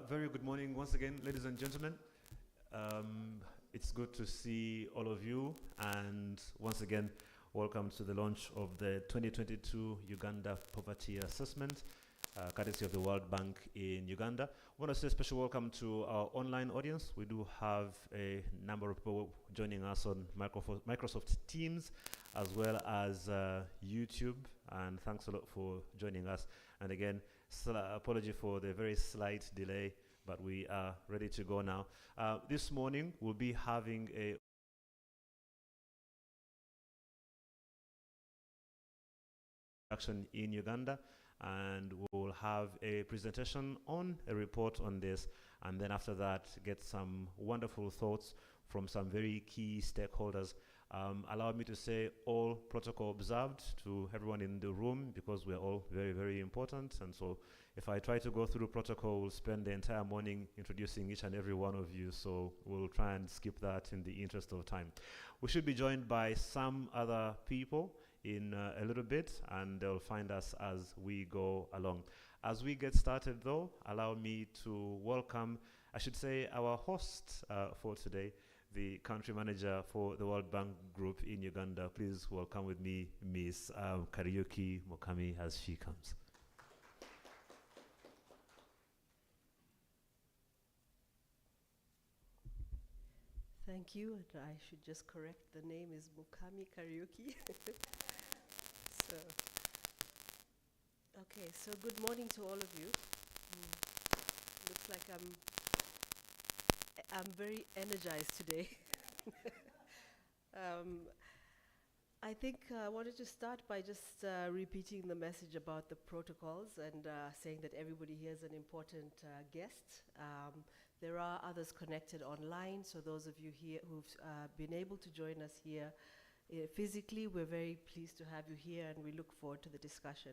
Very good morning once again, ladies and gentlemen. It's good to see all of you, and once again, welcome to the launch of the 2022 Uganda Poverty Assessment, courtesy of the World Bank in Uganda. I want to say a special welcome to our online audience. We do have a number of people joining us on Microsoft Teams, as well as YouTube, and thanks a lot for joining us. And again, apology for the very slight delay, but we are ready to go now. This morning, we'll be having a action in Uganda, and we'll have a presentation on a report on this, and then after that, get some wonderful thoughts from some very key stakeholders. Allow me to say all protocol observed to everyone in the room, because we're all very, very important. And so if I try to go through protocol, we'll spend the entire morning introducing each and every one of you. So we'll try and skip that in the interest of time. We should be joined by some other people in a little bit, and they'll find us as we go along. As we get started though, allow me to welcome, I should say, our host for today, the country manager for the World Bank Group in Uganda. Please welcome with me Ms. Kariuki Mokami as she comes. Thank you, and I should just correct, the name is Mukami Kariuki. So good morning to all of you. Looks like I'm very energized today. I think I wanted to start by just repeating the message about the protocols and saying that everybody here is an important guest. There are others connected online, so those of you here who've been able to join us here physically, we're very pleased to have you here, and we look forward to the discussion.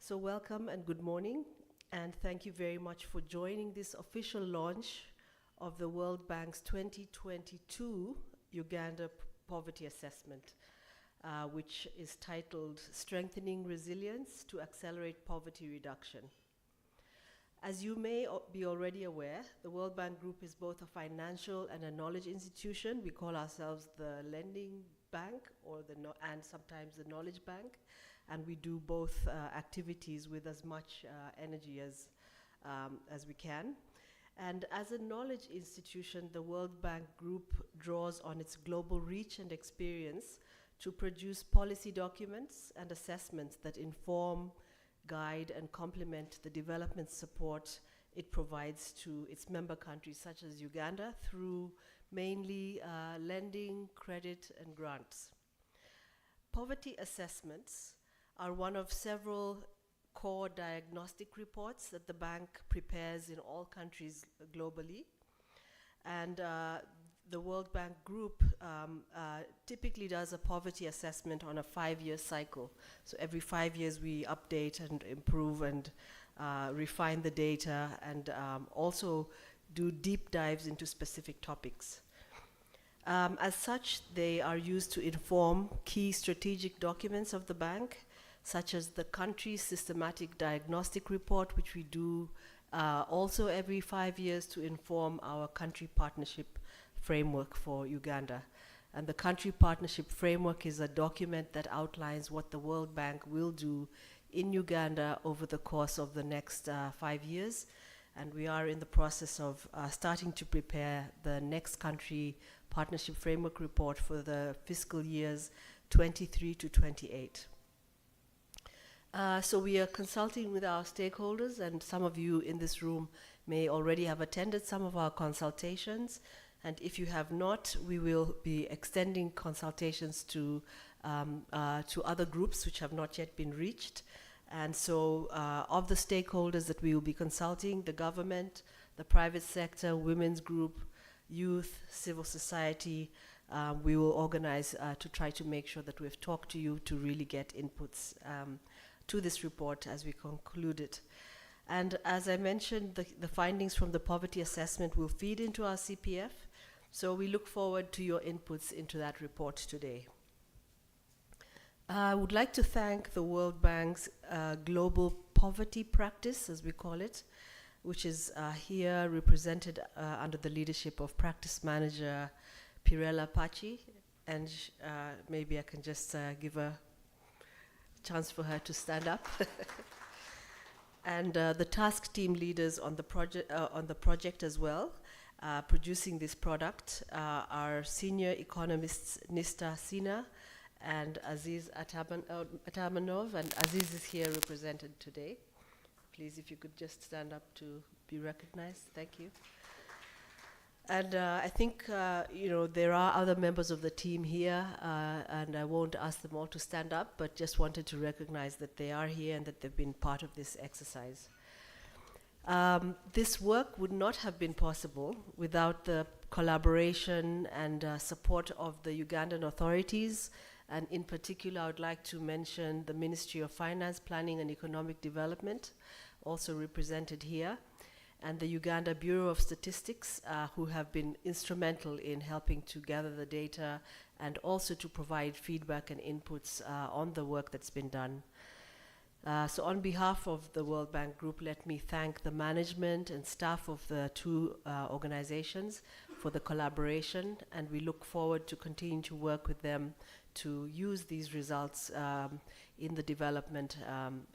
So welcome and good morning, and thank you very much for joining this official launch of the World Bank's 2022 Uganda Poverty Assessment, which is titled Strengthening Resilience to Accelerate Poverty Reduction. As you may be already aware, the World Bank Group is both a financial and a knowledge institution. We call ourselves the Lending Bank, or and sometimes the Knowledge Bank, and we do both activities with as much energy as we can. And as a knowledge institution, the World Bank Group draws on its global reach and experience to produce policy documents and assessments that inform, guide, and complement the development support it provides to its member countries, such as Uganda, through mainly lending, credit, and grants. Poverty assessments are one of several core diagnostic reports that the bank prepares in all countries globally. And the World Bank Group typically does a poverty assessment on a 5-year cycle. So every 5 years we update and improve and refine the data, and also do deep dives into specific topics. As such, they are used to inform key strategic documents of the bank, such as the country systematic diagnostic report, which we do also every 5 years to inform our country partnership framework for Uganda. And the country partnership framework is a document that outlines what the World Bank will do in Uganda over the course of the next 5 years. And we are in the process of starting to prepare the next country partnership framework report for the fiscal years 23 to 28. So we are consulting with our stakeholders, and some of you in this room may already have attended some of our consultations. And if you have not, we will be extending consultations to other groups which have not yet been reached. And so of the stakeholders that we will be consulting, the government, the private sector, women's group, youth, civil society, we will organize to try to make sure that we've talked to you to really get inputs to this report as we conclude it. And as I mentioned, the findings from the poverty assessment will feed into our CPF, so we look forward to your inputs into that report today. I would like to thank the World Bank's Global Poverty Practice, as we call it, which is here represented under the leadership of practice manager Pirella Pachi. And maybe I can just give a chance for her to stand up. And the task team leaders on the project as well, producing this product, are senior economists Nista Sina and Aziz Atamanov, and Aziz is here represented today. Please, if you could just stand up to be recognized. Thank you. And I think, there are other members of the team here, and I won't ask them all to stand up, but just wanted to recognize that they are here and that they've been part of this exercise. This work would not have been possible without the collaboration and support of the Ugandan authorities, and in particular, I would like to mention the Ministry of Finance, Planning and Economic Development, also represented here, and the Uganda Bureau of Statistics, who have been instrumental in helping to gather the data and also to provide feedback and inputs on the work that's been done. So on behalf of the World Bank Group, let me thank the management and staff of the two organizations for the collaboration, and we look forward to continuing to work with them to use these results in the development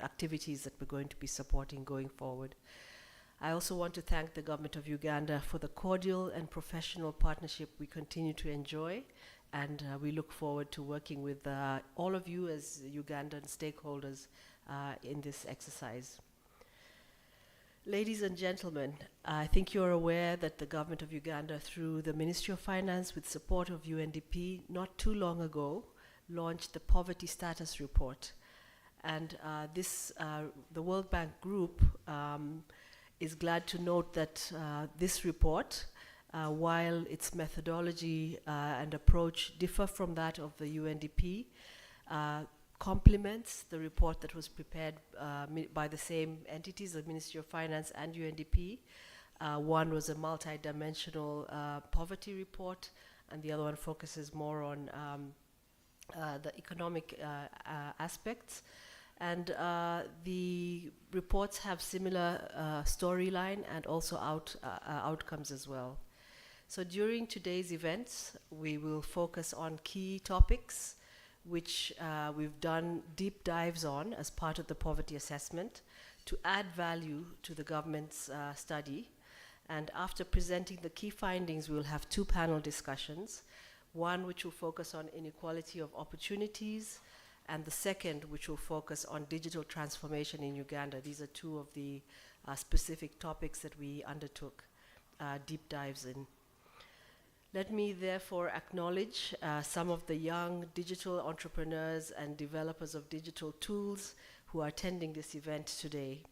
activities that we're going to be supporting going forward. I also want to thank the Government of Uganda for the cordial and professional partnership we continue to enjoy, and we look forward to working with all of you as Ugandan stakeholders in this exercise. Ladies and gentlemen, I think you're aware that the Government of Uganda, through the Ministry of Finance with support of UNDP, not too long ago, launched the Poverty Status Report. And the World Bank Group is glad to note that this report, while its methodology and approach differ from that of the UNDP, complements the report that was prepared by the same entities, the Ministry of Finance and UNDP. One was a multi-dimensional poverty report, and the other one focuses more on the economic aspects. And the reports have similar storyline and also outcomes as well. So during today's events, we will focus on key topics which we've done deep dives on as part of the poverty assessment to add value to the government's study. And after presenting the key findings, we'll have two panel discussions, one which will focus on inequality of opportunities, and the second which will focus on digital transformation in Uganda. These are two of the specific topics that we undertook deep dives in. Let me therefore acknowledge some of the young digital entrepreneurs and developers of digital tools who are attending this event today.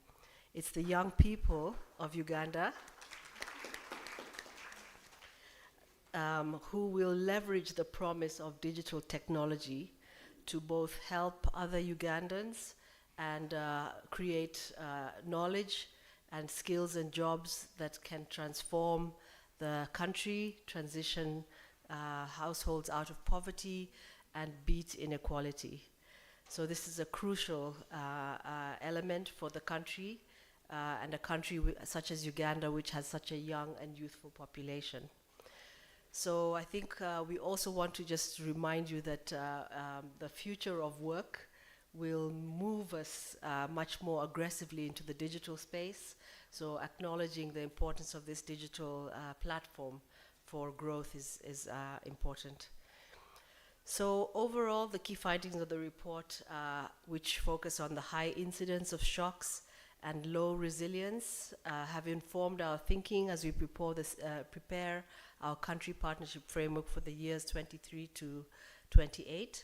It's the young people of Uganda who will leverage the promise of digital technology to both help other Ugandans and create knowledge and skills and jobs that can transform the country, transition households out of poverty, and beat inequality. So this is a crucial element for the country, and a country such as Uganda, which has such a young and youthful population. So I think we also want to just remind you that the future of work will move us much more aggressively into the digital space. So acknowledging the importance of this digital platform for growth is important. So overall, the key findings of the report, which focus on the high incidence of shocks and low resilience, have informed our thinking as we prepare our country partnership framework for the years 23 to 28.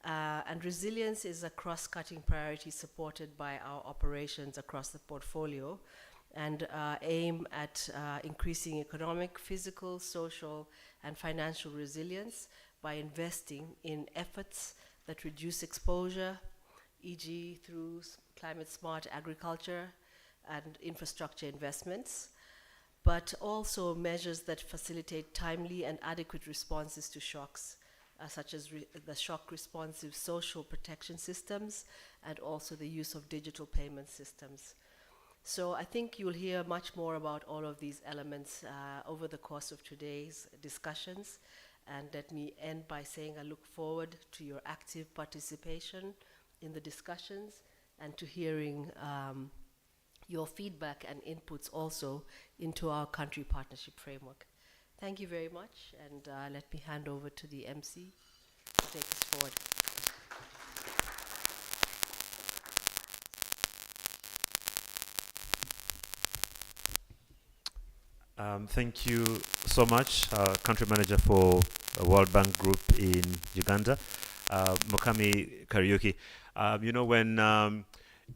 And resilience is a cross-cutting priority supported by our operations across the portfolio, and aim at increasing economic, physical, social, and financial resilience by investing in efforts that reduce exposure, e.g. through climate-smart agriculture and infrastructure investments, but also measures that facilitate timely and adequate responses to shocks, such as the shock-responsive social protection systems and also the use of digital payment systems. So I think you'll hear much more about all of these elements over the course of today's discussions. And let me end by saying I look forward to your active participation in the discussions and to hearing your feedback and inputs also into our country partnership framework. Thank you very much, and let me hand over to the MC to take us forward. Thank you so much, Country Manager for World Bank Group in Uganda, Mokami Kariuki. You know, when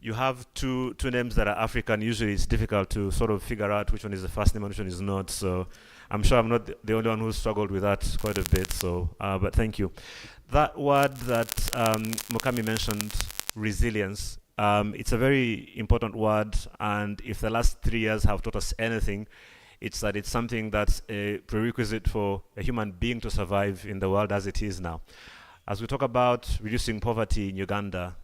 you have two names that are African, usually it's difficult to sort of figure out which one is the first name and which one is not. So I'm sure I'm not the only one who struggled with that quite a bit. So, but thank you. That word that Mokami mentioned, resilience, it's a very important word. And if the last 3 years have taught us anything, it's that it's something that's a prerequisite for a human being to survive in the world as it is now. As we talk about reducing poverty in Uganda,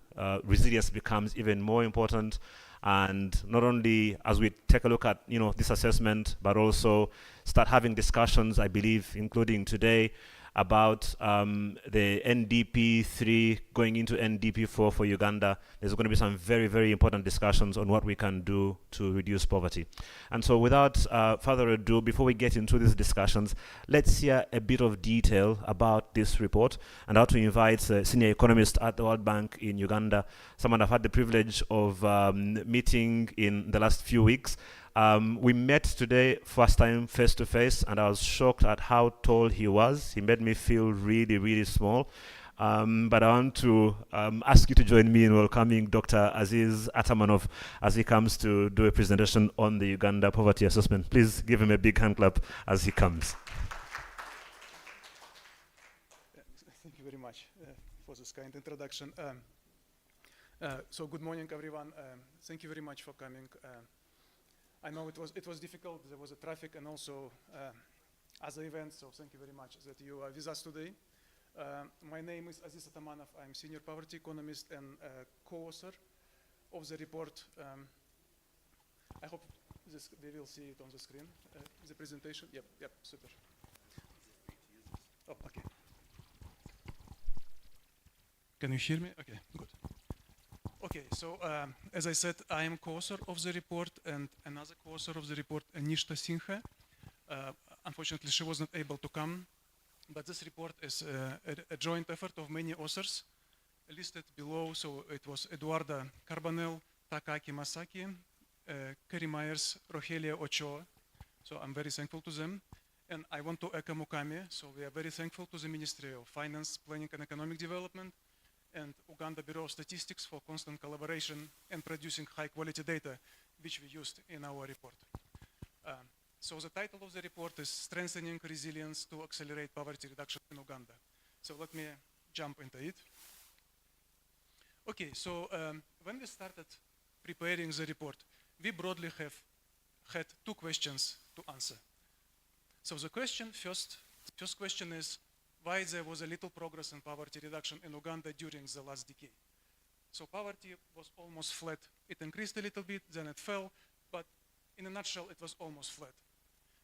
resilience becomes even more important. And not only as we take a look at this assessment, but also start having discussions, I believe, including today, about the NDP 3 going into NDP 4 for Uganda. There's going to be some very, very important discussions on what we can do to reduce poverty. And so without further ado, before we get into these discussions, let's hear a bit of detail about this report and how to invite a senior economist at the World Bank in Uganda, someone I've had the privilege of meeting in the last few weeks. We met today, first time face to face, and I was shocked at how tall he was. He made me feel really, really small. But I want to ask you to join me in welcoming Dr. Aziz Atamanov as he comes to do a presentation on the Uganda poverty assessment. Please give him a big hand clap as he comes. Thank you very much for this kind introduction. So good morning, everyone. Thank you very much for coming. I know it was difficult. There was a traffic and also other events. So thank you very much that you are with us today. My name is Aziz Atamanov. I'm senior poverty economist and co-author of the report. I hope they will see it on the screen. The presentation. Yep, super. Oh, okay. Can you hear me? Okay, good. Okay, so as I said, I am co-author of the report, and another co-author of the report, Anishta Sinha. Unfortunately, she was not able to come, but this report is a joint effort of many authors listed below. So it was Eduarda Carbonell, Takaki Masaki, Kerry Myers, Rogelia Ochoa. So I'm very thankful to them. And I want to echo Mukami. So we are very thankful to the Ministry of Finance, Planning and Economic Development, and Uganda Bureau of Statistics for constant collaboration and producing high quality data, which we used in our report. So the title of the report is Strengthening Resilience to Accelerate Poverty Reduction in Uganda. So let me jump into it. Okay, so when we started preparing the report, we broadly have had two questions to answer. So the first question is, why there was a little progress in poverty reduction in Uganda during the last decade. So poverty was almost flat. It increased a little bit, then it fell, but in a nutshell, it was almost flat.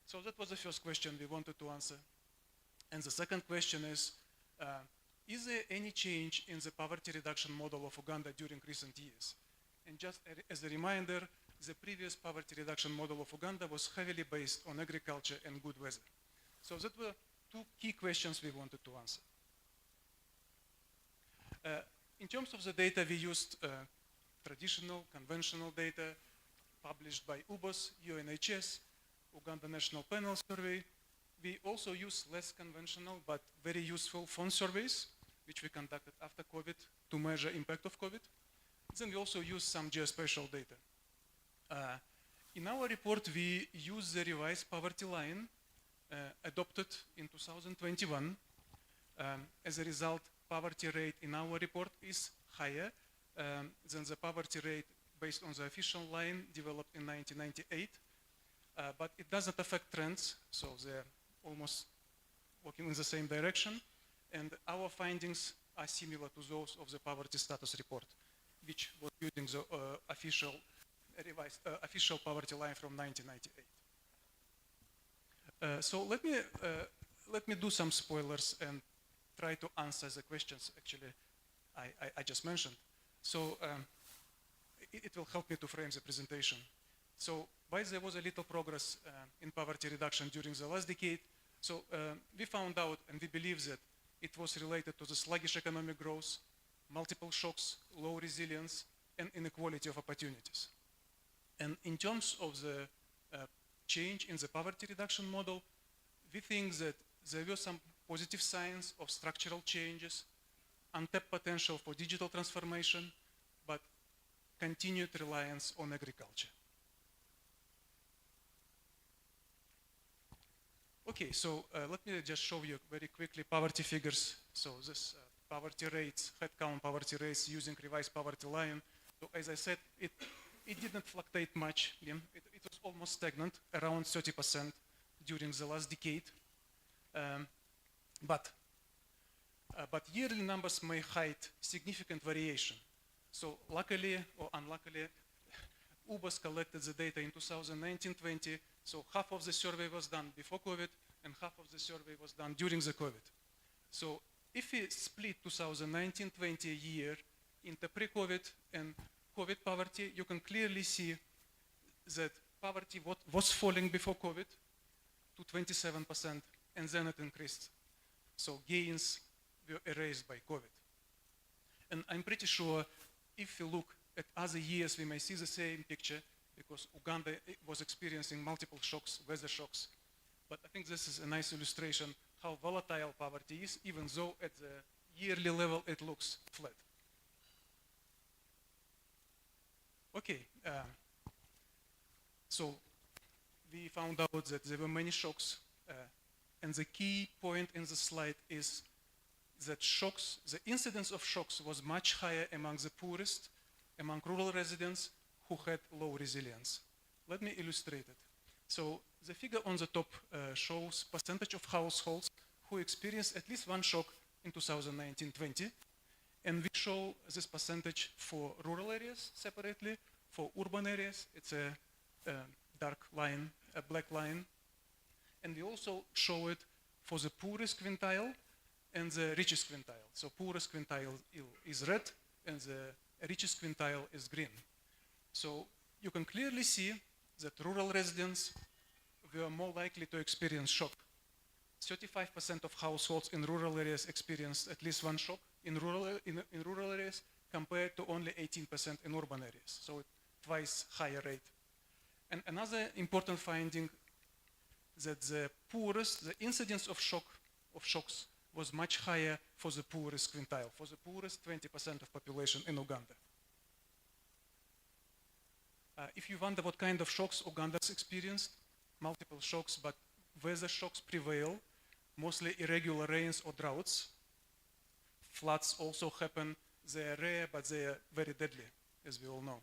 So that was the first question we wanted to answer. And the second question is there any change in the poverty reduction model of Uganda during recent years? And just as a reminder, the previous poverty reduction model of Uganda was heavily based on agriculture and good weather. So that were two key questions we wanted to answer. In terms of the data, we used traditional, conventional data published by UBOS, UNHS, Uganda National Panel Survey. We also use less conventional but very useful phone surveys, which we conducted after COVID to measure impact of COVID. Then we also use some geospatial data. In our report, we use the revised poverty line adopted in 2021. As a result, poverty rate in our report is higher than the poverty rate based on the official line developed in 1998. But it doesn't affect trends, so they're almost working in the same direction. And our findings are similar to those of the poverty status report, which was using the official a revised official poverty line from 1998. So let me do some spoilers and try to answer the questions actually I just mentioned. So it will help me to frame the presentation. So while there was a little progress in poverty reduction during the last decade, so we found out and we believe that it was related to the sluggish economic growth, multiple shocks, low resilience, and inequality of opportunities. And in terms of the change in the poverty reduction model, we think that there were some positive signs of structural changes, untapped potential for digital transformation, but continued reliance on agriculture. Okay, so let me just show you very quickly poverty figures. So this poverty rates, headcount poverty rates using revised poverty line. So as I said, it didn't fluctuate much. Yeah? It was almost stagnant, around 30% during the last decade. But yearly numbers may hide significant variation. So luckily or unluckily, UBAS collected the data in 2019-20, so half of the survey was done before COVID and half of the survey was done during the COVID. So if we split 2019-20 year into pre-COVID and COVID poverty, you can clearly see that poverty was falling before COVID to 27% and then it increased. So gains were erased by COVID. And I'm pretty sure if you look at other years, we may see the same picture because Uganda was experiencing multiple shocks, weather shocks. But I think this is a nice illustration how volatile poverty is, even though at the yearly level it looks flat. Okay, so we found out that there were many shocks, and the key point in the slide is that shocks, the incidence of shocks was much higher among the poorest, among rural residents who had low resilience. Let me illustrate it. So the figure on the top shows percentage of households who experienced at least one shock in 2019-20. And we show this percentage for rural areas separately. For urban areas, it's a dark line, a black line. And we also show it for the poorest quintile and the richest quintile. So poorest quintile is red and the richest quintile is green. So you can clearly see that rural residents were more likely to experience shock. 35% of households in rural areas experienced at least one shock in rural areas compared to only 18% in urban areas. So twice higher rate. And another important finding that the poorest, the incidence of shocks was much higher for the poorest quintile, for the poorest 20% of population in Uganda. If you wonder what kind of shocks Uganda's experienced, multiple shocks, but weather shocks prevail, mostly irregular rains or droughts. Floods also happen. They are rare, but they are very deadly, as we all know.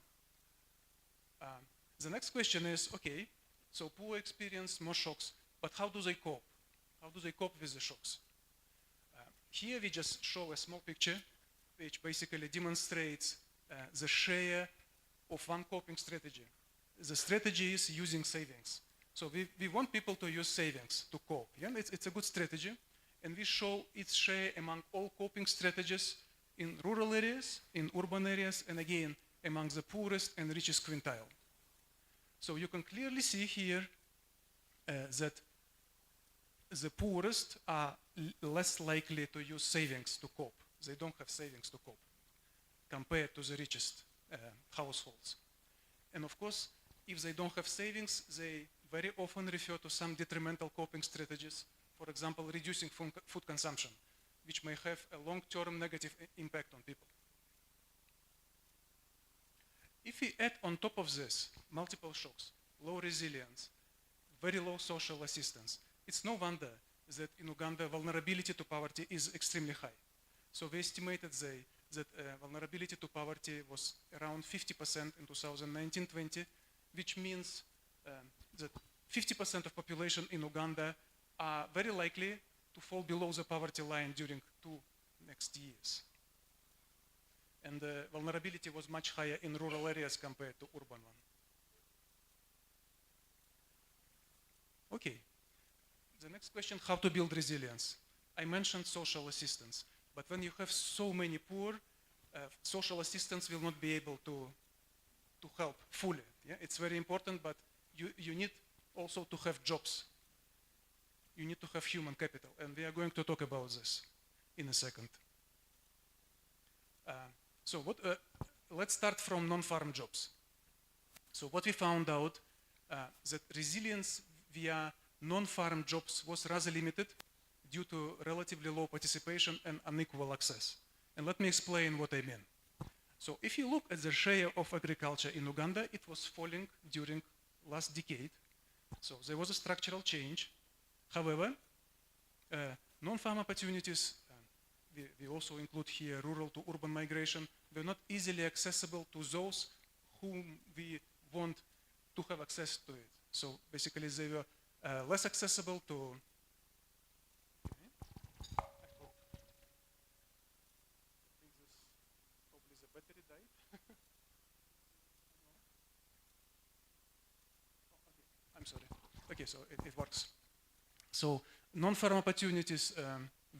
The next question is, okay, so poor experience more shocks, but how do they cope? How do they cope with the shocks? Here we just show a small picture which basically demonstrates the share of one coping strategy. The strategy is using savings. So we want people to use savings to cope. Yeah? It's a good strategy. And we show its share among all coping strategies in rural areas, in urban areas, and again, among the poorest and richest quintile. So you can clearly see here that the poorest are less likely to use savings to cope. They don't have savings to cope compared to the richest households. And of course, if they don't have savings, they very often refer to some detrimental coping strategies, for example, reducing food consumption, which may have a long-term negative impact on people. If we add on top of this multiple shocks, low resilience, very low social assistance, it's no wonder that in Uganda vulnerability to poverty is extremely high. So we estimated that vulnerability to poverty was around 50% in 2019-20, which means that 50% of population in Uganda are very likely to fall below the poverty line during 2 next years. And the vulnerability was much higher in rural areas compared to urban one. Okay. The next question, how to build resilience. I mentioned social assistance, but when you have so many poor, social assistance will not be able to help fully. Yeah? It's very important, but you need also to have jobs. You need to have human capital, and we are going to talk about this in a second. Let's start from non-farm jobs. So what we found out, that resilience via non-farm jobs was rather limited due to relatively low participation and unequal access. And let me explain what I mean. So if you look at the share of agriculture in Uganda, it was falling during last decade. So there was a structural change. However, non-farm opportunities, we also include here rural to urban migration, were not easily accessible to those whom we want to have access to it. So basically they were less accessible to I'm sorry. Okay, so it works. So non-farm opportunities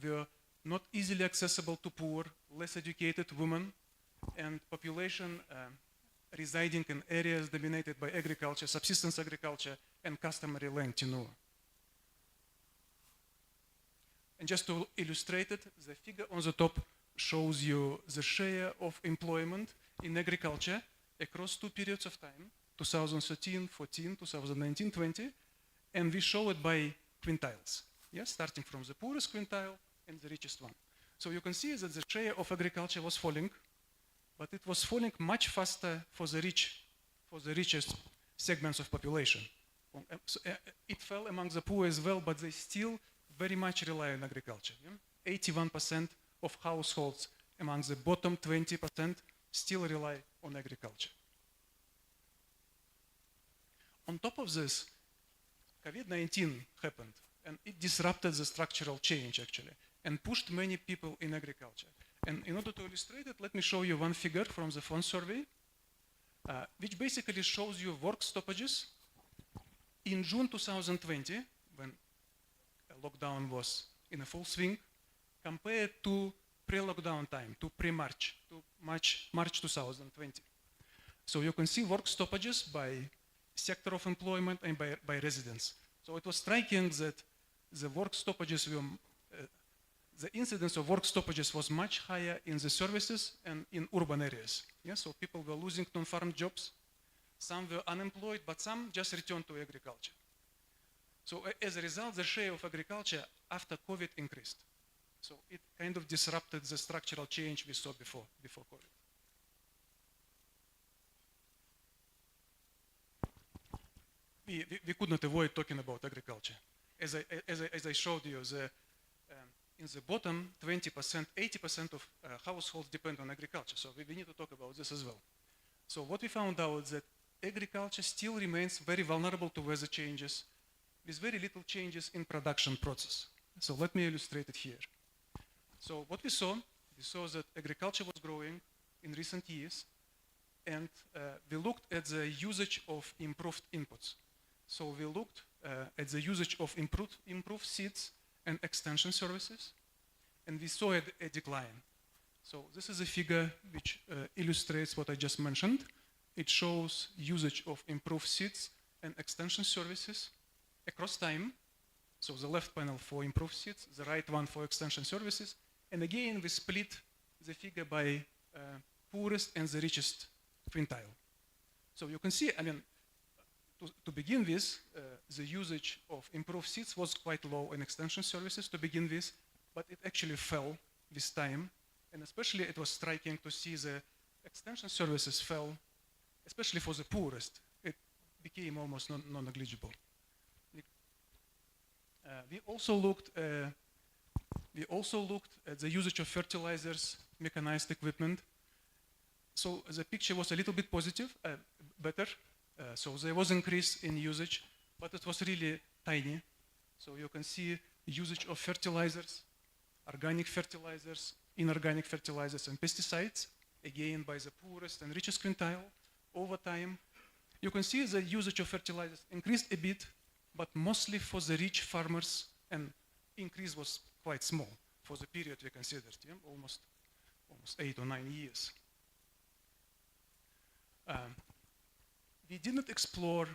were not easily accessible to poor, less educated women, and population residing in areas dominated by agriculture, subsistence agriculture, and customary land tenure. And just to illustrate it, the figure on the top shows you the share of employment in agriculture across two periods of time, 2013-14, 2019-20, and we show it by quintiles, yes, starting from the poorest quintile and the richest one. So you can see that the share of agriculture was falling, but it was falling much faster for the richest segments of population. It fell among the poor as well, but they still very much rely on agriculture. Yeah? 81% of households among the bottom 20% still rely on agriculture. On top of this, COVID-19 happened, and it disrupted the structural change actually, and pushed many people in agriculture. And in order to illustrate it, let me show you one figure from the phone survey, which basically shows you work stoppages in June 2020, when lockdown was in a full swing, compared to pre-lockdown time, to pre-March, to March 2020. So you can see work stoppages by sector of employment and by residence. So it was striking that the work stoppages were, the incidence of work stoppages was much higher in the services and in urban areas. Yeah? So people were losing non-farm jobs, some were unemployed, but some just returned to agriculture. So as a result, the share of agriculture after COVID increased. So it kind of disrupted the structural change we saw before COVID. We could not avoid talking about agriculture. As I showed you, in the bottom 20%, 80% of households depend on agriculture. So we need to talk about this as well. So what we found out is that agriculture still remains very vulnerable to weather changes with very little changes in production process. So let me illustrate it here. So what we saw that agriculture was growing in recent years, and we looked at the usage of improved inputs. So we looked at the usage of improved seeds and extension services, and we saw a decline. So this is a figure which illustrates what I just mentioned. It shows usage of improved seeds and extension services across time. So the left panel for improved seeds, the right one for extension services. And again, we split the figure by poorest and the richest quintile. So you can see, I mean, to begin with, the usage of improved seeds was quite low in extension services to begin with, but it actually fell with time. And especially it was striking to see the extension services fell, especially for the poorest. It became almost non-negligible. We also looked at the usage of fertilizers, mechanized equipment. So the picture was a little bit positive, better. So there was increase in usage, but it was really tiny. So you can see usage of fertilizers, organic fertilizers, inorganic fertilizers, and pesticides, again by the poorest and richest quintile over time. You can see the usage of fertilizers increased a bit, but mostly for the rich farmers, and increase was quite small for the period we considered, yeah? almost 8 or 9 years. We didn't explore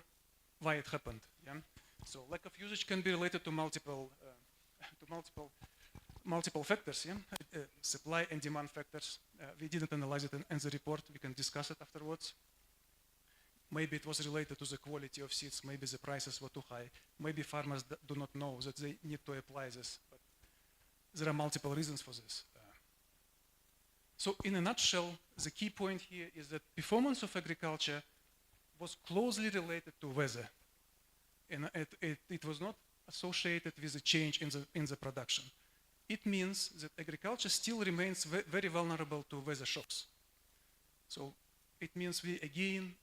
why it happened. Yeah? So lack of usage can be related to multiple factors, yeah? Supply and demand factors. We didn't analyze it in the report. We can discuss it afterwards. Maybe it was related to the quality of seeds. Maybe the prices were too high. Maybe farmers do not know that they need to apply this. But there are multiple reasons for this. So in a nutshell, the key point here is that performance of agriculture was closely related to weather. And it was not associated with a change in the production. It means that agriculture still remains very vulnerable to weather shocks. So it means we again,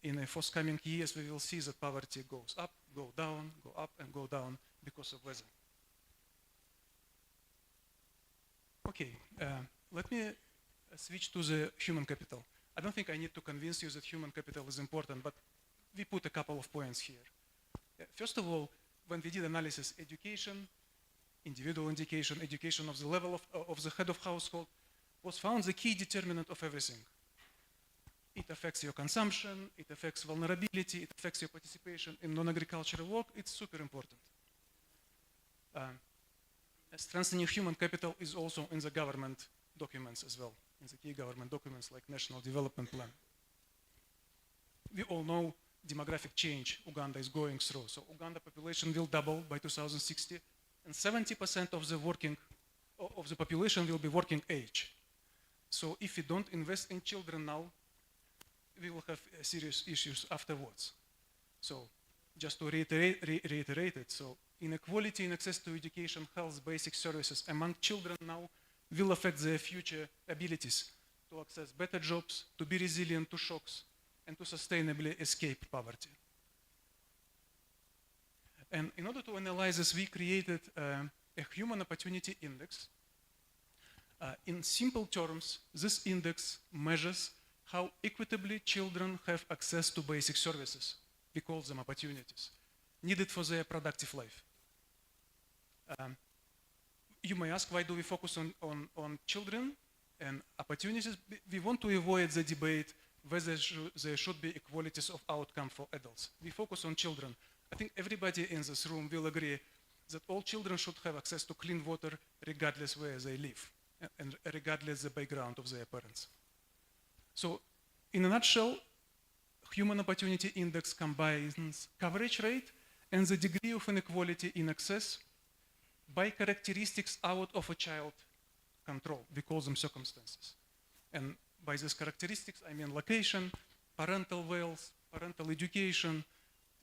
in the forthcoming years, we will see that poverty goes up, go down, go up, and go down because of weather. Okay, let me switch to the human capital. I don't think I need to convince you that human capital is important, but we put a couple of points here. First of all, when we did analysis, education, individual education of the level of the head of household was found the key determinant of everything. It affects your consumption, it affects vulnerability, it affects your participation in non-agricultural work. It's super important. Strengthening human capital is also in the government documents as well, in the key government documents like National Development Plan. We all know demographic change Uganda is going through. So Uganda population will double by 2060, and 70% of the population will be working age. So if we don't invest in children now, we will have serious issues afterwards. So just to reiterate it, so inequality in access to education, health, basic services among children now will affect their future abilities to access better jobs, to be resilient to shocks, and to sustainably escape poverty. And in order to analyze this, we created a human opportunity index. In simple terms, this index measures how equitably children have access to basic services. We call them opportunities, needed for their productive life. You may ask, why do we focus on children and opportunities? We want to avoid the debate whether there should be equalities of outcome for adults. We focus on children. I think everybody in this room will agree that all children should have access to clean water regardless where they live and regardless the background of their parents. So in a nutshell, Human Opportunity Index combines coverage rate and the degree of inequality in access by characteristics out of a child control. We call them circumstances. And by these characteristics, I mean location, parental wealth, parental education,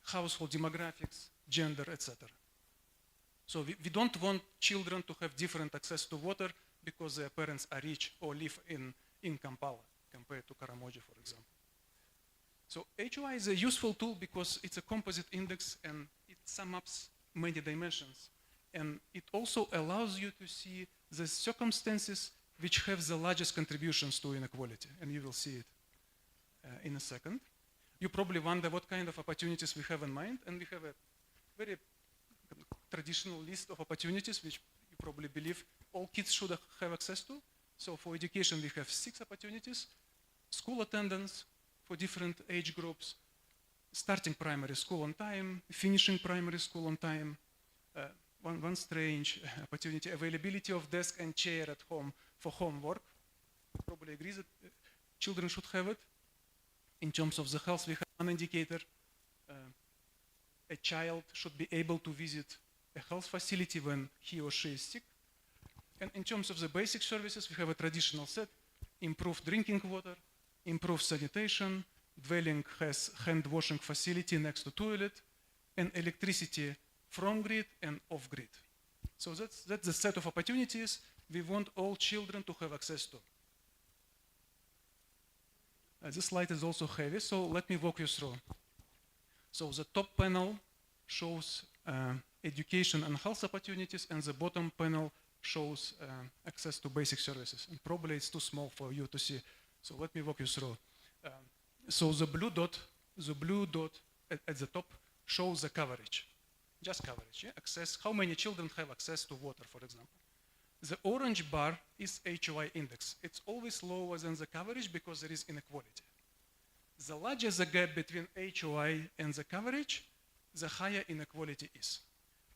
household demographics, gender, etc. So we don't want children to have different access to water because their parents are rich or live in Kampala compared to Karamoja, for example. So HOI is a useful tool because it's a composite index and it sums up many dimensions. And it also allows you to see the circumstances which have the largest contributions to inequality. And you will see it in a second. You probably wonder what kind of opportunities we have in mind. And we have a very traditional list of opportunities which you probably believe all kids should have access to. So for education, we have 6 opportunities. School attendance for different age groups, starting primary school on time, finishing primary school on time, one strange opportunity, availability of desk and chair at home for homework. You probably agree that children should have it. In terms of the health, we have one indicator. A child should be able to visit a health facility when he or she is sick. And in terms of the basic services, we have a traditional set: improved drinking water, improved sanitation, dwelling has hand washing facility next to toilet, and electricity from grid and off grid. So that's the set of opportunities we want all children to have access to. This slide is also heavy, so let me walk you through. So the top panel shows education and health opportunities, and the bottom panel shows access to basic services. And probably it's too small for you to see, so let me walk you through. So the blue dot at the top shows the coverage, just coverage, yeah? Access, how many children have access to water, for example. The orange bar is HOI index. It's always lower than the coverage because there is inequality. The larger the gap between HOI and the coverage, the higher inequality is.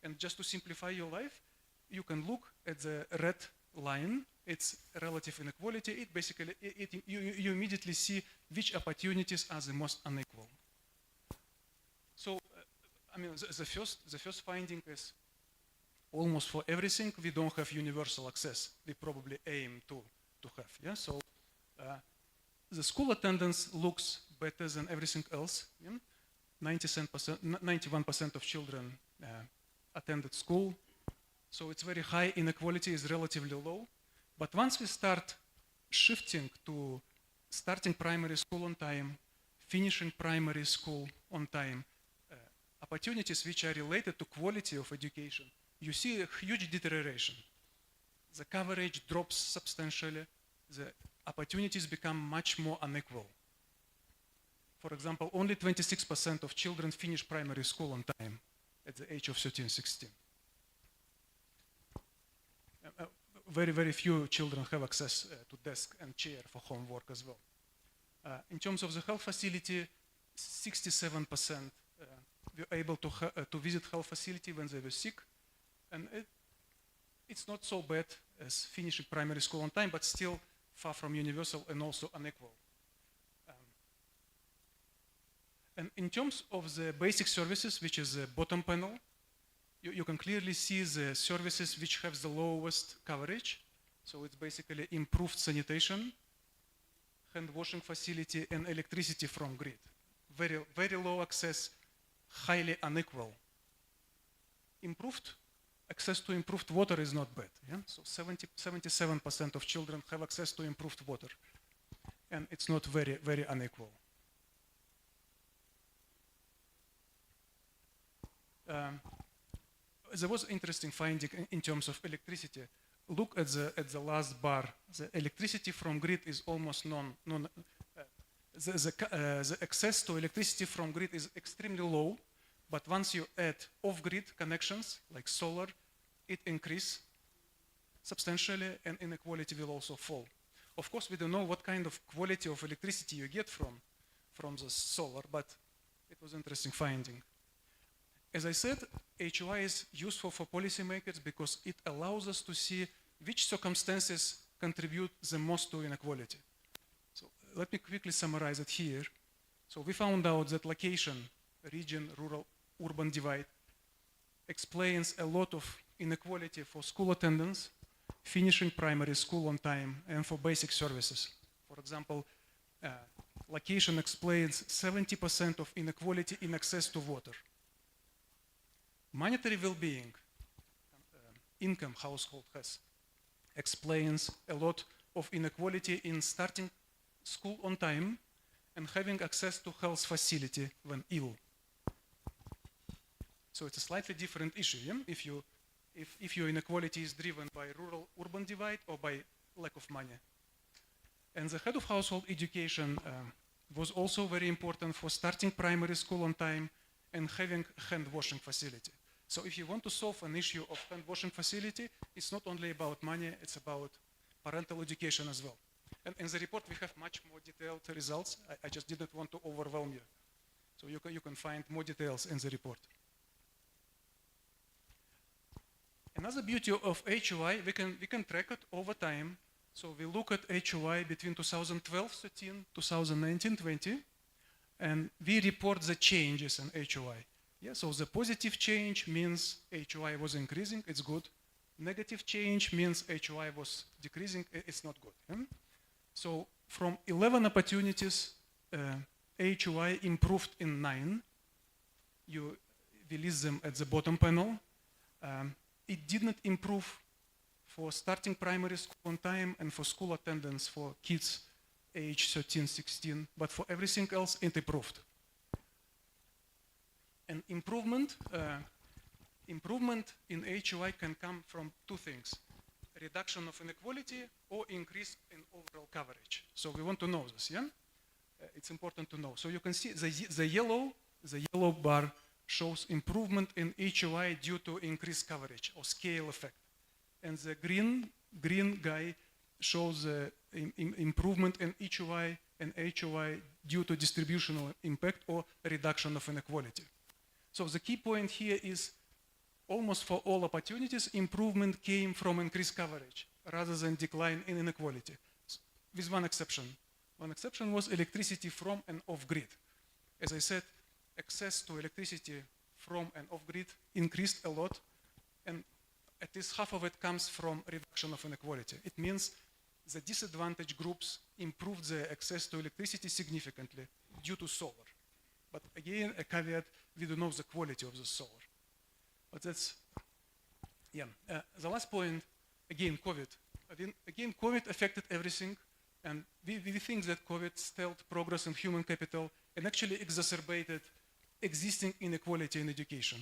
And just to simplify your life, you can look at the red line. It's relative inequality. It basically, you immediately see which opportunities are the most unequal. So, I mean, the first finding is almost for everything, we don't have universal access. We probably aim to have, yeah? So, the school attendance looks better than everything else. Yeah? 91% of children attended school. So it's very high, inequality is relatively low. But once we start shifting to starting primary school on time, finishing primary school on time, opportunities which are related to quality of education, you see a huge deterioration. The coverage drops substantially. The opportunities become much more unequal. For example, only 26% of children finish primary school on time at the age of 13, 16. Very, very few children have access to desk and chair for homework as well. In terms of the health facility, 67% were able to visit health facility when they were sick. And it's not so bad as finishing primary school on time, but still far from universal and also unequal. And in terms of the basic services, which is the bottom panel, you can clearly see the services which have the lowest coverage. So it's basically improved sanitation, hand washing facility, and electricity from grid. Very, very low access, highly unequal. Improved access to improved water is not bad. Yeah? So 77% of children have access to improved water. And it's not very, very unequal. There was interesting finding in terms of electricity. Look at the last bar. The electricity from grid is almost the access to electricity from grid is extremely low, but once you add off-grid connections like solar, it increases substantially and inequality will also fall. Of course, we don't know what kind of quality of electricity you get from the solar, but it was an interesting finding. As I said, HOI is useful for policymakers because it allows us to see which circumstances contribute the most to inequality. So let me quickly summarize it here. So we found out that location, region, rural, urban divide explains a lot of inequality for school attendance, finishing primary school on time, and for basic services. For example, location explains 70% of inequality in access to water. Monetary well-being, income household has, explains a lot of inequality in starting school on time and having access to health facility when ill. So it's a slightly different issue, yeah? If your inequality is driven by rural-urban divide or by lack of money. And the head of household education was also very important for starting primary school on time and having hand washing facility. So if you want to solve an issue of hand washing facility, it's not only about money, it's about parental education as well. And in the report, we have much more detailed results. I just didn't want to overwhelm you. So you can find more details in the report. Another beauty of HOI, we can track it over time. So we look at HOI between 2012-13, 2019-20, and we report the changes in HOI. Yeah, so the positive change means HOI was increasing, it's good. Negative change means HOI was decreasing, it's not good. Yeah? So from 11 opportunities, HOI improved in 9. We list them at the bottom panel. It didn't improve for starting primary school on time and for school attendance for kids age 13, 16, but for everything else, it improved. And improvement in HOI can come from two things: reduction of inequality or increase in overall coverage. So we want to know this, yeah? It's important to know. So you can see the yellow bar shows improvement in HOI due to increased coverage or scale effect. And the green guy shows improvement in HOI and HOI due to distributional impact or reduction of inequality. So the key point here is almost for all opportunities, improvement came from increased coverage rather than decline in inequality, with one exception. One exception was electricity from and off-grid. As I said, access to electricity from and off-grid increased a lot, and at least half of it comes from reduction of inequality. It means the disadvantaged groups improved their access to electricity significantly due to solar. But again, a caveat, we don't know the quality of the solar. But that's, yeah. The last point, again, COVID. Again, COVID affected everything, and we think that COVID stalled progress in human capital and actually exacerbated existing inequality in education.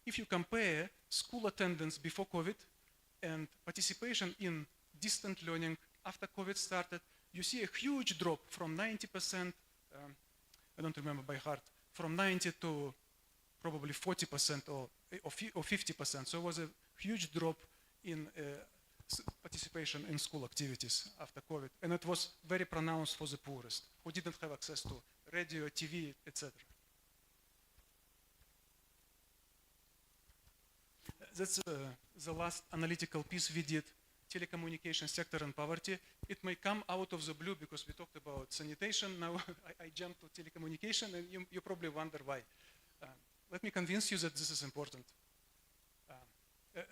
If you compare school attendance before COVID and participation in distant learning after COVID started, you see a huge drop from 90%, I don't remember by heart, from 90 to probably 40% or 50%. So it was a huge drop in participation in school activities after COVID. And it was very pronounced for the poorest, who didn't have access to radio, TV, etc. That's the last analytical piece we did, telecommunication sector and poverty. It may come out of the blue because we talked about sanitation. Now I jumped to telecommunication, and you probably wonder why. Let me convince you that this is important.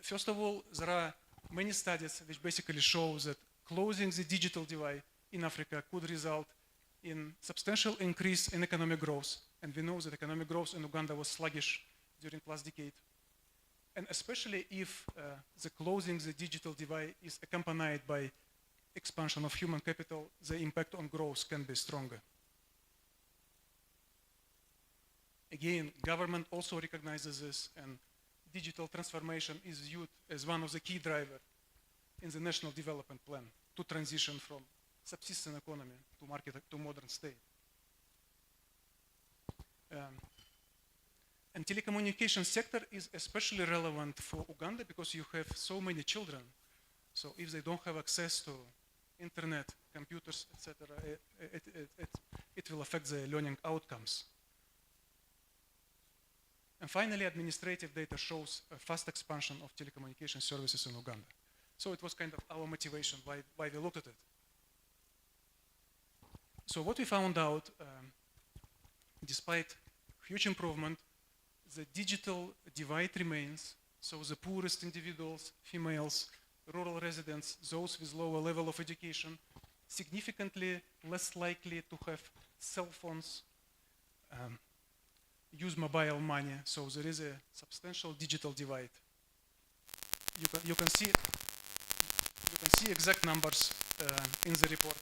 First of all, there are many studies which basically show that closing the digital divide in Africa could result in substantial increase in economic growth. And we know that economic growth in Uganda was sluggish during last decade. And especially if the closing the digital divide is accompanied by expansion of human capital, the impact on growth can be stronger. Again, government also recognizes this, and digital transformation is viewed as one of the key drivers in the National Development Plan to transition from subsistence economy to modern state. And telecommunication sector is especially relevant for Uganda because you have so many children. So if they don't have access to internet, computers, etc., it will affect their learning outcomes. And finally, administrative data shows a fast expansion of telecommunication services in Uganda. So it was kind of our motivation why we looked at it. So what we found out, despite huge improvement, the digital divide remains. So the poorest individuals, females, rural residents, those with lower level of education, significantly less likely to have cell phones, use mobile money. So there is a substantial digital divide. You can see exact numbers in the report,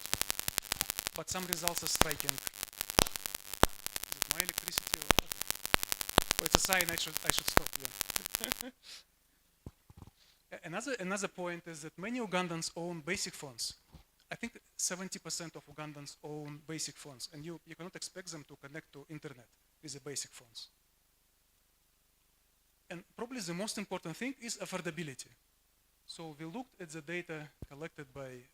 but some results are striking. Is it my electricity? Oh, it's a sign I should stop here. Another point is that many Ugandans own basic phones. I think 70% of Ugandans own basic phones, and you cannot expect them to connect to internet with the basic phones. And probably the most important thing is affordability. So we looked at the data collected by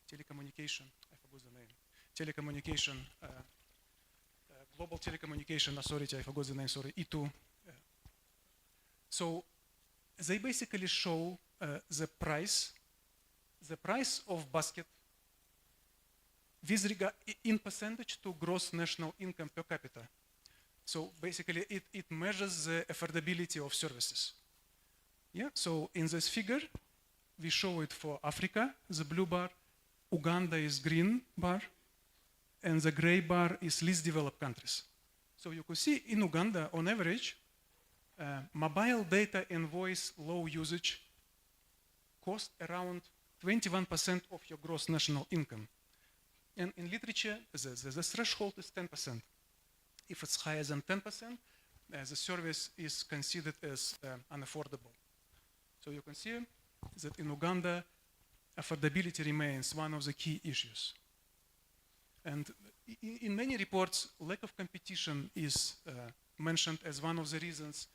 telecommunication, I forgot the name, telecommunication, Global Telecommunication Authority, I forgot the name, sorry, E2. So they basically show the price of basket with regard in percentage to gross national income per capita. So basically it measures the affordability of services. Yeah, so in this figure, we show it for Africa, the blue bar, Uganda is green bar, and the gray bar is least developed countries. So you can see in Uganda, on average, mobile data and voice low usage cost around 21% of your gross national income. And in literature, the threshold is 10%. If it's higher than 10%, the service is considered as unaffordable. So you can see that in Uganda, affordability remains one of the key issues. And in many reports, lack of competition is mentioned as one of the reasons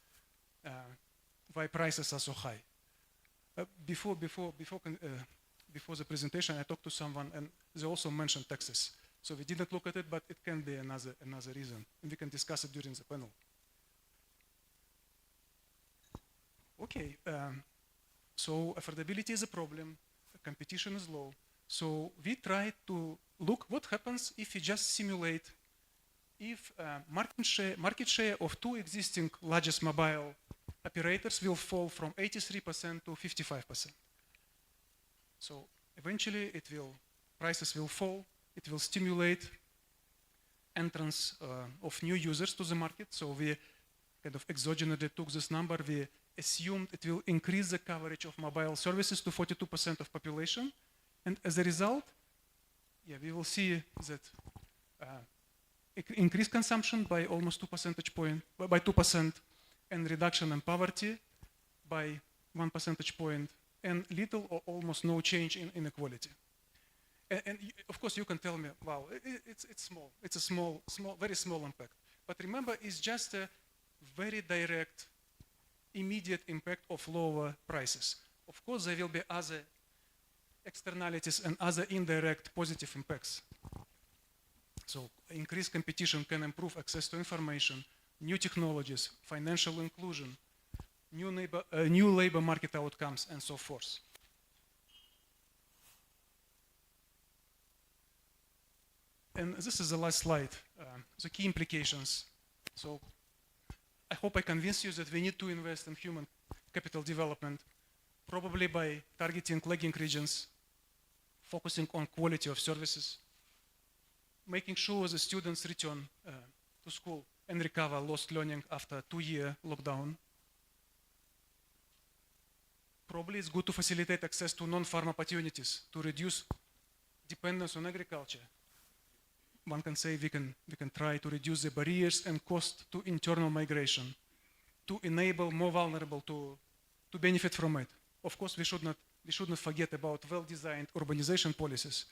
why prices are so high. Before the presentation, I talked to someone and they also mentioned taxes. So we didn't look at it, but it can be another reason, and we can discuss it during the panel. Okay, so affordability is a problem, competition is low. So we try to look what happens if we just simulate if market share of two existing largest mobile operators will fall from 83% to 55%. So eventually prices will fall, it will stimulate entrance of new users to the market. So we kind of exogenously took this number, we assumed it will increase the coverage of mobile services to 42% of population. And as a result, we will see that increased consumption by almost 2 percentage points, by 2%, and reduction in poverty by 1 percentage point, and little or almost no change in inequality. And of course, you can tell me, wow, it's small. It's a very small impact. But remember, it's just a very direct, immediate impact of lower prices. Of course, there will be other externalities and other indirect positive impacts. So increased competition can improve access to information, new technologies, financial inclusion, new labor market outcomes, and so forth. And this is the last slide, the key implications. So I hope I convince you that we need to invest in human capital development, probably by targeting lagging regions, focusing on quality of services, making sure the students return to school and recover lost learning after a 2-year lockdown. Probably it's good to facilitate access to non-farm opportunities to reduce dependence on agriculture. One can say we can try to reduce the barriers and cost to internal migration, to enable more vulnerable to benefit from it. Of course, we should not forget about well-designed urbanization policies,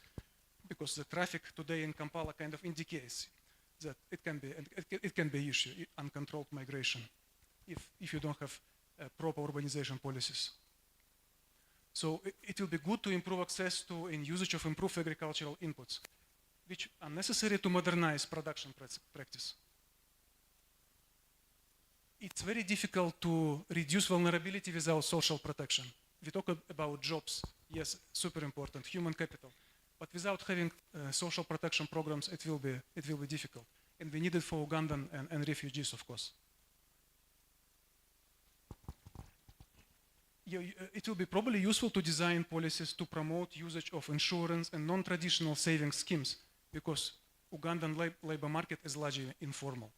because the traffic today in Kampala kind of indicates that it can be an issue, uncontrolled migration, if you don't have proper urbanization policies. So it will be good to improve access to and usage of improved agricultural inputs, which are necessary to modernize production practice. It's very difficult to reduce vulnerability without social protection. We talk about jobs, yes, super important, human capital, but without having social protection programs, it will be difficult. And we need it for Ugandan and refugees, of course. It will be probably useful to design policies to promote usage of insurance and non-traditional savings schemes, because Ugandan labor market is largely informal.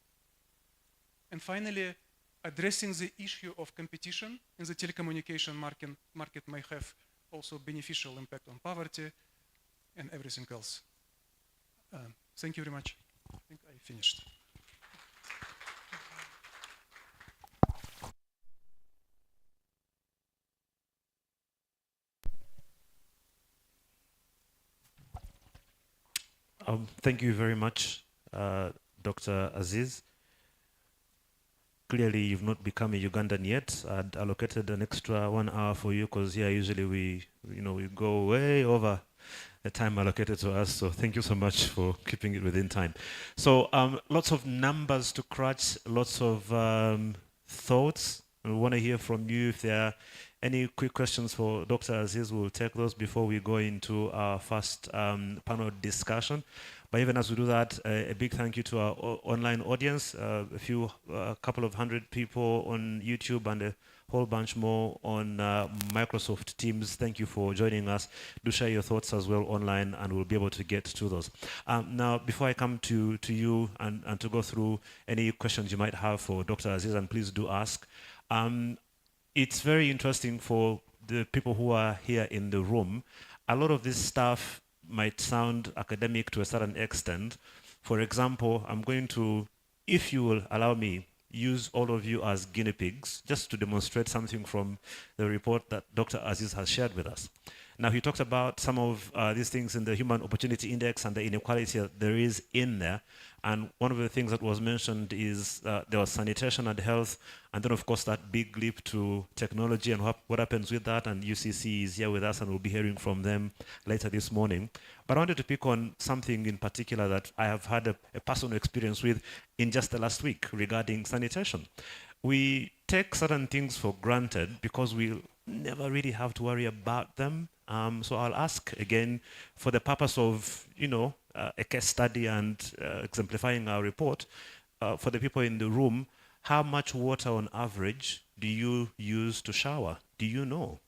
And finally, addressing the issue of competition in the telecommunication market may have also beneficial impact on poverty and everything else. Thank you very much. I think I finished. Thank you very much, Dr. Aziz. Clearly, you've not become a Ugandan yet. I'd allocated an extra 1 hour for you because here usually we go way over the time allocated to us. So thank you so much for keeping it within time. So lots of numbers to crunch, lots of thoughts. We want to hear from you. If there are any quick questions for Dr. Aziz, we'll take those before we go into our first panel discussion. But even as we do that, a big thank you to our online audience, a couple of hundred people on YouTube and a whole bunch more on Microsoft Teams. Thank you for joining us. Do share your thoughts as well online, and we'll be able to get to those. Now, before I come to you and to go through any questions you might have for Dr. Aziz, and please do ask, it's very interesting for the people who are here in the room. A lot of this stuff might sound academic to a certain extent. For example, I'm going to, if you will allow me, use all of you as guinea pigs just to demonstrate something from the report that Dr. Aziz has shared with us. Now, he talked about some of these things in the Human Opportunity Index and the inequality that there is in there. And one of the things that was mentioned is there was sanitation and health, and then, of course, that big leap to technology and what happens with that. And UCC is here with us, and we'll be hearing from them later this morning. But I wanted to pick on something in particular that I have had a personal experience with in just the last week regarding sanitation. We take certain things for granted because we never really have to worry about them. So I'll ask again, for the purpose of, a case study and exemplifying our report, for the people in the room, how much water on average do you use to shower? Do you know?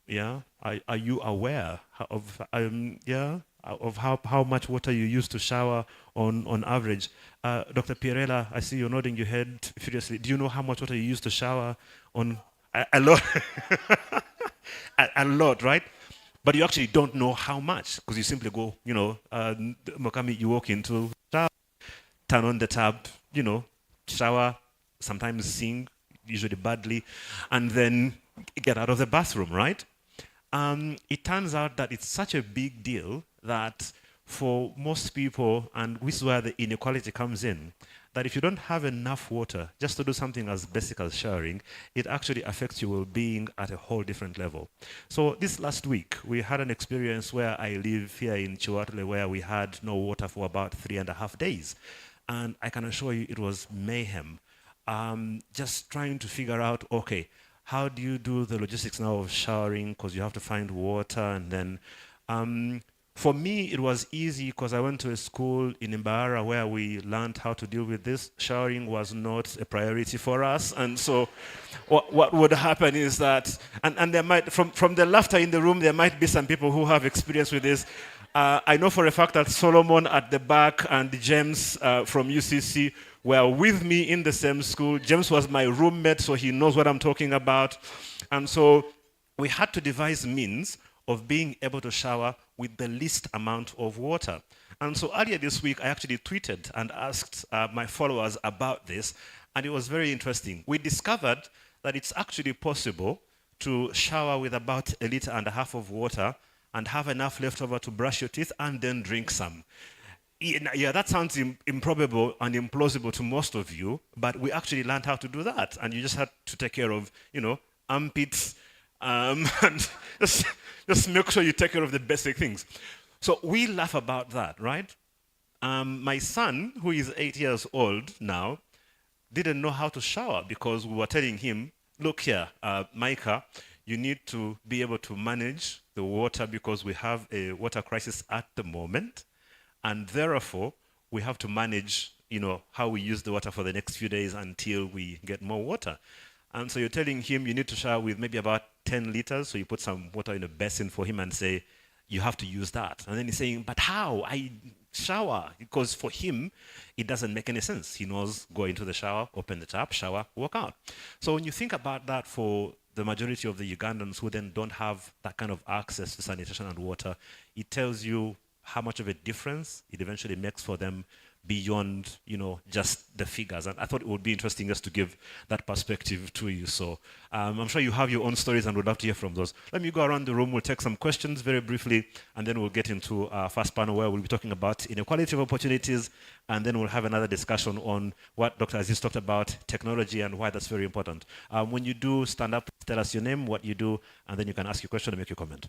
Yeah, are you aware of how much water you use to shower on average? Dr. Pierella, I see you're nodding your head furiously. Do you know how much water you use to shower on a lot? a lot, right? But you actually don't know how much because you simply go, Mokami, you walk into shower, turn on the tap, shower, sometimes sing, usually badly, and then get out of the bathroom, right? It turns out that it's such a big deal that for most people, and this is where the inequality comes in, that if you don't have enough water just to do something as basic as showering, it actually affects your well-being at a whole different level. So this last week, we had an experience where I live here in Chihuahua where we had no water for about 3.5 days. And I can assure you it was mayhem. Just trying to figure out, okay, how do you do the logistics now of showering because you have to find water and then for me, it was easy because I went to a school in Imbara where we learned how to deal with this. Showering was not a priority for us. And so what would happen is that, and there might, from the laughter in the room, there might be some people who have experience with this. I know for a fact that Solomon at the back and James from UCC were with me in the same school. James was my roommate, so he knows what I'm talking about. And so we had to devise means of being able to shower with the least amount of water. And so earlier this week, I actually tweeted and asked my followers about this, and it was very interesting. We discovered that it's actually possible to shower with about 1.5 liters of water and have enough left over to brush your teeth and then drink some. Yeah, that sounds improbable and implausible to most of you, but we actually learned how to do that, and you just had to take care of, armpits, and just make sure you take care of the basic things. So we laugh about that, right? My son, who is 8 years old now, didn't know how to shower because we were telling him, look here, Micah, you need to be able to manage the water because we have a water crisis at the moment, and therefore we have to manage, how we use the water for the next few days until we get more water. And so you're telling him you need to shower with maybe about 10 liters. So you put some water in a basin for him and say, you have to use that. And then he's saying, but how? I shower. Because for him, it doesn't make any sense. He knows go into the shower, open the tap, shower, walk out. So when you think about that for the majority of the Ugandans who then don't have that kind of access to sanitation and water, it tells you how much of a difference it eventually makes for them beyond, just the figures. And I thought it would be interesting just to give that perspective to you. So I'm sure you have your own stories and would love to hear from those. Let me go around the room. We'll take some questions very briefly, and then we'll get into our first panel where we'll be talking about inequality of opportunities, and then we'll have another discussion on what Dr. Aziz talked about, technology, and why that's very important. When you do stand up, tell us your name, what you do, and then you can ask your question and make your comment.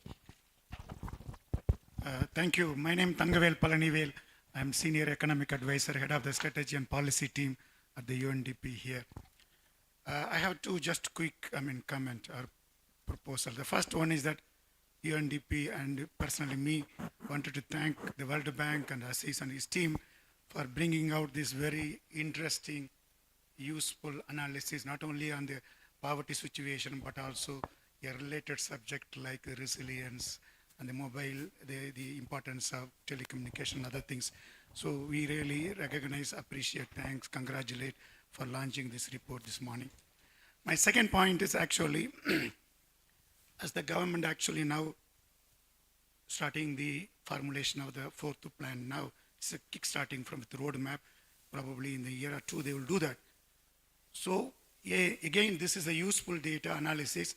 Thank you. My name is Tangavel Palanivel. I'm Senior Economic Advisor, Head of the Strategy and Policy Team at the UNDP here. I have two just quick comment or proposal. The first one is that UNDP and personally me wanted to thank the World Bank and Aziz and his team for bringing out this very interesting, useful analysis, not only on the poverty situation, but also a related subject like resilience, and the mobile, the importance of telecommunication and other things. So we really recognize, appreciate, thanks, congratulate for launching this report this morning. My second point is actually, as the government actually now starting the formulation of the fourth plan now, it's a kick-starting from the roadmap, probably in the year or two they will do that. So again, this is a useful data analysis,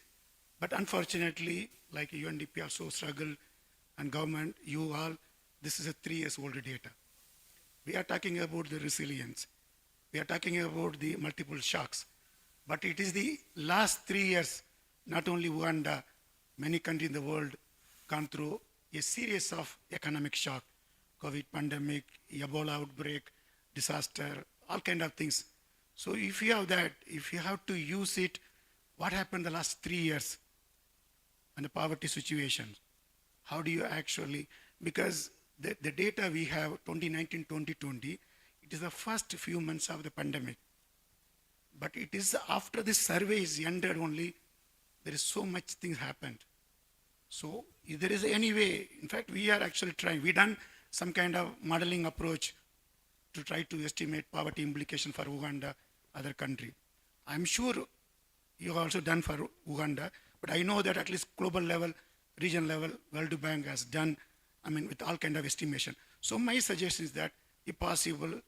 But unfortunately, like UNDP also struggled, and government, you all, this is a 3 years old data. We are talking about the resilience. We are talking about the multiple shocks. But it is the last 3 years, not only Uganda, many countries in the world gone through a series of economic shock, COVID pandemic, Ebola outbreak, disaster, all kind of things. So if you have that, if you have to use it, what happened the last 3 years and the poverty situation? How do you actually, because the data we have 2019, 2020, it is the first few months of the pandemic. But it is after this survey is ended only, there is so much things happened. So if there is any way, in fact, we are actually trying, we done some kind of modeling approach to try to estimate poverty implication for Uganda, other country. I'm sure you have also done for Uganda, but I know that at least global level, region level, World Bank has done, with all kind of estimation. So my suggestion is that, if possible,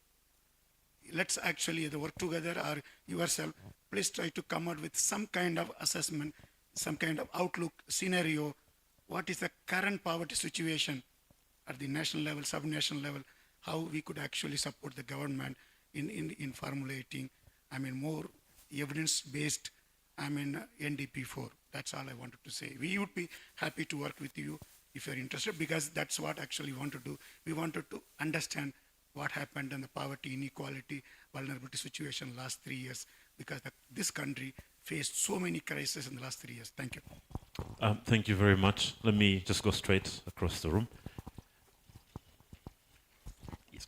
let's actually either work together or yourself, please try to come out with some kind of assessment, some kind of outlook scenario. What is the current poverty situation at the national level, sub-national level, how we could actually support the government in formulating, more evidence-based, NDP4. That's all I wanted to say. We would be happy to work with you if you're interested, because that's what actually we want to do. We wanted to understand what happened in the poverty, inequality, vulnerability situation last 3 years, because this country faced so many crises in the last 3 years. Thank you. Thank you very much. Let me just go straight across the room. Yes.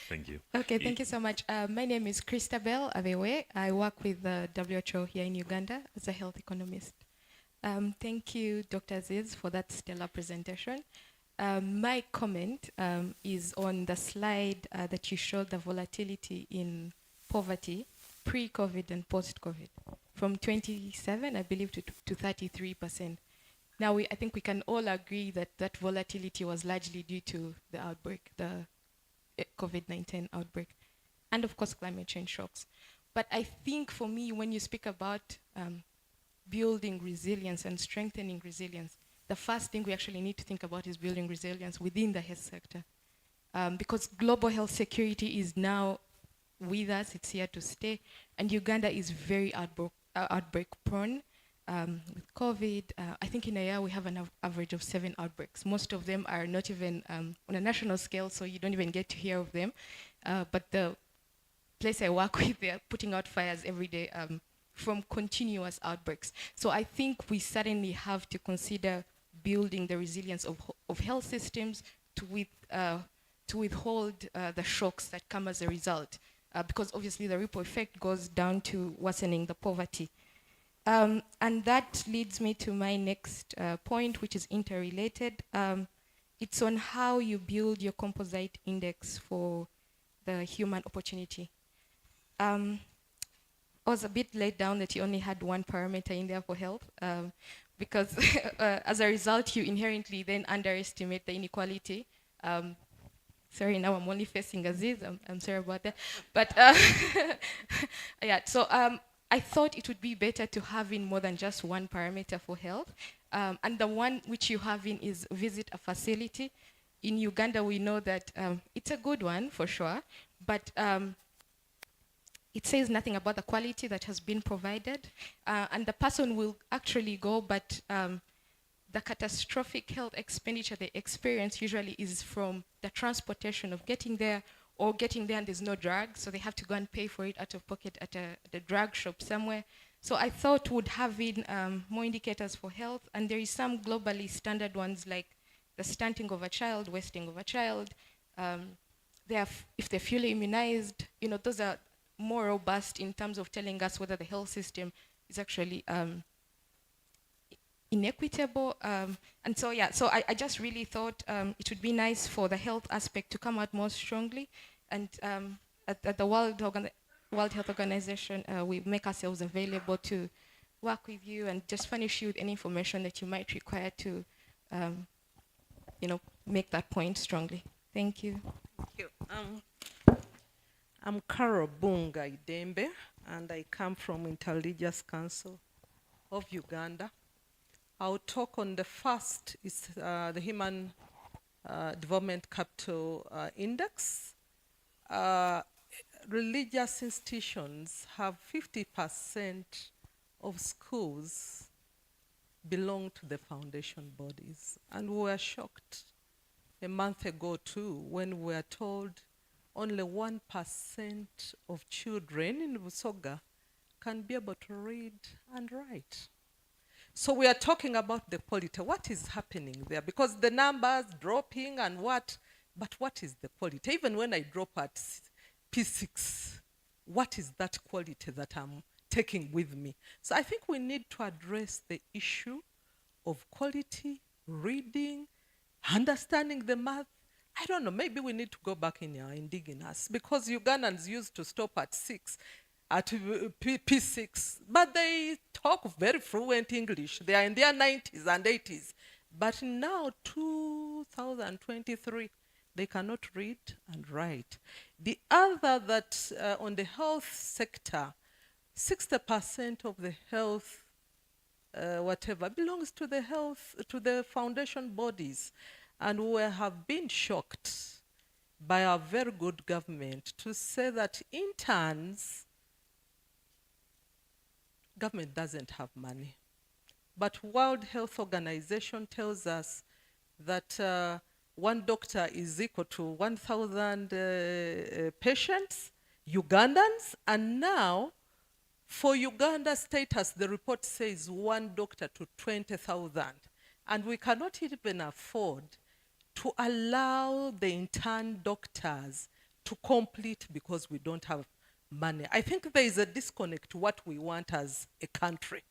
Thank you. Okay, thank you so much. My name is Christabel Abewe. I work with the WHO here in Uganda as a health economist. Thank you, Dr. Aziz, for that stellar presentation. My comment is on the slide that you showed the volatility in poverty pre-COVID and post-COVID from 27, I believe, to 33%. Now, I think we can all agree that that volatility was largely due to the outbreak, the COVID-19 outbreak, and of course, climate change shocks. But I think for me, when you speak about building resilience and strengthening resilience, the first thing we actually need to think about is building resilience within the health sector. Because global health security is now with us, it's here to stay, and Uganda is very outbreak prone. With COVID, I think in a year we have an average of 7 outbreaks. Most of them are not even on a national scale, so you don't even get to hear of them. But the place I work with, they're putting out fires every day from continuous outbreaks. So I think we certainly have to consider building the resilience of health systems to withhold the shocks that come as a result. Because obviously the ripple effect goes down to worsening the poverty. And that leads me to my next point, which is interrelated. It's on how you build your composite index for the human opportunity. I was a bit let down that you only had one parameter in there for health, because as a result, you inherently then underestimate the inequality. Sorry, now I'm only facing Aziz. I'm sorry about that. But yeah, so I thought it would be better to have in more than just one parameter for health. And the one which you have in is visit a facility. In Uganda, we know that it's a good one for sure, but it says nothing about the quality that has been provided. And the person will actually go, but the catastrophic health expenditure they experience usually is from the transportation of getting there, or getting there and there's no drug, so they have to go and pay for it out of pocket at the drug shop somewhere. So I thought would have in more indicators for health, and there is some globally standard ones like the stunting of a child, wasting of a child. If they're fully immunized, those are more robust in terms of telling us whether the health system is actually inequitable. And so, yeah, so I just really thought it would be nice for the health aspect to come out more strongly. And at the World Health Organization, we make ourselves available to work with you and just furnish you with any information that you might require to, make that point strongly. Thank you. Thank you. I'm Carol Bunga Idembe, and I come from Interreligious Council of Uganda. I'll talk on the first, is the Human Development Capital Index. Religious institutions have 50% of schools belong to the foundation bodies. And we were shocked a month ago too when we were told only 1% of children in Busoga can be able to read and write. So we are talking about the quality. What is happening there? Because the numbers dropping and what, but what is the quality? Even when I drop at P6, what is that quality that I'm taking with me? So I think we need to address the issue of quality, reading, understanding the math. I don't know, maybe we need to go back in our indigenous, because Ugandans used to stop at 6, at P6, but they talk very fluent English. They are in their 90s and 80s. But now, 2023, they cannot read and write. The other that on the health sector, 60% of the health whatever belongs to the health, to the foundation bodies. And we have been shocked by our very good government to say that interns, government doesn't have money. But World Health Organization tells us that one doctor is equal to 1,000 patients, Ugandans, and now for Uganda status, the report says 1 doctor to 20,000. And we cannot even afford to allow the intern doctors to complete because we don't have money. I think there is a disconnect to what we want as a country.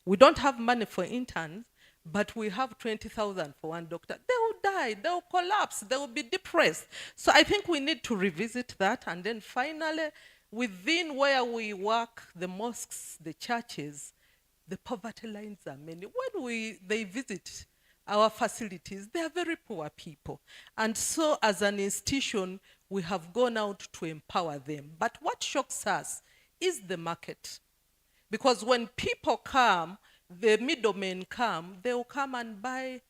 We don't have money for interns, but we have 20,000 for 1 doctor. They will die, they will collapse, they will be depressed. So I think we need to revisit that. And then finally, within where we work, the mosques, the churches, the poverty lines are many. When they visit our facilities, they are very poor people. And so as an institution, we have gone out to empower them. But what shocks us is the market. Because when people come, the middlemen come, they will come and buy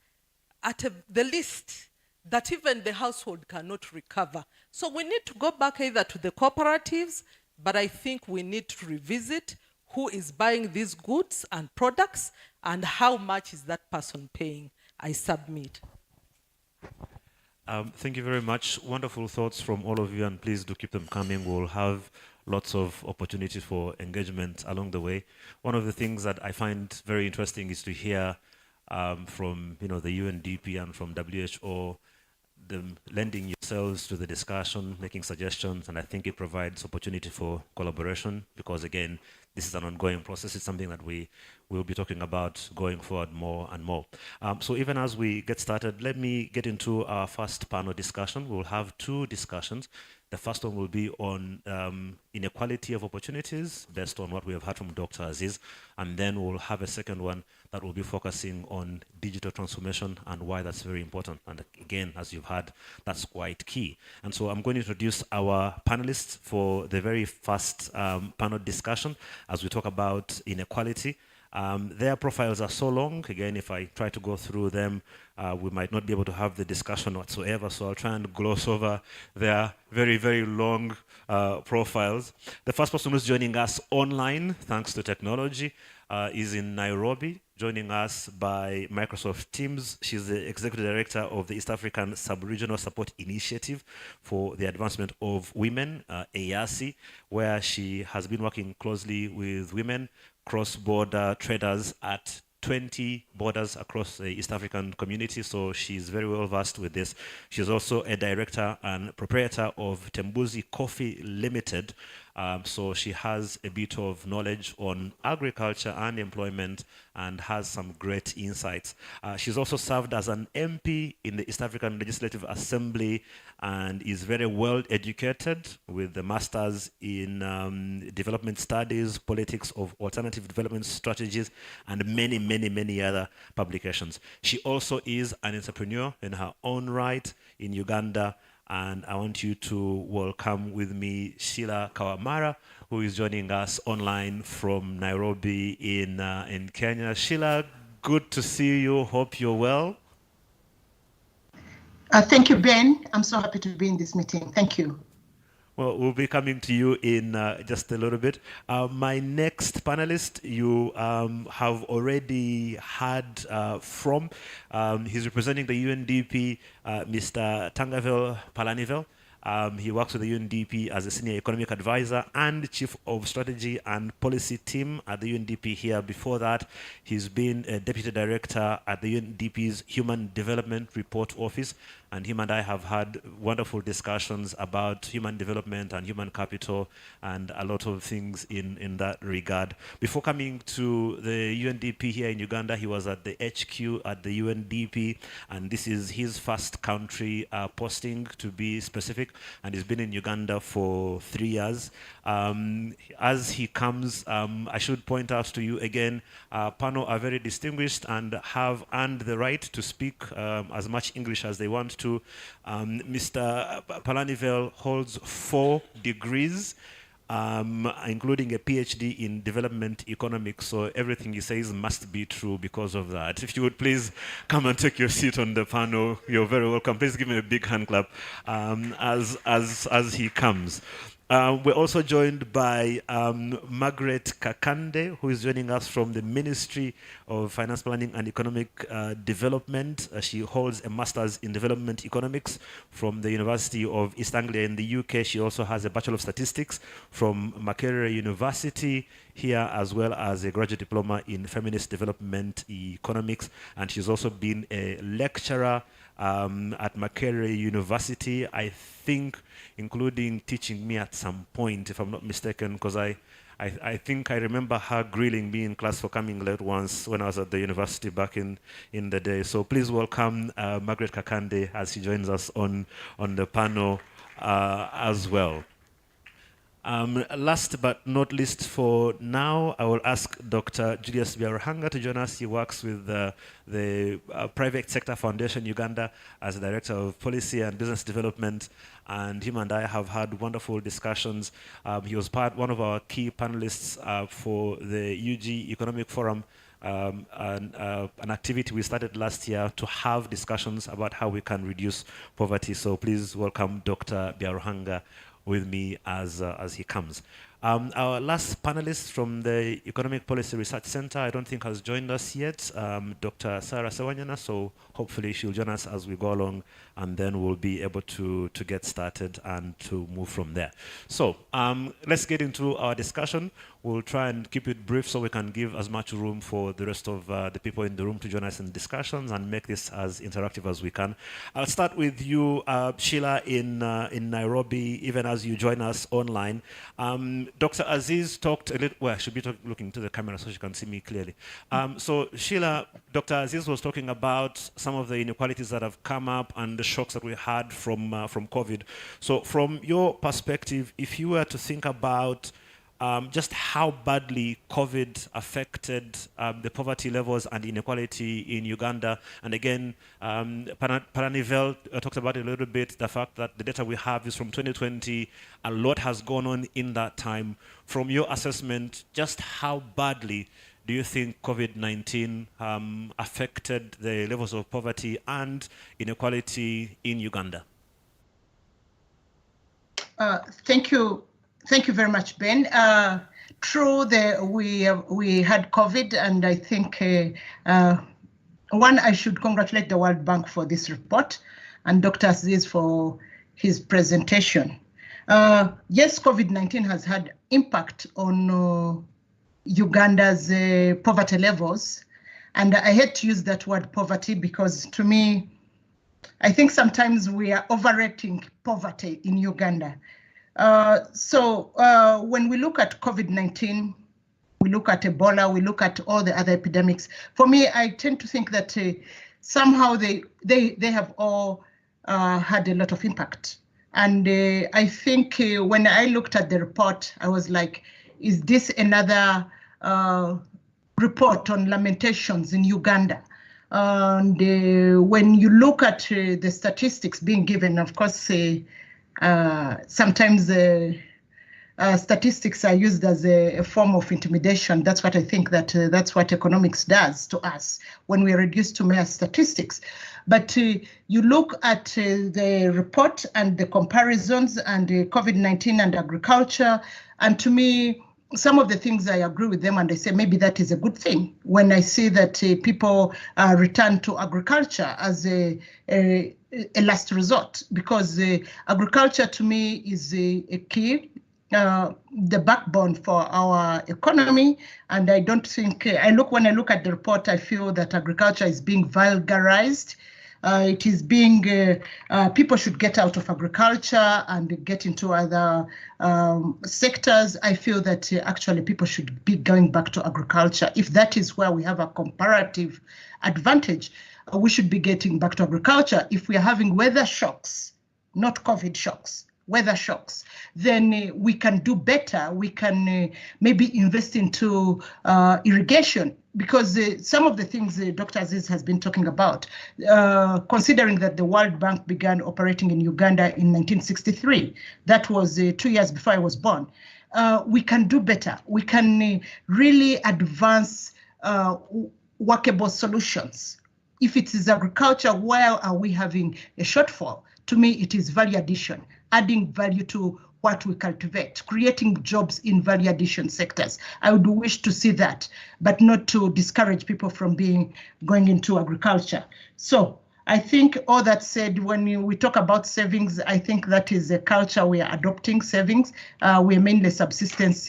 at the least that even the household cannot recover. So we need to go back either to the cooperatives, but I think we need to revisit who is buying these goods and products and how much is that person paying. I submit. Thank you very much. Wonderful thoughts from all of you, and please do keep them coming. We'll have lots of opportunities for engagement along the way. One of the things that I find very interesting is to hear from the UNDP and from WHO, them lending yourselves to the discussion, making suggestions, and I think it provides opportunity for collaboration because, again, this is an ongoing process. It's something that we will be talking about going forward more and more. So even as we get started, let me get into our first panel discussion. We'll have 2 discussions. The first one will be on inequality of opportunities based on what we have heard from Dr. Aziz. And then we'll have a second one that will be focusing on digital transformation and why that's very important. And again, as you've heard, that's quite key. And so I'm going to introduce our panelists for the very first panel discussion as we talk about inequality. Their profiles are so long. Again, if I try to go through them, we might not be able to have the discussion whatsoever, so I'll try and gloss over their very, very long profiles. The first person who's joining us online, thanks to technology, is in Nairobi, joining us by Microsoft Teams. She's the Executive Director of the East African Sub-Regional Support Initiative for the Advancement of Women, EASI, where she has been working closely with women, cross-border traders at 20 borders across the East African community, so she's very well versed with this. She's also a director and proprietor of Tembuzi Coffee Limited, so she has a bit of knowledge on agriculture and employment and has some great insights. She's also served as an MP in the East African Legislative Assembly and is very well educated with the Masters in Development Studies, Politics of Alternative Development Strategies, and many, many, many other publications. She also is an entrepreneur in her own right in Uganda, and I want you to welcome with me Sheila Kawamara, who is joining us online from Nairobi in Kenya. Sheila, Good to see you. Hope you're well. Thank you, Ben. I'm so happy to be in this meeting. Thank you. Well, we'll be coming to you in just a little bit. My next panelist, you have already heard from. He's representing the UNDP, Mr. Tangavel Palanivel. He works with the UNDP as a senior economic advisor and chief of strategy and policy team at the UNDP here. Before that, he's been a deputy director at the UNDP's Human Development Report Office. And him and I have had wonderful discussions about human development and human capital and a lot of things in that regard. Before coming to the UNDP here in Uganda, he was at the HQ at the UNDP, and this is his first country posting, to be specific, and he's been in Uganda for 3 years. As he comes, I should point out to you again, panel are very distinguished and have earned the right to speak as much English as they want to. Mr. Palanivel holds 4 degrees, including a PhD in development economics, so everything he says must be true because of that. If you would please come and take your seat on the panel, you're very welcome. Please give me a big hand clap as he comes. We're also joined by Margaret Kakande, who is joining us from the Ministry of Finance Planning and Economic Development. She holds a Master's in Development Economics from the University of East Anglia in the UK. She also has a Bachelor of Statistics from Makerere University here, as well as a graduate diploma in Feminist Development Economics. And she's also been a lecturer at Makerere University, I think, including teaching me at some point, if I'm not mistaken, because I think I remember her grilling me in class for coming late once when I was at the university back in the day. So please welcome Margaret Kakande as she joins us on the panel as well. Last but not least for now, I will ask Dr. Julius Biaruhanga to join us. He works with the Private Sector Foundation Uganda as the Director of Policy and Business Development, and him and I have had wonderful discussions. He was one of our key panelists for the UG Economic Forum, an activity we started last year to have discussions about how we can reduce poverty. So please welcome Dr. Biaruhanga with me as he comes. Our last panelist from the Economic Policy Research Center, I don't think has joined us yet, Dr. Sarah Sewanyana, so hopefully she'll join us as we go along, and then we'll be able to get started and to move from there. So let's get into our discussion. We'll try and keep it brief so we can give as much room for the rest of the people in the room to join us in discussions and make this as interactive as we can. I'll start with you, Sheila, in Nairobi, even as you join us online. Dr. Aziz talked a little, well, I should be looking to the camera so she can see me clearly. So Sheila, Dr. Aziz was talking about some of the inequalities that have come up and the shocks that we had from COVID. So from your perspective, if you were to think about just how badly COVID affected the poverty levels and inequality in Uganda. And again, Palanivel talked about it a little bit, the fact that the data we have is from 2020. A lot has gone on in that time. From your assessment, just how badly do you think COVID-19 affected the levels of poverty and inequality in Uganda? Thank you. Thank you very much, Ben. True, we had COVID, and I think I should congratulate the World Bank for this report and Dr. Aziz for his presentation. Yes, COVID-19 has had impact on Uganda's poverty levels, and I hate to use that word poverty because to me, I think sometimes we are overrating poverty in Uganda. So when we look at COVID-19, we look at Ebola, we look at all the other epidemics. For me, I tend to think that somehow they have all had a lot of impact. And I think when I looked at the report, I was like, is this another report on lamentations in Uganda? And when you look at the statistics being given, of course, sometimes statistics are used as a form of intimidation. That's what I think that's what economics does to us when we are reduced to mere statistics. But you look at the report and the comparisons and COVID-19 and agriculture, and to me, some of the things I agree with them, and I say maybe that is a good thing when I see that people return to agriculture as a last resort, because agriculture to me is a key, the backbone for our economy. And I don't think, when I look at the report, I feel that agriculture is being vulgarized. It is being, people should get out of agriculture and get into other sectors. I feel that actually people should be going back to agriculture. If that is where we have a comparative advantage, we should be getting back to agriculture. If we are having weather shocks, not COVID shocks, weather shocks, then we can do better. We can maybe invest into irrigation, because some of the things Dr. Aziz has been talking about, considering that the World Bank began operating in Uganda in 1963, that was 2 years before I was born, we can do better. We can really advance workable solutions. If it is agriculture, where are we having a shortfall? To me, it is value addition, adding value to what we cultivate, creating jobs in value addition sectors. I would wish to see that, but not to discourage people from going into agriculture. So I think all that said, when we talk about savings, I think that is a culture we are adopting, savings. We are mainly subsistence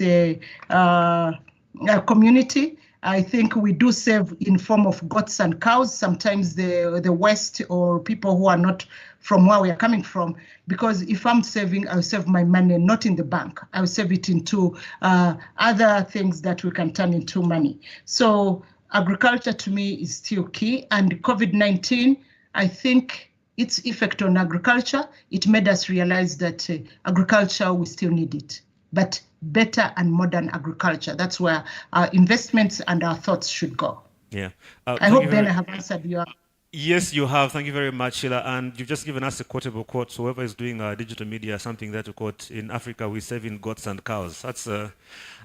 community. I think we do save in form of goats and cows, sometimes the West or people who are not from where we are coming from, because if I'm saving, I'll save my money not in the bank. I'll save it into other things that we can turn into money. So agriculture to me is still key, and COVID-19, I think its effect on agriculture, it made us realize that agriculture, we still need it, but better and modern agriculture. That's where our investments and our thoughts should go. Yeah. I hope, Ben, I have answered your... Yes, you have. Thank you very much, Sheila. And you've just given us a quotable quote. So whoever is doing digital media, something that to quote, in Africa, we save in goats and cows. That's a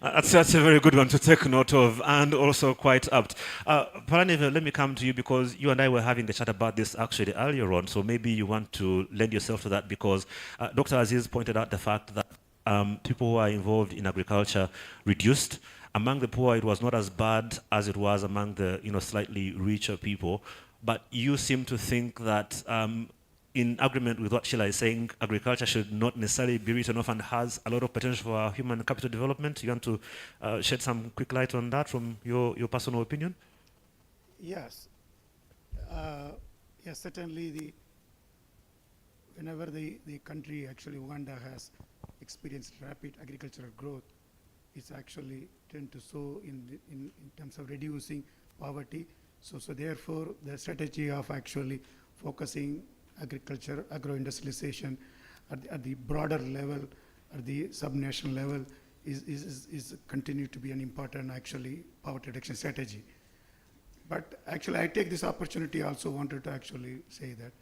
very good one to take note of, and also quite apt. Palanivel, let me come to you, because you and I were having the chat about this actually earlier on. So maybe you want to lend yourself to that, because Dr. Aziz pointed out the fact that people who are involved in agriculture reduced. Among the poor, it was not as bad as it was among the slightly richer people. But you seem to think that, in agreement with what Sheila is saying, agriculture should not necessarily be written off and has a lot of potential for human capital development. You want to shed some quick light on that from your personal opinion? Yes. Yes, certainly whenever the country, actually Uganda, has experienced rapid agricultural growth, it's actually tend to show in terms of reducing poverty. So therefore, the strategy of actually focusing agriculture, agro-industrialization at the broader level, at the sub-national level, is continue to be an important actually poverty reduction strategy. But actually, I take this opportunity, also wanted to actually say that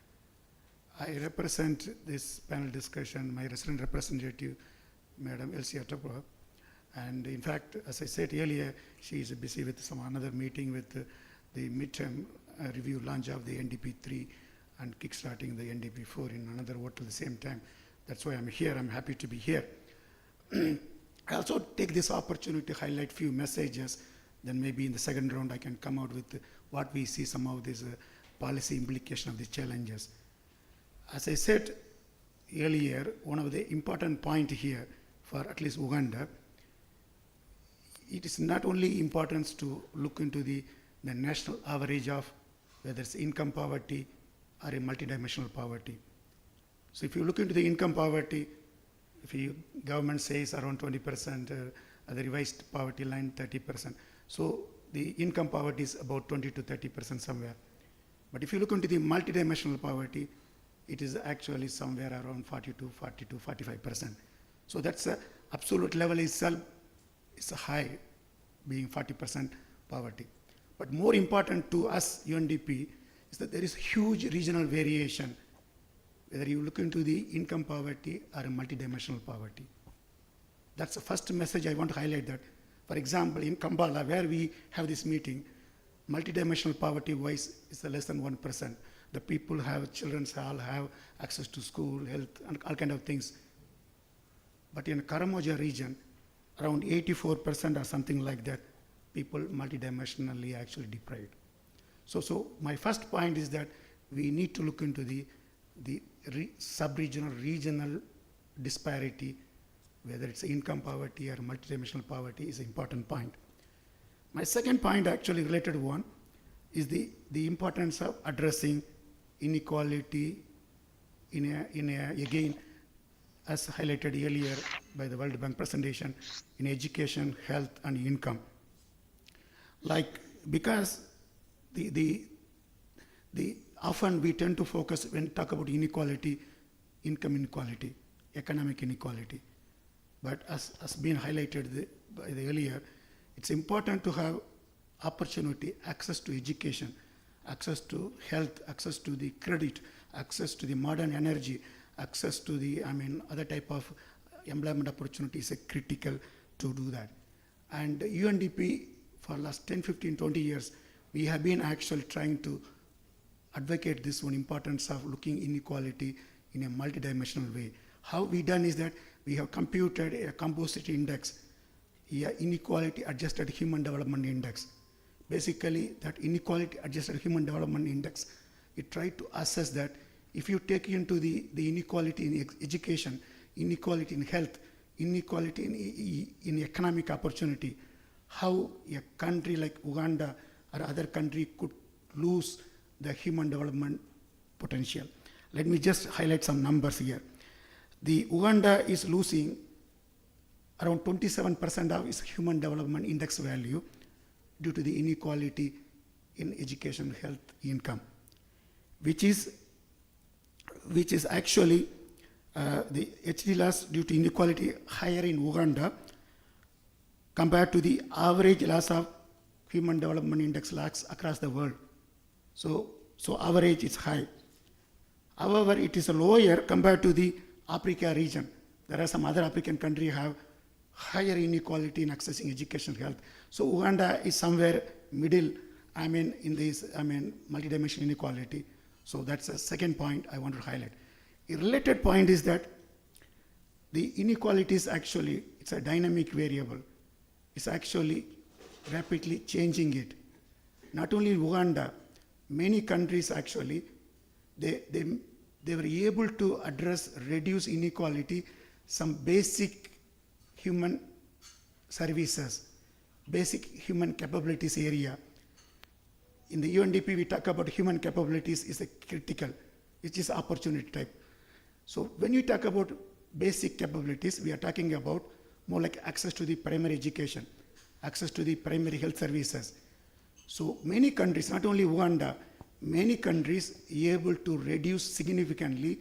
I represent this panel discussion, my resident representative, Madam Elsie Atapua. And in fact, as I said earlier, she is busy with some another meeting with the midterm review launch of the NDP 3 and kickstarting the NDP 4 in another vote at the same time. That's why I'm here. I'm happy to be here. I also take this opportunity to highlight few messages. Then maybe in the second round I can come out with what we see some of these policy implication of the challenges. As I said earlier, one of the important point here for at least Uganda, it is not only important to look into the national average of whether it's income poverty or a multidimensional poverty. So if you look into the income poverty, if you government says around 20%, the revised poverty line 30%. So the income poverty is about 20 to 30% somewhere. But if you look into the multidimensional poverty, it is actually somewhere around 45%. So that's the absolute level itself is high, being 40% poverty. But more important to us, UNDP, is that there is huge regional variation, whether you look into the income poverty or a multidimensional poverty. That's the first message I want to highlight that. For example, in Kampala, where we have this meeting, multidimensional poverty-wise is less than 1%. The people have, children all have access to school, health, and all kind of things. But in Karamoja region, around 84% or something like that, people multidimensionally actually deprived. So my first point is that we need to look into the sub-regional, regional disparity, whether it's income poverty or multidimensional poverty is an important point. My second point, actually related one, is the importance of addressing inequality again, as highlighted earlier by the World Bank presentation, in education, health, and income. Like, because often we tend to focus when talk about inequality, income inequality, economic inequality. But as been highlighted by the earlier, it's important to have opportunity, access to education, access to health, access to the credit, access to the modern energy, access to the, other type of employment opportunities are critical to do that. And UNDP, for last 10, 15, 20 years, we have been actually trying to advocate this one importance of looking inequality in a multidimensional way. How we done is that we have computed a composite index, inequality adjusted human development index. Basically, that inequality adjusted human development index, it tried to assess that if you take into the inequality in education, inequality in health, inequality in economic opportunity, how a country like Uganda or other country could lose the human development potential. Let me just highlight some numbers here. The Uganda is losing around 27% of its human development index value due to the inequality in education, health, income, which is actually the HD loss due to inequality higher in Uganda compared to the average loss of human development index loss across the world. So average is high. However, it is lower compared to the Africa region. There are some other African countries have higher inequality in accessing education, health. So Uganda is somewhere middle, in this, multidimensional inequality. So that's the second point I want to highlight. A related point is that the inequality is actually, it's a dynamic variable. It's actually rapidly changing it. Not only in Uganda, many countries actually, they were able to reduce inequality, some basic human services, basic human capabilities area. In the UNDP, we talk about human capabilities is a critical, which is opportunity type. So when you talk about basic capabilities, we are talking about more like access to the primary education, access to the primary health services. So many countries, not only Uganda, many countries are able to reduce significantly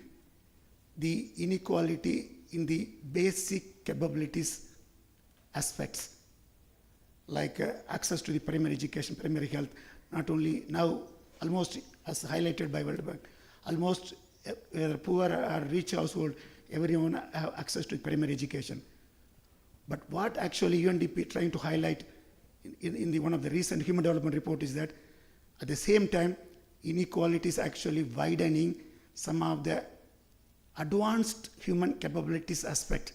the inequality in the basic capabilities aspects, like access to the primary education, primary health. Not only now, almost as highlighted by World Bank, almost whether poor or rich household, everyone have access to primary education. But what actually UNDP trying to highlight in the one of the recent human development report is that at the same time, inequality is actually widening some of the advanced human capabilities aspect.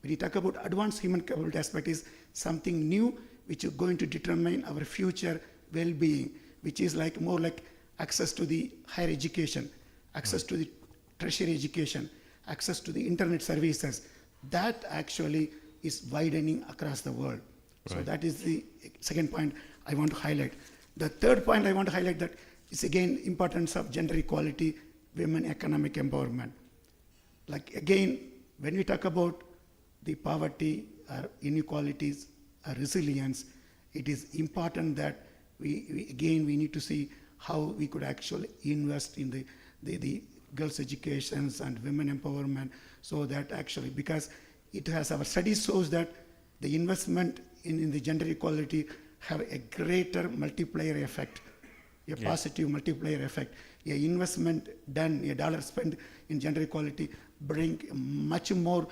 When you talk about advanced human capability aspect is something new which is going to determine our future well-being, which is like more like access to the higher education, access to the tertiary education, access to the internet services. That actually is widening across the world. Right. So that is the second point I want to highlight. The third point I want to highlight that is again importance of gender equality, women economic empowerment. Like again, when we talk about the poverty or inequalities or resilience, it is important that we need to see how we could actually invest in the girls' educations and women empowerment, so that actually, because it has, our studies shows that the investment in the gender equality have a greater multiplier effect a positive multiplier effect. A investment done, a dollar spent in gender equality bring much more,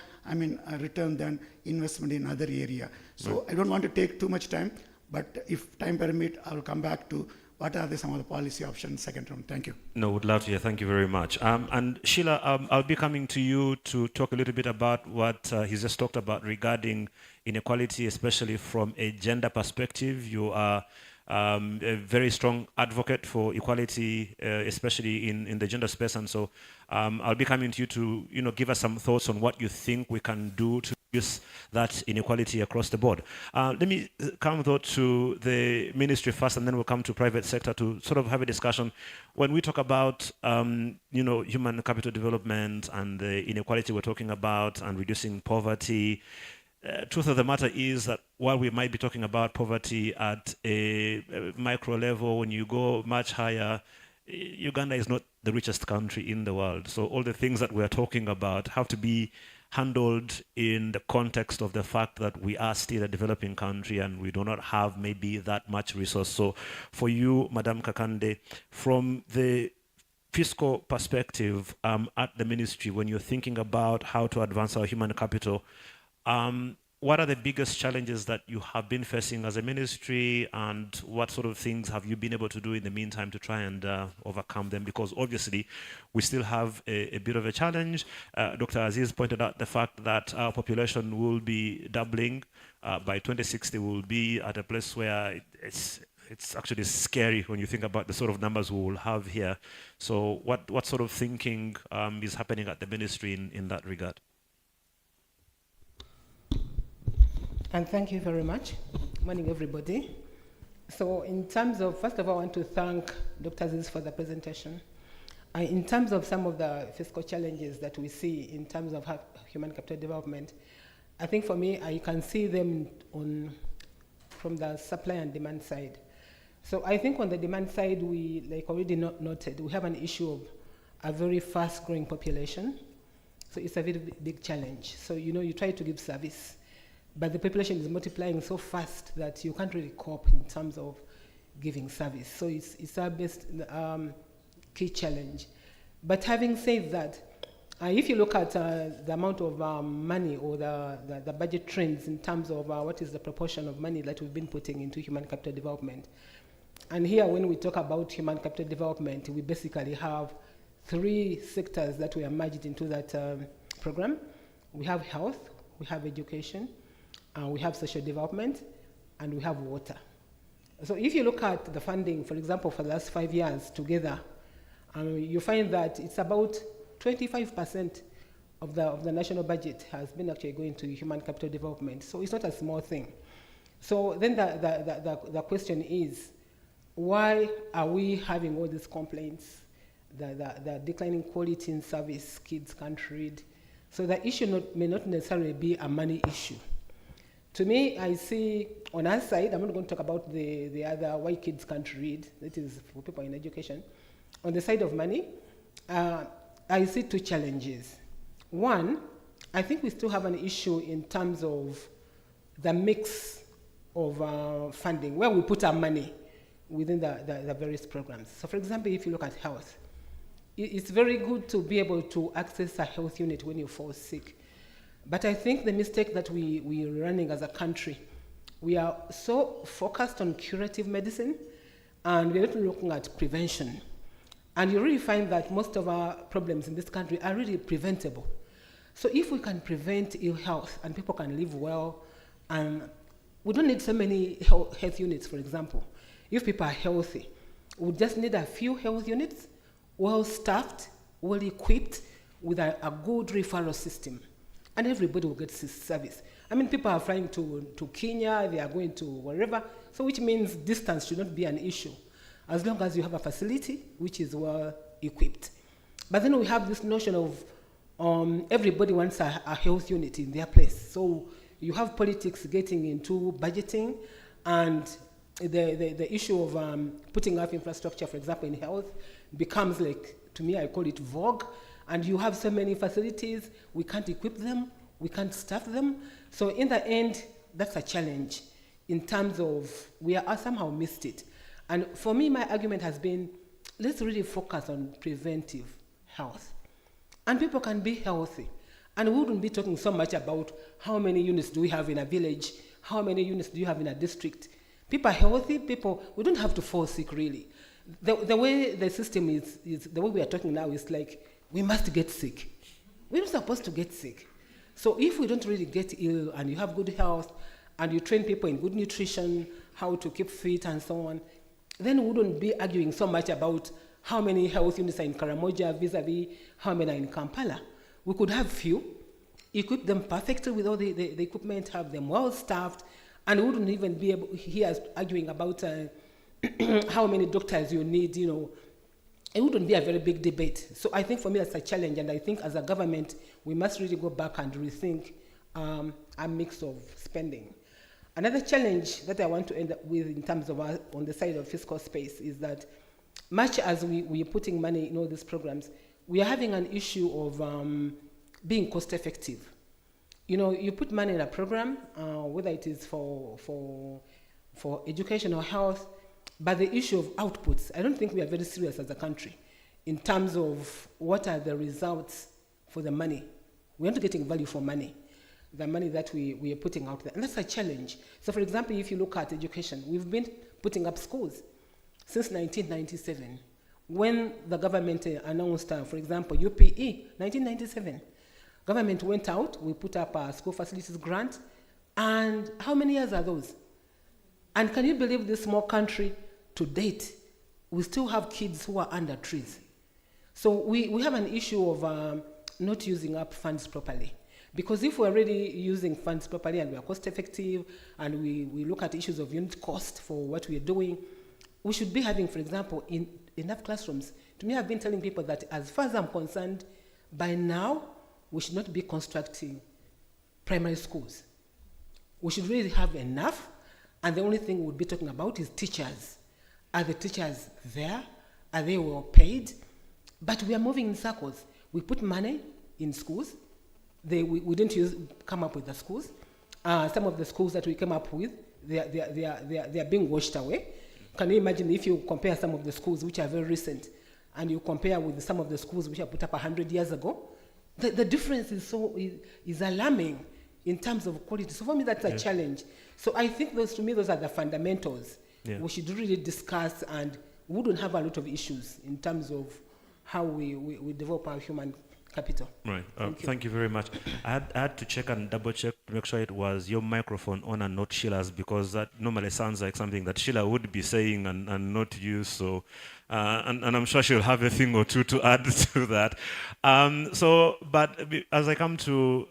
return than investment in other area. So I don't want to take too much time, but if time permit, I will come back to what are some of the policy options second round. Thank you. No, would love to hear. Thank you very much. And Sheila, I'll be coming to you to talk a little bit about what he's just talked about regarding inequality, especially from a gender perspective. You are a very strong advocate for equality, especially in the gender space. And so I'll be coming to you to give us some thoughts on what you think we can do to reduce that inequality across the board. Let me come though to the ministry first, and then we'll come to private sector to sort of have a discussion. When we talk about human capital development and the inequality we're talking about and reducing poverty, truth of the matter is that while we might be talking about poverty at a micro level, when you go much higher, Uganda is not the richest country in the world. So all the things that we're talking about have to be handled in the context of the fact that we are still a developing country and we do not have maybe that much resource. So for you, Madam Kakande, from the fiscal perspective at the ministry, when you're thinking about how to advance our human capital, what are the biggest challenges that you have been facing as a ministry, and what sort of things have you been able to do in the meantime to try and overcome them? Because obviously we still have a bit of a challenge. Dr. Aziz pointed out the fact that our population will be doubling. By 2060 we'll be at a place where it's actually scary when you think about the sort of numbers we will have here. So what sort of thinking is happening at the ministry in that regard? And thank you very much. Morning, everybody. So in terms of, first of all, I want to thank Dr. Aziz for the presentation. In terms of some of the fiscal challenges that we see in terms of human capital development, I think for me, I can see them from the supply and demand side. So I think on the demand side, we, like already noted, we have an issue of a very fast growing population. So it's a very big challenge. So, you try to give service, but the population is multiplying so fast that you can't really cope in terms of giving service. So it's our best key challenge. But having said that, if you look at the amount of money or the budget trends in terms of what is the proportion of money that we've been putting into human capital development, and here when we talk about human capital development, we basically have 3 sectors that we are merged into that program. We have health, we have education, we have social development, and we have water. So if you look at the funding, for example, for the last 5 years together, you find that it's about 25% of the national budget has been actually going to human capital development. So it's not a small thing. So then the question is, why are we having all these complaints? The declining quality in service, kids can't read. So the issue may not necessarily be a money issue. To me, I see on our side, I'm not going to talk about the other why kids can't read, that is for people in education. On the side of money, I see 2 challenges. One, I think we still have an issue in terms of the mix of funding, where we put our money within the various programs. So for example, if you look at health, it's very good to be able to access a health unit when you fall sick. But I think the mistake that we are running as a country, we are so focused on curative medicine, and we're not looking at prevention. And you really find that most of our problems in this country are really preventable. So if we can prevent ill health and people can live well, and we don't need so many health units, for example. If people are healthy, we just need a few health units, well-staffed, well-equipped, with a good referral system. And everybody will get service. I mean, people are flying to Kenya, they are going to wherever, so which means distance should not be an issue, as long as you have a facility which is well equipped. But then we have this notion of everybody wants a health unit in their place. So you have politics getting into budgeting, and the issue of putting up infrastructure, for example, in health, becomes like, to me, I call it vogue. And you have so many facilities, we can't equip them, we can't staff them. So in the end, that's a challenge in terms of we are somehow missed it. And for me, my argument has been, let's really focus on preventive health. And people can be healthy. And we wouldn't be talking so much about how many units do we have in a village, how many units do you have in a district. People are healthy, we don't have to fall sick really. The way the system is, the way we are talking now is like, we must get sick. We're not supposed to get sick. So if we don't really get ill and you have good health and you train people in good nutrition, how to keep fit and so on, then we wouldn't be arguing so much about how many health units are in Karamoja vis-a-vis how many are in Kampala. We could have few, equip them perfectly with all the equipment, have them well staffed, and we wouldn't even be able here arguing about how many doctors you need, you know. It wouldn't be a very big debate. So I think for me that's a challenge, and I think as a government, we must really go back and rethink a mix of spending. Another challenge that I want to end up with in terms of on the side of fiscal space is that much as we are putting money in all these programs, we are having an issue of being cost effective. You know, you put money in a program, whether it is for education or health, but the issue of outputs, I don't think we are very serious as a country in terms of what are the results for the money. We're not getting value for money, the money that we are putting out there. And that's a challenge. So for example, if you look at education, we've been putting up schools since 1997. When the government announced, for example, UPE, 1997, government went out, we put up a school facilities grant, and how many years are those? And can you believe this small country, to date, we still have kids who are under trees. So we have an issue of not using up funds properly. Because if we're already using funds properly and we are cost effective, and we look at issues of unit cost for what we are doing, we should be having, for example, enough classrooms. To me, I've been telling people that as far as I'm concerned, by now, we should not be constructing primary schools. We should really have enough, and the only thing we'll be talking about is teachers. Are the teachers there? Are they well paid? But we are moving in circles. We put money in schools. We didn't come up with the schools. Some of the schools that we came up with, they are being washed away. Can you imagine if you compare some of the schools which are very recent and you compare with some of the schools which are put up 100 years ago? The difference is alarming in terms of quality. So for me, that's a challenge. So I think those are the fundamentals. Yeah. We should really discuss, and we wouldn't have a lot of issues in terms of how we develop our human capital. Right. Thank you very much. I had to check and double check to make sure it was your microphone on and not Sheila's, because that normally sounds like something that Sheila would be saying and not you. So, and I'm sure she'll have a thing or two to add to that. But as I come to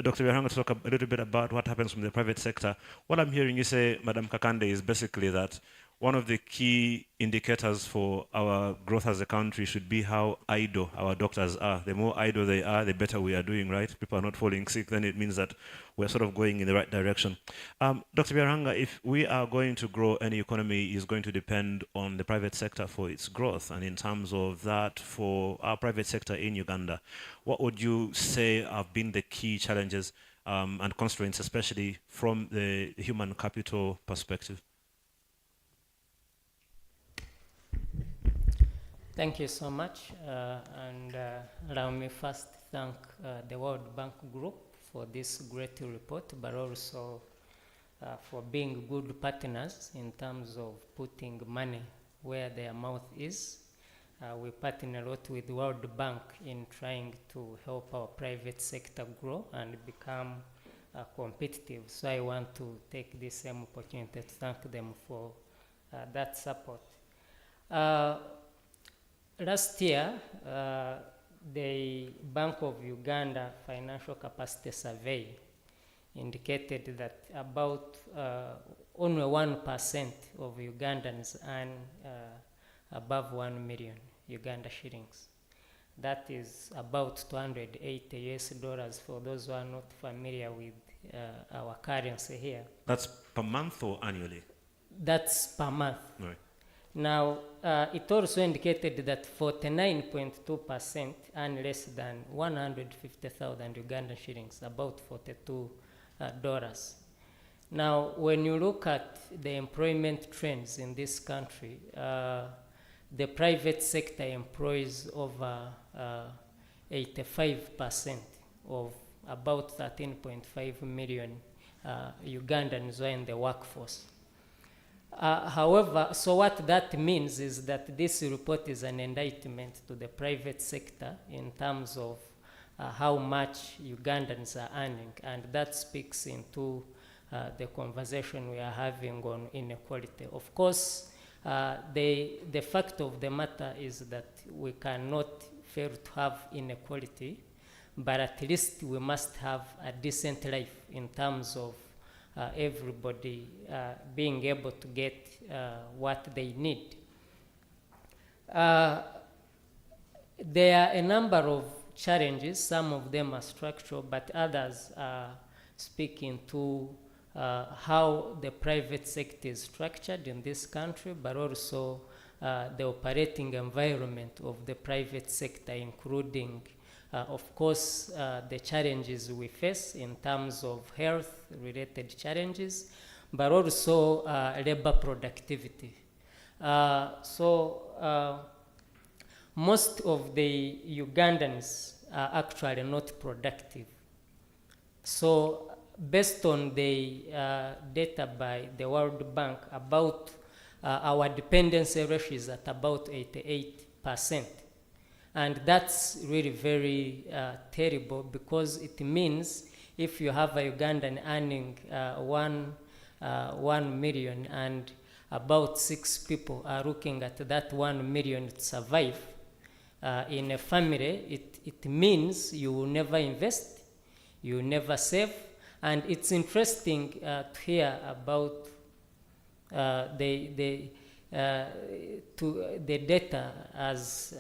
Dr. Byarhanga to talk a little bit about what happens from the private sector, what I'm hearing you say, Madam Kakande, is basically that one of the key indicators for our growth as a country should be how idle our doctors are. The more idle they are, the better we are doing, right? People are not falling sick, then it means that we're sort of going in the right direction. Dr. Byarhanga, if we are going to grow, any economy is going to depend on the private sector for its growth. And in terms of that, for our private sector in Uganda, what would you say have been the key challenges and constraints, especially from the human capital perspective? Thank you so much, and allow me first to thank the World Bank Group for this great report, but also for being good partners in terms of putting money where their mouth is. We partner a lot with World Bank in trying to help our private sector grow and become competitive. So I want to take this same opportunity to thank them for that support. Last year, the Bank of Uganda Financial Capacity Survey indicated that about only 1% of Ugandans earn above 1 million Uganda shillings. That is about $280 for those who are not familiar with our currency here. That's per month or annually? That's per month. Right. Now, it also indicated that 49.2% earn less than 150,000 Ugandan shillings, about $42. Now, when you look at the employment trends in this country, the private sector employs over 85% of about 13.5 million Ugandans who are in the workforce. However, so what that means is that this report is an indictment to the private sector in terms of how much Ugandans are earning, and that speaks into the conversation we are having on inequality. Of course, the fact of the matter is that we cannot fail to have inequality, but at least we must have a decent life in terms of everybody being able to get what they need. There are a number of challenges. Some of them are structural, but others are speaking to how the private sector is structured in this country, but also the operating environment of the private sector, including of course, the challenges we face in terms of health-related challenges, but also labor productivity. Most of the Ugandans are actually not productive. So, based on the data by the World Bank, about our dependency ratio is at about 88%. And that's really very terrible, because it means if you have a Ugandan earning 1 million and about 6 people are looking at that 1 million to survive in a family, it means you will never invest, you will never save. And it's interesting to hear about the data as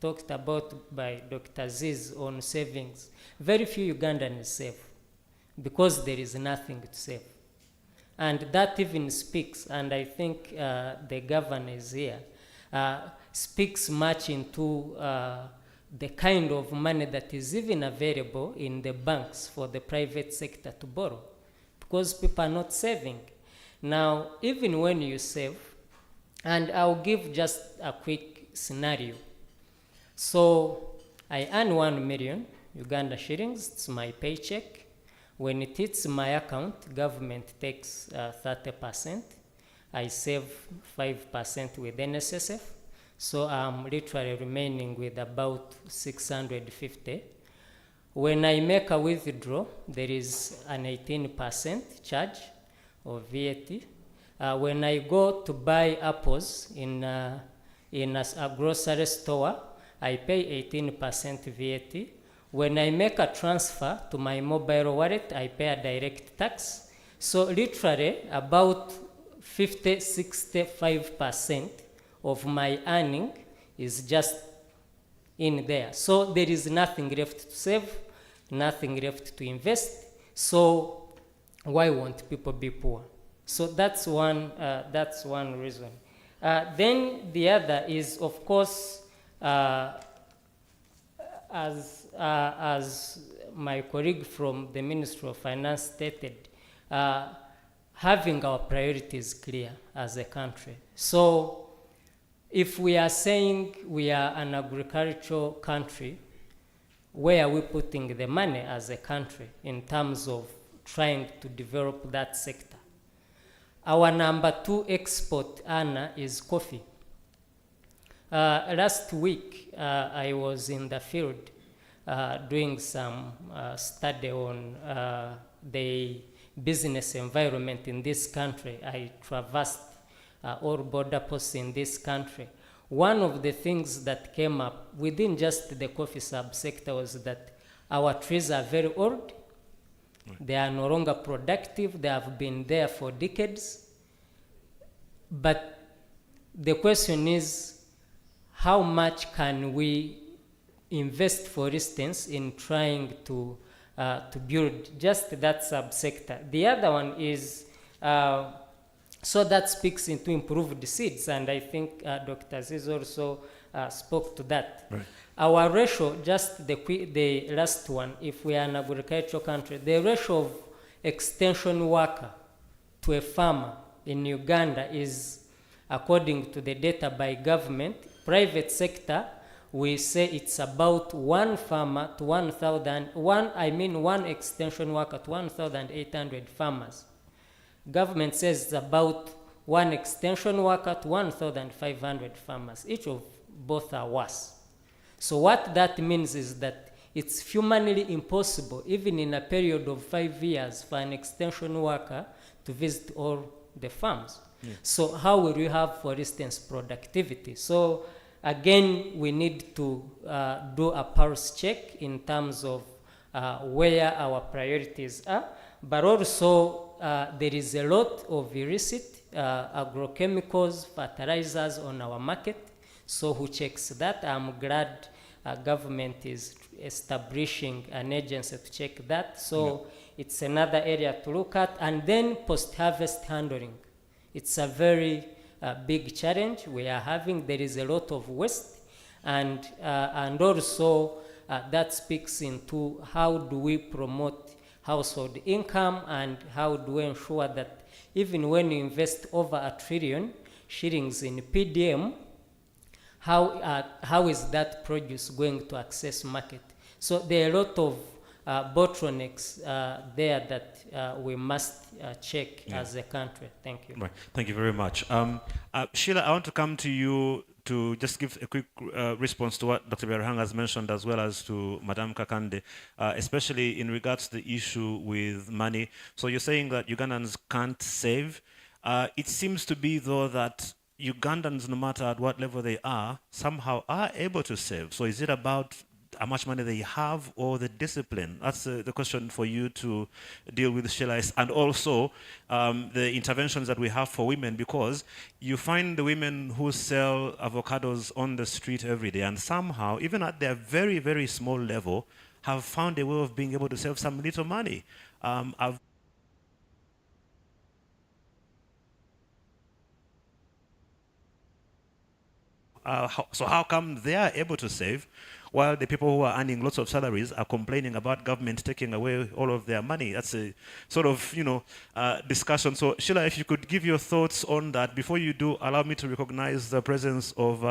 talked about by Dr. Ziz on savings. Very few Ugandans save because there is nothing to save. And that even speaks, and I think the governor is here, speaks much into the kind of money that is even available in the banks for the private sector to borrow, because people are not saving. Now, even when you save, and I'll give just a quick scenario. So I earn 1 million Uganda shillings, it's my paycheck. When it hits my account, government takes 30%. I save 5% with NSSF. So I'm literally remaining with about 650. When I make a withdrawal, there is an 18% charge of VAT. When I go to buy apples in a grocery store, I pay 18% VAT. When I make a transfer to my mobile wallet, I pay a direct tax. So literally about 65% of my earning is just in there. So there is nothing left to save, nothing left to invest. So why won't people be poor? So that's one reason. Then the other is, of course, as my colleague from the Ministry of Finance stated, having our priorities clear as a country. So if we are saying we are an agricultural country, where are we putting the money as a country in terms of trying to develop that sector? Our number 2 export earner is coffee. Last week, I was in the field doing some study on the business environment in this country. I traversed all border posts in this country. One of the things that came up within just the coffee subsector was that our trees are very old. They are no longer productive. They have been there for decades. But the question is, how much can we invest, for instance, in trying to build just that subsector? The other one is, so that speaks into improved seeds, and I think Dr. Ziz also spoke to that. Right. Our ratio, just the last one, if we are an agricultural country, the ratio of extension worker to a farmer in Uganda is, according to the data by government, private sector, we say it's about one farmer to 1 extension worker to 1,800 farmers. Government says it's about one extension worker to 1,500 farmers. Each of both are worse. So what that means is that it's humanly impossible, even in a period of 5 years, for an extension worker to visit all the farms. Yeah. So how will we have, for instance, productivity? So again, we need to do a pulse check in terms of where our priorities are, but also there is a lot of illicit agrochemicals, fertilizers on our market. So who checks that? I'm glad government is establishing an agency to check that. So it's another area to look at. And then post-harvest handling. It's a very big challenge we are having. There is a lot of waste, and also that speaks into how do we promote household income, and how do we ensure that even when you invest over $1 trillion shillings in PDM, how is that produce going to access market? So there are a lot of bottlenecks there that we must check as a country. Thank you. Right. Thank you very much. Sheila, I want to come to you to just give a quick response to what Dr. Byarhanga has mentioned, as well as to Madame Kakande, especially in regards to the issue with money. So you're saying that Ugandans can't save. It seems to be, though, that Ugandans, no matter at what level they are, somehow are able to save. So is it about how much money they have, or the discipline? That's the question for you to deal with, Sheila. And also the interventions that we have for women, because you find the women who sell avocados on the street every day, and somehow, even at their very, very small level, have found a way of being able to save some little money. So how come they are able to save, while the people who are earning lots of salaries are complaining about government taking away all of their money? That's a sort of, discussion. So Sheila, if you could give your thoughts on that. Before you do, allow me to recognize the presence of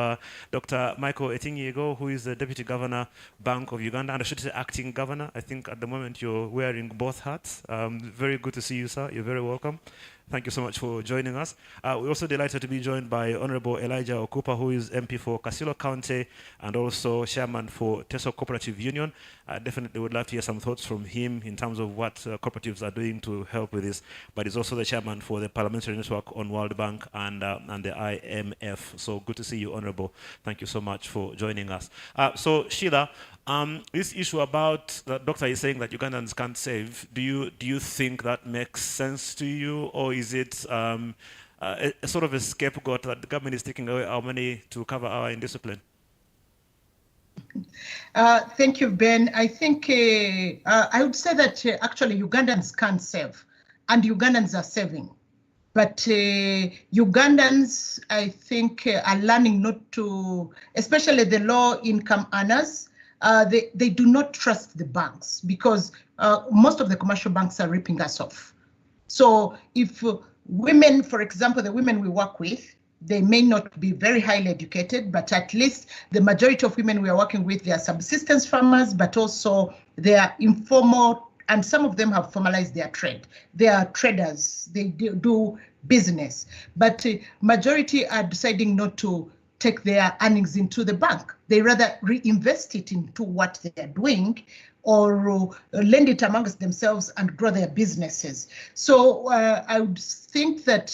Dr. Michael Etingyego, who is the Deputy Governor, Bank of Uganda, and I should say acting governor. I think at the moment you're wearing both hats. Very good to see you, sir. You're very welcome. Thank you so much for joining us. We're also delighted to be joined by Honorable Elijah Okupa, who is MP for Kasilo County and also Chairman for Teso Cooperative Union. Definitely would love to hear some thoughts from him in terms of what cooperatives are doing to help with this. But he's also the Chairman for the Parliamentary Network on World Bank and the IMF. So good to see you, Honorable. Thank you so much for joining us. So Sheila, this issue about the doctor is saying that Ugandans can't save, do you think that makes sense to you, or is it a sort of a scapegoat that the government is taking away our money to cover our indiscipline? Thank you, Ben. I think I would say that actually Ugandans can't save, and Ugandans are saving. But Ugandans, I think, are learning not to, especially the low-income earners, they do not trust the banks, because most of the commercial banks are ripping us off. So if women, for example, the women we work with, they may not be very highly educated, but at least the majority of women we are working with, they are subsistence farmers, but also they are informal, and some of them have formalized their trade. They are traders, they do business, but majority are deciding not to take their earnings into the bank. They rather reinvest it into what they are doing, or lend it amongst themselves and grow their businesses. So I would think that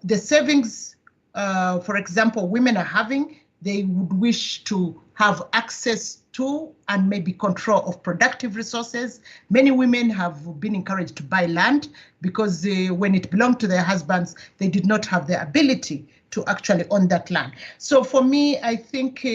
the savings, for example, women are having, they would wish to have access to and maybe control of productive resources. Many women have been encouraged to buy land because when it belonged to their husbands, they did not have the ability to actually own that land. So for me, I think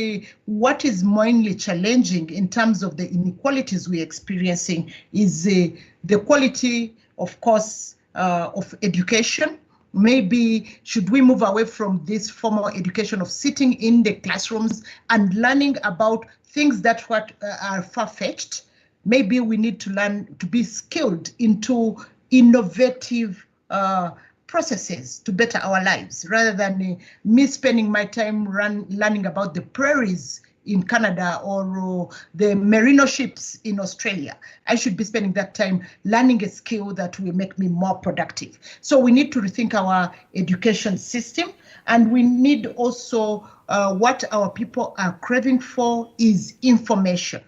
what is mainly challenging in terms of the inequalities we're experiencing is the quality, of course, of education. Maybe should we move away from this formal education of sitting in the classrooms and learning about things that are far-fetched, maybe we need to learn to be skilled into innovative processes to better our lives, rather than me spending my time learning about the prairies in Canada or the merino ships in Australia. I should be spending that time learning a skill that will make me more productive. So we need to rethink our education system, and we need also what our people are craving for is information.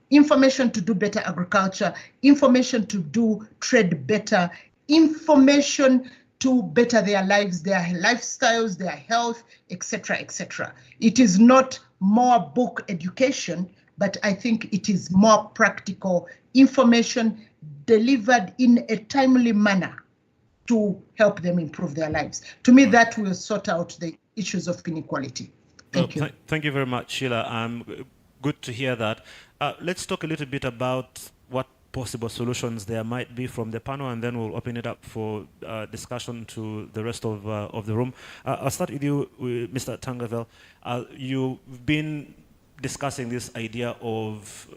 Information to do better agriculture, information to do trade better, information to better their lives, their lifestyles, their health, etc., etc. It is not more book education, but I think it is more practical information delivered in a timely manner to help them improve their lives. To me, that will sort out the issues of inequality. Thank you. Thank you very much, Sheila. Good to hear that. Let's talk a little bit about what possible solutions there might be from the panel, and then we'll open it up for discussion to the rest of the room. I'll start with you, Mr. Tangavel. You've been discussing this idea of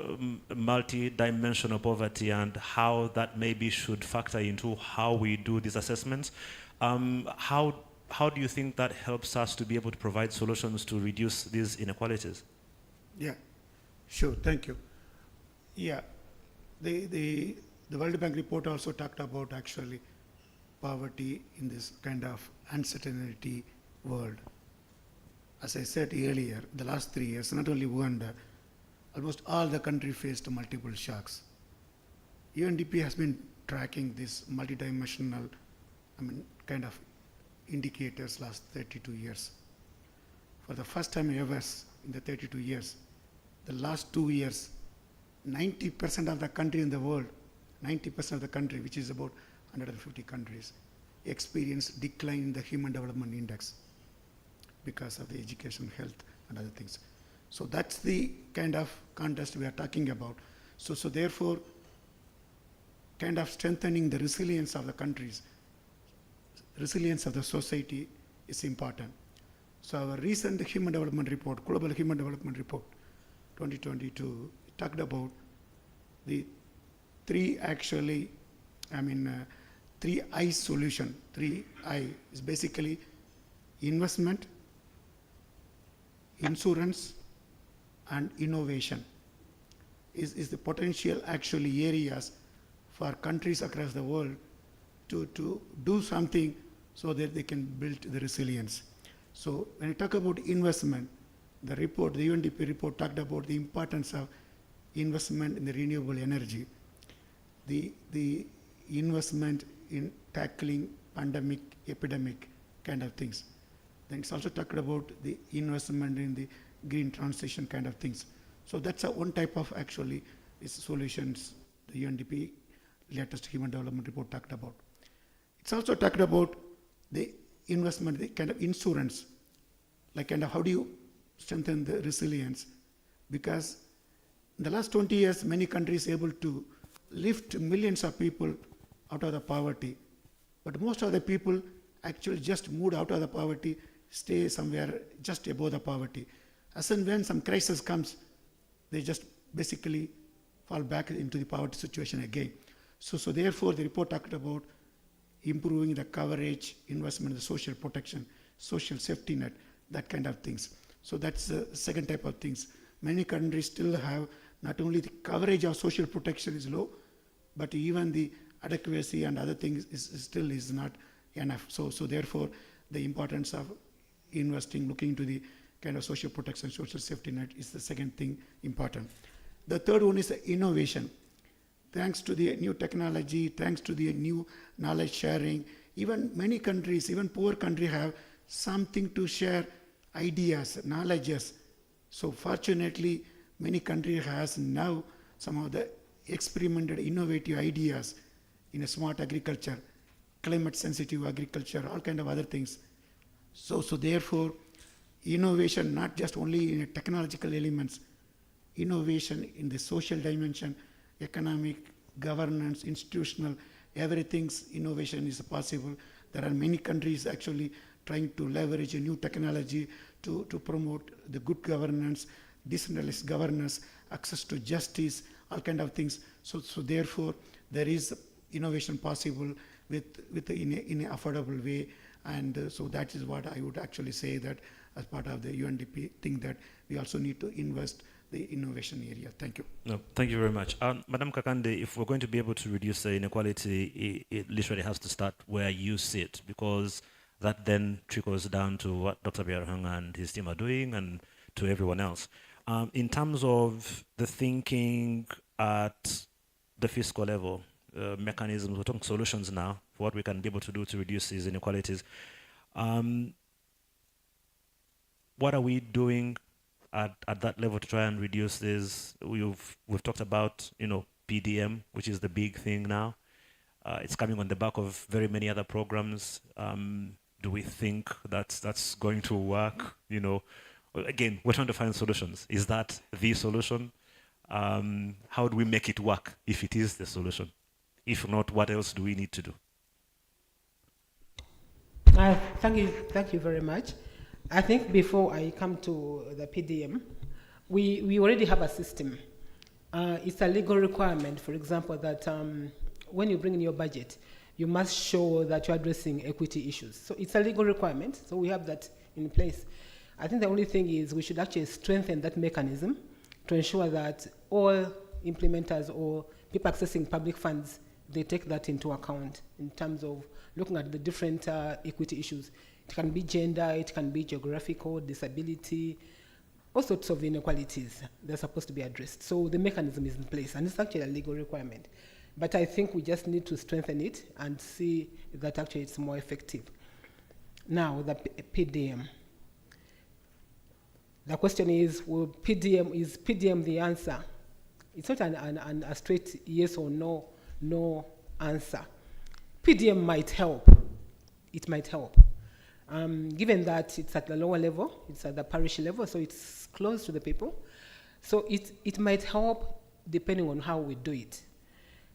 multi-dimensional poverty and how that maybe should factor into how we do these assessments. How do you think that helps us to be able to provide solutions to reduce these inequalities? Yeah, sure, thank you. Yeah, the World Bank report also talked about actually poverty in this kind of uncertainty world. As I said earlier, the last 3 years, not only Uganda, almost all the country faced multiple shocks. UNDP has been tracking this multidimensional, kind of indicators last 32 years. For the first time ever in the 32 years, the last 2 years, 90% of the country in the world, 90% of the country, which is about 150 countries, experienced decline in the Human Development Index because of the education, health, and other things. So that's the kind of context we are talking about. So therefore, kind of strengthening the resilience of the countries, resilience of the society is important. So our recent Human Development Report, Global Human Development Report 2022, talked about the three I solution. 3I is basically investment, insurance, and innovation is the potential actually areas for countries across the world to do something so that they can build the resilience. So when you talk about investment, the report, the UNDP report talked about the importance of investment in the renewable energy, the investment in tackling pandemic, epidemic kind of things. Then it's also talked about the investment in the green transition kind of things. So that's one type of actually is solutions the UNDP latest Human Development Report talked about. It's also talked about the investment, the kind of insurance, like kind of how do you strengthen the resilience, because in the last 20 years, many countries able to lift millions of people out of the poverty, but most of the people actually just moved out of the poverty, stay somewhere just above the poverty. As and when some crisis comes, they just basically fall back into the poverty situation again. So therefore, the report talked about improving the coverage, investment in the social protection, social safety net, that kind of things. So that's the second type of things. Many countries still have not only the coverage of social protection is low, but even the adequacy and other things still is not enough. So therefore, the importance of investing, looking into the kind of social protection, social safety net is the second thing important. The third one is the innovation. Thanks to the new technology, thanks to the new knowledge sharing, even many countries, even poor countries have something to share, ideas, knowledges. So fortunately, many countries has now some of the experimented innovative ideas in a smart agriculture, climate sensitive agriculture, all kind of other things. So therefore, innovation not just only in technological elements, innovation in the social dimension, economic, governance, institutional, everything's innovation is possible. There are many countries actually trying to leverage a new technology to promote the good governance, decentralized governance, access to justice, all kind of things. So therefore, there is innovation possible in an affordable way. And so that is what I would actually say, that as part of the UNDP thing, that we also need to invest the innovation area. Thank you. No, thank you very much. Madam Kakande, if we're going to be able to reduce the inequality, it literally has to start where you sit, because that then trickles down to what Dr. Biarhanga and his team are doing and to everyone else. In terms of the thinking at the fiscal level, mechanisms, we're talking solutions now for what we can be able to do to reduce these inequalities. What are we doing at that level to try and reduce this? We've talked about, PDM, which is the big thing now. It's coming on the back of very many other programs. Do we think that's going to work? Again, we're trying to find solutions. Is that the solution? How do we make it work if it is the solution? If not, what else do we need to do? Thank you very much. I think before I come to the PDM, we already have a system. It's a legal requirement, for example, that when you bring in your budget, you must show that you're addressing equity issues. So it's a legal requirement, so we have that in place. I think the only thing is we should actually strengthen that mechanism to ensure that all implementers or people accessing public funds, they take that into account in terms of looking at the different equity issues. It can be gender, it can be geographical, disability, all sorts of inequalities. They're supposed to be addressed. So the mechanism is in place, and it's actually a legal requirement. But I think we just need to strengthen it and see that actually it's more effective. Now, the PDM. The question is, is PDM the answer? It's not a straight yes or no answer. PDM might help. It might help. Given that it's at the lower level, it's at the parish level, so it's close to the people. So it might help depending on how we do it.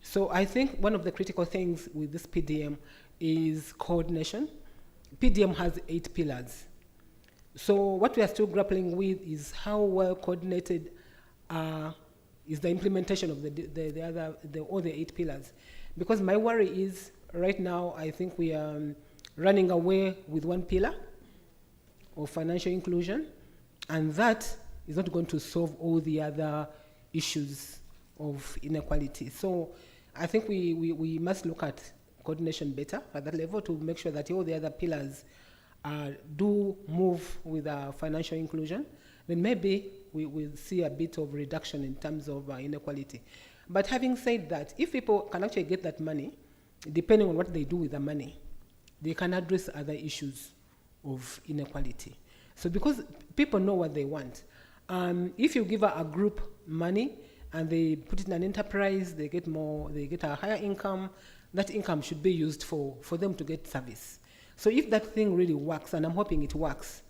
So I think one of the critical things with this PDM is coordination. PDM has 8 pillars. So what we are still grappling with is how well coordinated is the implementation of all the 8 pillars. Because my worry is, right now, I think we are running away with one pillar of financial inclusion, and that is not going to solve all the other issues of inequality. So I think we must look at coordination better at that level to make sure that all the other pillars do move with financial inclusion. Then maybe we will see a bit of reduction in terms of inequality. But having said that, if people can actually get that money, depending on what they do with the money, they can address other issues of inequality. So because people know what they want, if you give a group money and they put it in an enterprise, they get a higher income, that income should be used for them to get service. So if that thing really works, and I'm hoping it works,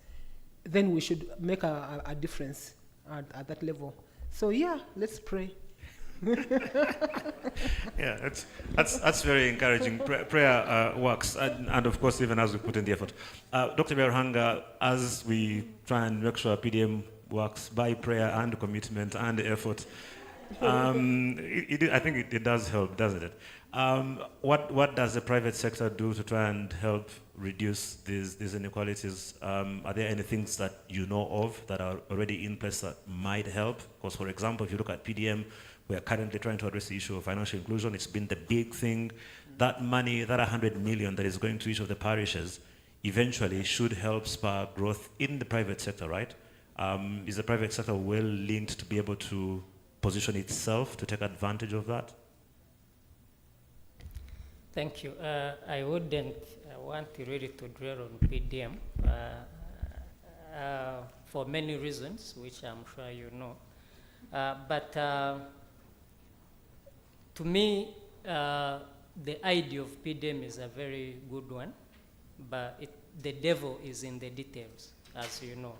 then we should make a difference at that level. So yeah, let's pray. Yeah, that's very encouraging. Prayer works, and of course, even as we put in the effort. Dr. Biarhanga, as we try and make sure PDM works by prayer and commitment and effort, I think it does help, doesn't it? What does the private sector do to try and help reduce these inequalities? Are there any things that you know of that are already in place that might help? Because, for example, if you look at PDM, we are currently trying to address the issue of financial inclusion. It's been the big thing. That money, that 100 million that is going to each of the parishes, eventually should help spur growth in the private sector, right? Is the private sector well linked to be able to position itself to take advantage of that? Thank you. I wouldn't want really to dwell on PDM for many reasons, which I'm sure you know. But to me, the idea of PDM is a very good one, but the devil is in the details, as you know.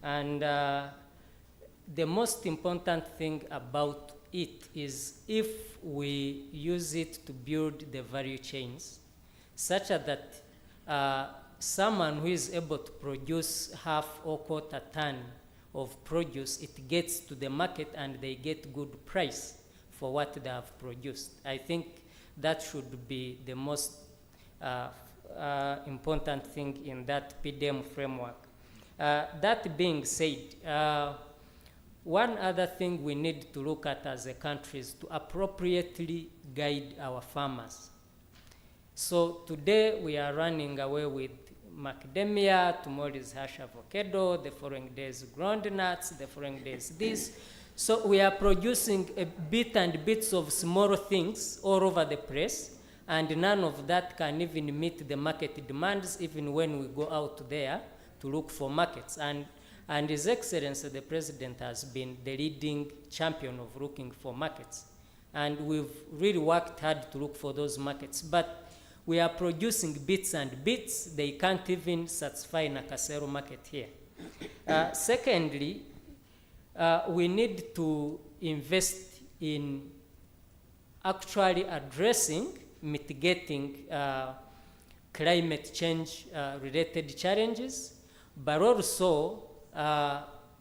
And the most important thing about it is if we use it to build the value chains, such that someone who is able to produce half or quarter ton of produce, it gets to the market and they get good price for what they have produced. I think that should be the most important thing in that PDM framework. That being said, one other thing we need to look at as a country is to appropriately guide our farmers. So today we are running away with macadamia, tomorrow is hash avocado, the following day is groundnuts, the following day is this. So we are producing a bit and bits of small things all over the place, and none of that can even meet the market demands, even when we go out there to look for markets. And His Excellency, the President, has been the leading champion of looking for markets. And we've really worked hard to look for those markets. But we are producing bits and bits. They can't even satisfy Nakasero market here. Secondly, we need to invest in actually addressing, mitigating climate change related challenges, but also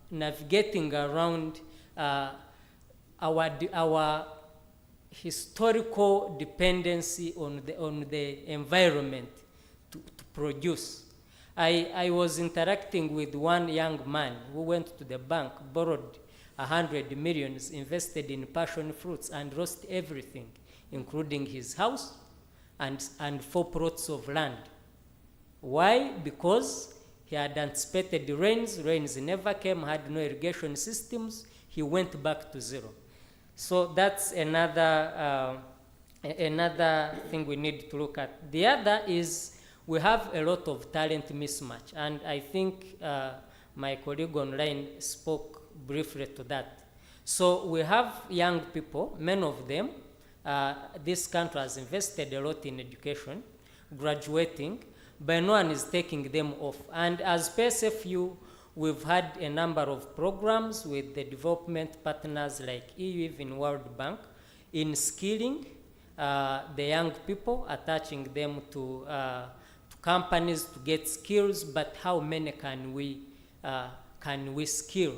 navigating around our historical dependency on the environment to produce. I was interacting with one young man who went to the bank, borrowed 100 million, invested in passion fruits, and lost everything, including his house and 4 plots of land. Why? Because he had anticipated rains never came, had no irrigation systems, he went back to zero. So that's another thing we need to look at. The other is we have a lot of talent mismatch, and I think my colleague online spoke briefly to that. So we have young people, many of them, this country has invested a lot in education, graduating, but no one is taking them off. And as PSFU, we've had a number of programs with the development partners like EU, even World Bank, in skilling the young people, attaching them to companies to get skills, but how many can we skill?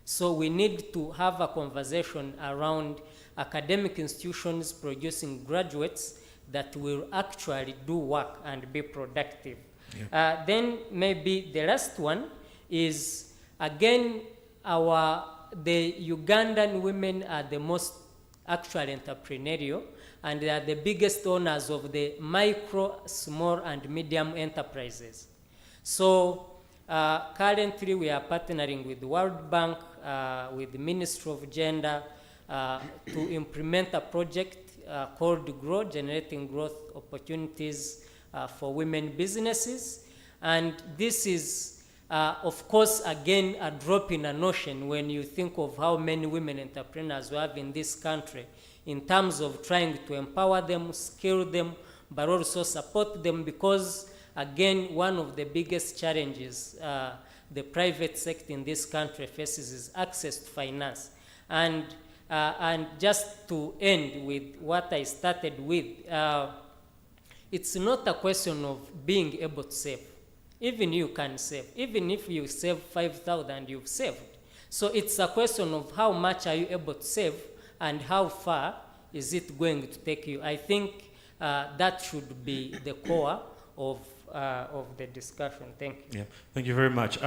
So we need to have a conversation around academic institutions producing graduates that will actually do work and be productive. Yeah. Then maybe the last one is, again, the Ugandan women are the most actually entrepreneurial, and they are the biggest owners of the micro, small, and medium enterprises. So currently we are partnering with the World Bank, with the Ministry of Gender, to implement a project called GROW, Generating Growth Opportunities for Women Businesses. And this is, of course, again, a drop in an ocean when you think of how many women entrepreneurs we have in this country, in terms of trying to empower them, skill them, but also support them, because, again, one of the biggest challenges the private sector in this country faces is access to finance. And just to end with what I started with, it's not a question of being able to save. Even you can save. Even if you save 5,000, you've saved. So it's a question of how much are you able to save and how far is it going to take you. I think that should be the core of the discussion. Thank you. Yeah, thank you very much.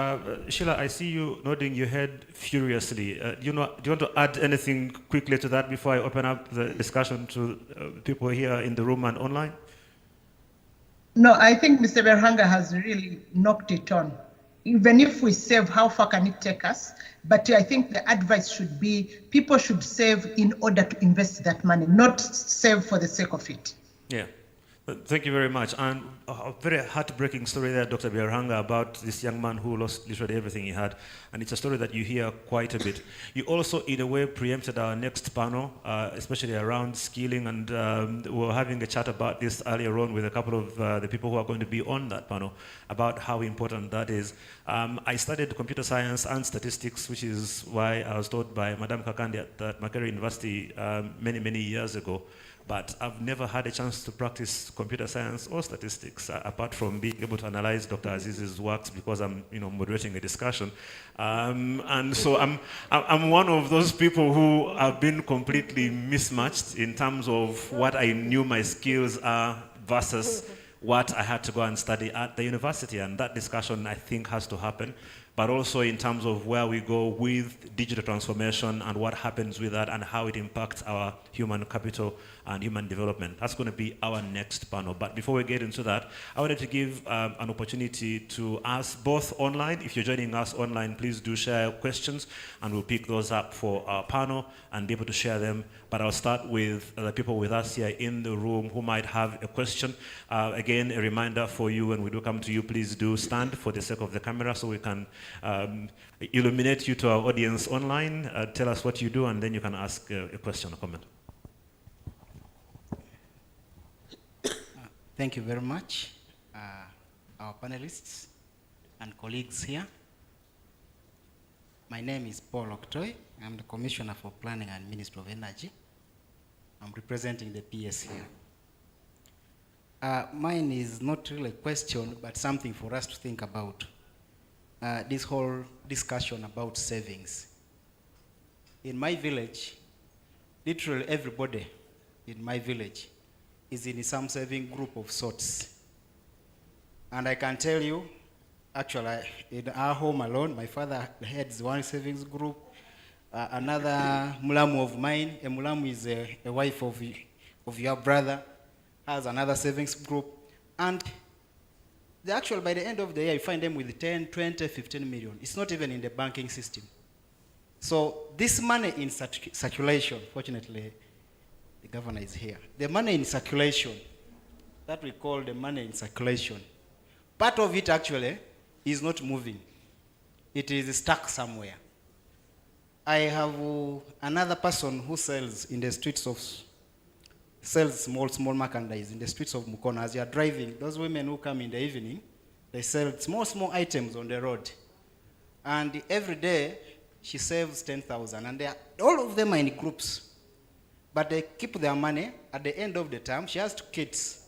Sheila, I see you nodding your head furiously. Do you want to add anything quickly to that before I open up the discussion to people here in the room and online? No, I think Mr. Berhanga has really knocked it on. Even if we save, how far can it take us? But I think the advice should be people should save in order to invest that money, not save for the sake of it. Yeah. Thank you very much. And a very heartbreaking story there, Dr. Berhanga, about this young man who lost literally everything he had. And it's a story that you hear quite a bit. You also, in a way, preempted our next panel, especially around skilling. And we were having a chat about this earlier on with a couple of the people who are going to be on that panel, about how important that is. I studied computer science and statistics, which is why I was taught by Madame Kakandi at Makerere University many, many years ago. but I've never had a chance to practice computer science or statistics, apart from being able to analyze Dr. Aziz's works because I'm, moderating a discussion. And so I'm one of those people who have been completely mismatched in terms of what I knew my skills are versus what I had to go and study at the university. And that discussion, I think, has to happen. But also in terms of where we go with digital transformation and what happens with that and how it impacts our human capital and human development. That's going to be our next panel. But before we get into that, I wanted to give an opportunity to ask both online. If you're joining us online, please do share questions and we'll pick those up for our panel and be able to share them. But I'll start with the people with us here in the room who might have a question. Again, a reminder for you, when we do come to you, please do stand for the sake of the camera so we can illuminate you to our audience online. Tell us what you do, and then you can ask a question or comment. Thank you very much, our panelists and colleagues here. My name is Paul Oktoy. I'm the Commissioner for Planning and Ministry of Energy. I'm representing the PS here. Mine is not really a question, but something for us to think about. This whole discussion about savings. In my village, literally everybody in my village is in some saving group of sorts. And I can tell you, actually, in our home alone, my father heads one savings group. Another mulamu of mine, a mulamu is a wife of your brother, has another savings group. And actually, by the end of the year, you find them with 10, 20, 15 million. It's not even in the banking system. So this money in circulation, fortunately, the governor is here. The money in circulation, that we call the money in circulation, part of it actually is not moving. It is stuck somewhere. I have another person who sells in the streets of, sells small merchandise in the streets of Mukono. As you are driving, those women who come in the evening, they sell small items on the road. And every day, she saves 10,000. And all of them are in groups. But they keep their money. At the end of the term, she has two kids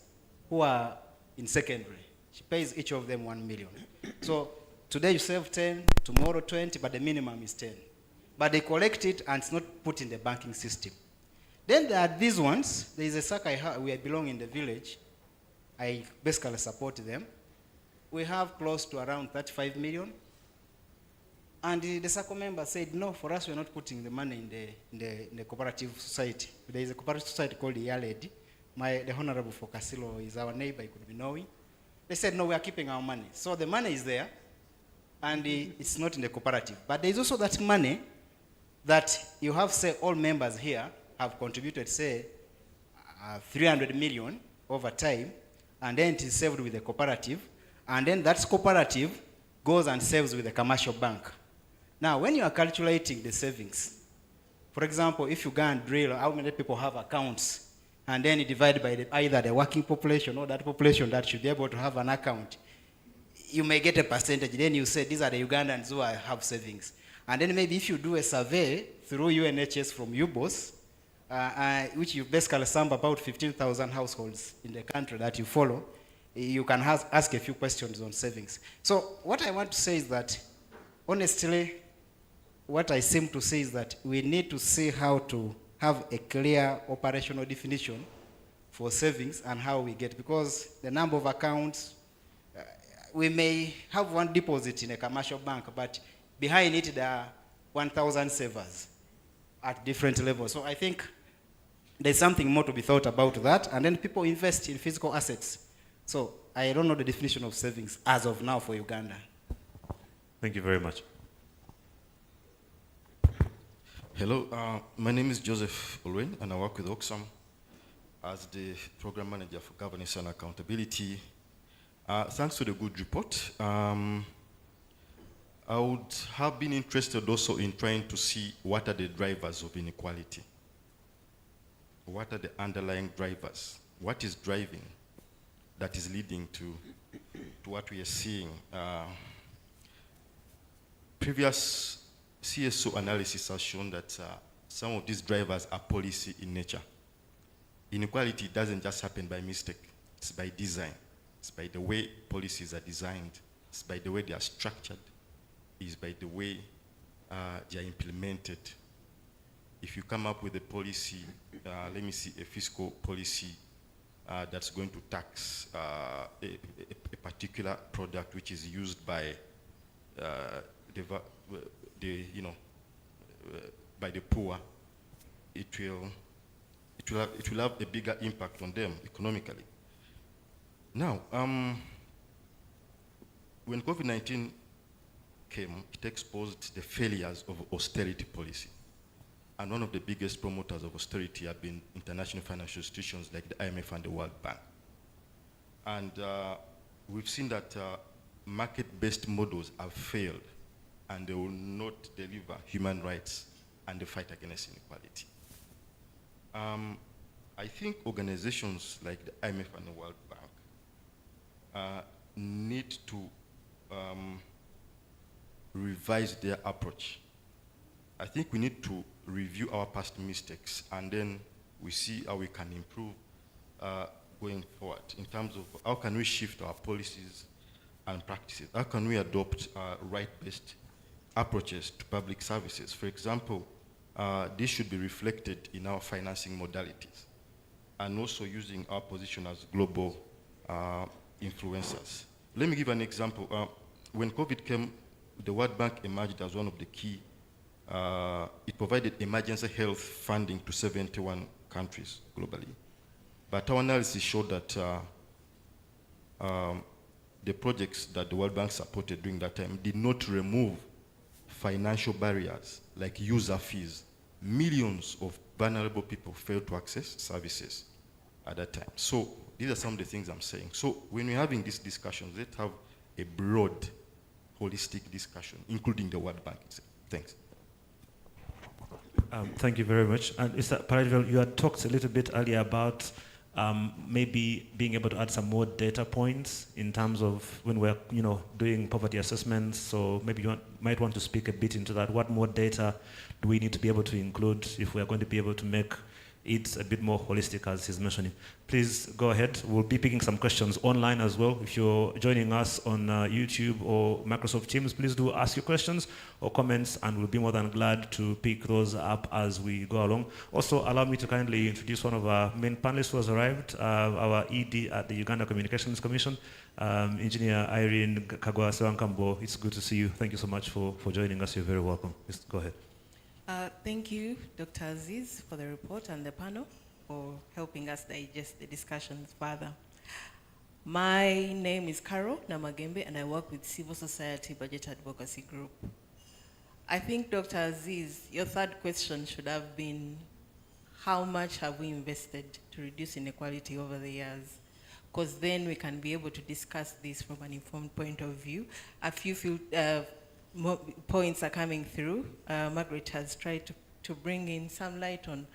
who are in secondary. She pays each of them 1 million. So today you save 10, tomorrow 20, but the minimum is 10. But they collect it and it's not put in the banking system. Then there are these ones. There is a SAC we belong in the village. I basically support them. We have close to around 35 million. And the SACCO member said, no, for us we're not putting the money in the cooperative society. There is a cooperative society called the Yaled. The Honorable Fokasilo is our neighbor, you could be knowing. They said, no, we are keeping our money. So the money is there, and it's not in the cooperative. But there is also that money that you have, say, all members here have contributed, say, 300 million over time, and then it is saved with the cooperative, and then that cooperative goes and saves with the commercial bank. Now, when you are calculating the savings, for example, if you go and drill how many people have accounts, and then you divide by either the working population or that population that should be able to have an account, you may get a percentage. Then you say, these are the Ugandans who have savings. And then maybe if you do a survey through UNHS from UBOS, which you basically sum about 15,000 households in the country that you follow, you can ask a few questions on savings. So what I want to say is that, honestly, what I seem to say is that we need to see how to have a clear operational definition for savings and how we get, because the number of accounts, we may have one deposit in a commercial bank, but behind it there are 1,000 savers at different levels. So I think there's something more to be thought about that, and then people invest in physical assets. So I don't know the definition of savings as of now for Uganda. Thank you very much. Hello, my name is Joseph Olwen, and I work with Oxfam as the Program Manager for Governance and Accountability. Thanks to the good report. I would have been interested also in trying to see what are the drivers of inequality. What are the underlying drivers? What is driving that is leading to what we are seeing? Previous CSO analysis has shown that some of these drivers are policy in nature. inequality doesn't just happen by mistake. It's by design. It's by the way policies are designed. It's by the way they are structured. It's by the way they are implemented. If you come up with a policy, let me see, a fiscal policy that's going to tax a particular product which is used by by the poor, it will have a bigger impact on them economically. Now, when COVID-19 came, it exposed the failures of austerity policy. And one of the biggest promoters of austerity have been international financial institutions like the IMF and the World Bank. And we've seen that market-based models have failed, and they will not deliver human rights and the fight against inequality. I think organizations like the IMF and the World Bank need to revise their approach. I think we need to review our past mistakes, and then we see how we can improve going forward in terms of how can we shift our policies and practices. How can we adopt right-based approaches to public services? For example, this should be reflected in our financing modalities, and also using our position as global influencers. Let me give an example. When COVID came, the World Bank emerged as one of the key. It provided emergency health funding to 71 countries globally. But our analysis showed that the projects that the World Bank supported during that time did not remove financial barriers like user fees. Millions of vulnerable people failed to access services at that time. So these are some of the things I'm saying. So when we're having these discussions, let's have a broad, holistic discussion, including the World Bank itself. Thanks. Thank you very much. And Mr. Paradivel, you had talked a little bit earlier about maybe being able to add some more data points in terms of when we're doing poverty assessments. So maybe you might want to speak a bit into that. What more data do we need to be able to include if we're going to be able to make it a bit more holistic, as he's mentioning? Please go ahead. We'll be picking some questions online as well. If you're joining us on YouTube or Microsoft Teams, please do ask your questions or comments, and we'll be more than glad to pick those up as we go along. Also, allow me to kindly introduce one of our main panelists who has arrived, our ED at the Uganda Communications Commission, Engineer Irene Kagwa-Sewankambo. It's good to see you. Thank you so much for joining us. You're very welcome. Just go ahead. Thank you, Dr. Aziz, for the report and the panel for helping us digest the discussions further. My name is Carol Namagembe, and I work with Civil Society Budget Advocacy Group. I think, Dr. Aziz, your third question should have been, how much have we invested to reduce inequality over the years? Because then we can be able to discuss this from an informed point of view. A few points are coming through. Margaret has tried to bring in some light on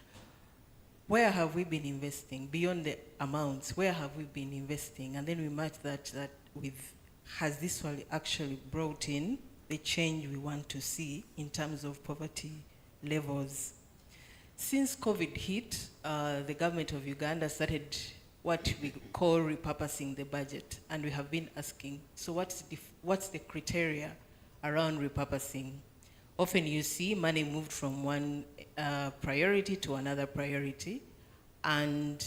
where have we been investing beyond the amounts, where have we been investing? And then we match that with, has this one actually brought in the change we want to see in terms of poverty levels? Since COVID hit, the government of Uganda started what we call repurposing the budget. And we have been asking, so what's the criteria around repurposing? Often you see money moved from one priority to another priority, and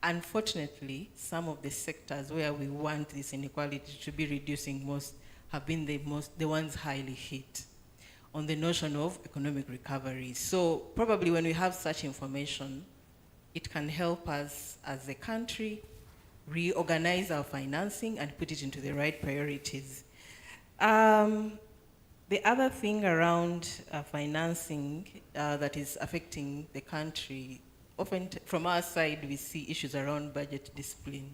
unfortunately, some of the sectors where we want this inequality to be reducing most have been the ones highly hit on the notion of economic recovery. So probably when we have such information, it can help us as a country reorganize our financing and put it into the right priorities. The other thing around financing that is affecting the country, often from our side, we see issues around budget discipline.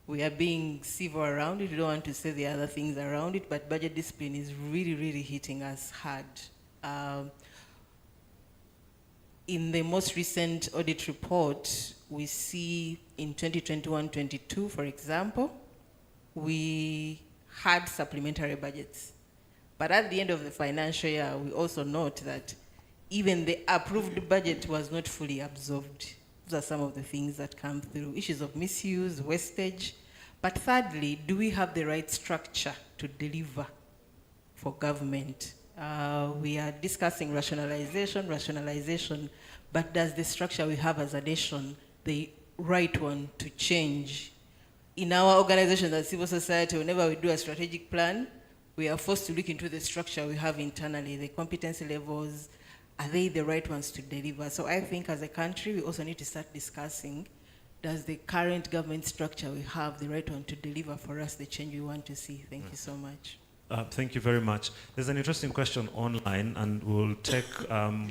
We are being civil around it. We don't want to say the other things around it, but budget discipline is really, really hitting us hard. In the most recent audit report, we see in 2021-22, for example, we had supplementary budgets. But at the end of the financial year, we also note that even the approved budget was not fully absorbed. Those are some of the things that come through. Issues of misuse, wastage. But thirdly, do we have the right structure to deliver for government? We are discussing rationalization, but does the structure we have as a nation, the right one to change? In our organizations as civil society, whenever we do a strategic plan, we are forced to look into the structure we have internally, the competency levels, are they the right ones to deliver? So I think as a country, we also need to start discussing, does the current government structure we have the right one to deliver for us the change we want to see? Thank you so much. Thank you very much. There's an interesting question online, and we'll take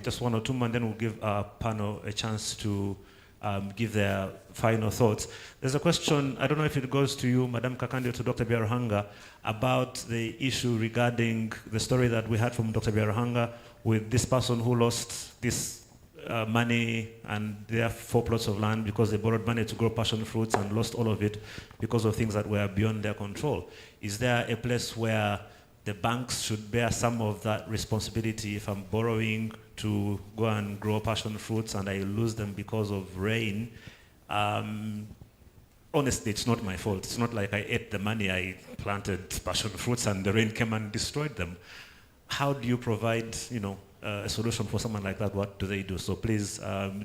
just one or two more, and then we'll give our panel a chance to give their final thoughts. There's a question, I don't know if it goes to you, Madam Kakandi, or to Dr. Biaruhanga, about the issue regarding the story that we had from Dr. Biaruhanga with this person who lost this money and their 4 plots of land because they borrowed money to grow passion fruits and lost all of it because of things that were beyond their control. Is there a place where the banks should bear some of that responsibility if I'm borrowing to go and grow passion fruits and I lose them because of rain? Honestly, it's not my fault. It's not like I ate the money, I planted passion fruits and the rain came and destroyed them. How do you provide, a solution for someone like that? What do they do? So please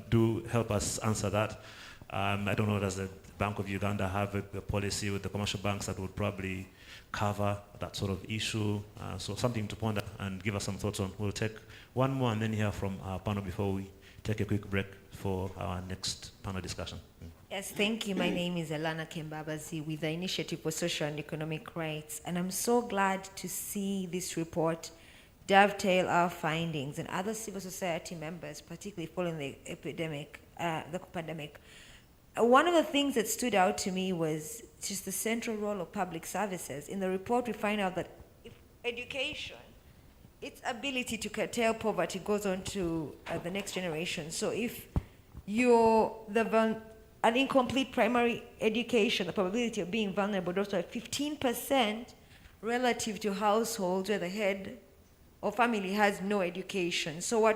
do help us answer that. I don't know, does the Bank of Uganda have a policy with the commercial banks that would probably cover that sort of issue? So something to ponder and give us some thoughts on. We'll take one more and then hear from our panel before we take a quick break for our next panel discussion. Yes, thank you. My name is Elana Kembabazi with the Initiative for Social and Economic Rights, and I'm so glad to see this report dovetail our findings and other civil society members, particularly following the pandemic. One of the things that stood out to me was just the central role of public services. In the report, we find out that if education, its ability to curtail poverty goes on to the next generation. So if you're an incomplete primary education, the probability of being vulnerable goes to 15% relative to households where the head or family has no education. So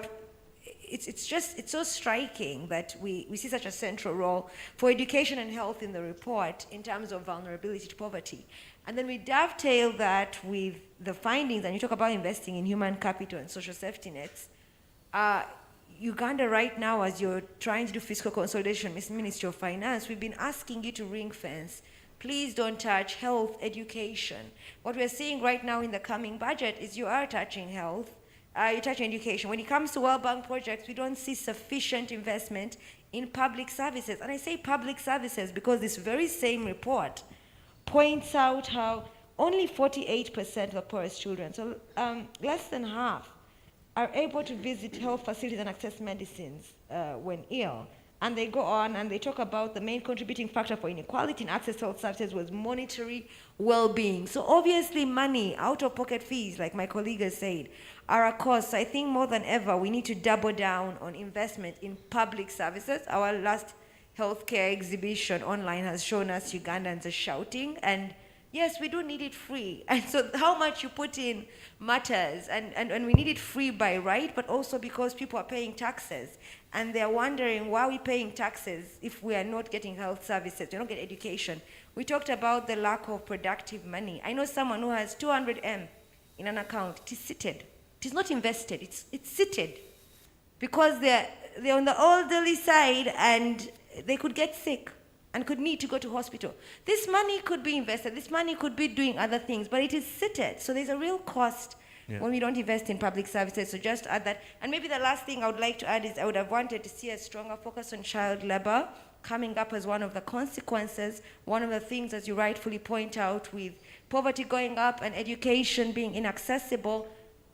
it's so striking that we see such a central role for education and health in the report in terms of vulnerability to poverty. And then we dovetail that with the findings, and you talk about investing in human capital and social safety nets. Uganda right now, as you're trying to do fiscal consolidation, Ministry of Finance, we've been asking you to ring fence. Please don't touch health, education. What we're seeing right now in the coming budget is you are touching health, you're touching education. When it comes to World Bank projects, we don't see sufficient investment in public services. And I say public services because this very same report points out how only 48% of the poorest children, so less than half, are able to visit health facilities and access medicines when ill. And they go on and they talk about the main contributing factor for inequality in access to health services was monetary well-being. So obviously money, out-of-pocket fees, like my colleague has said, are a cost. So I think more than ever, we need to double down on investment in public services. Our last healthcare exhibition online has shown us Ugandans are shouting, and yes, we do need it free. And so how much you put in matters, and we need it free by right, but also because people are paying taxes. And they're wondering, why are we paying taxes if we are not getting health services, we don't get education? We talked about the lack of productive money. I know someone who has 200 M in an account. It is seated. It is not invested, it's seated. Because they're on the elderly side and they could get sick and could need to go to hospital. This money could be invested, this money could be doing other things, but it is seated. So there's a real cost when we don't invest in public services. So just add that. And maybe the last thing I would like to add is I would have wanted to see a stronger focus on child labor coming up as one of the consequences, one of the things, as you rightfully point out, with poverty going up and education being inaccessible,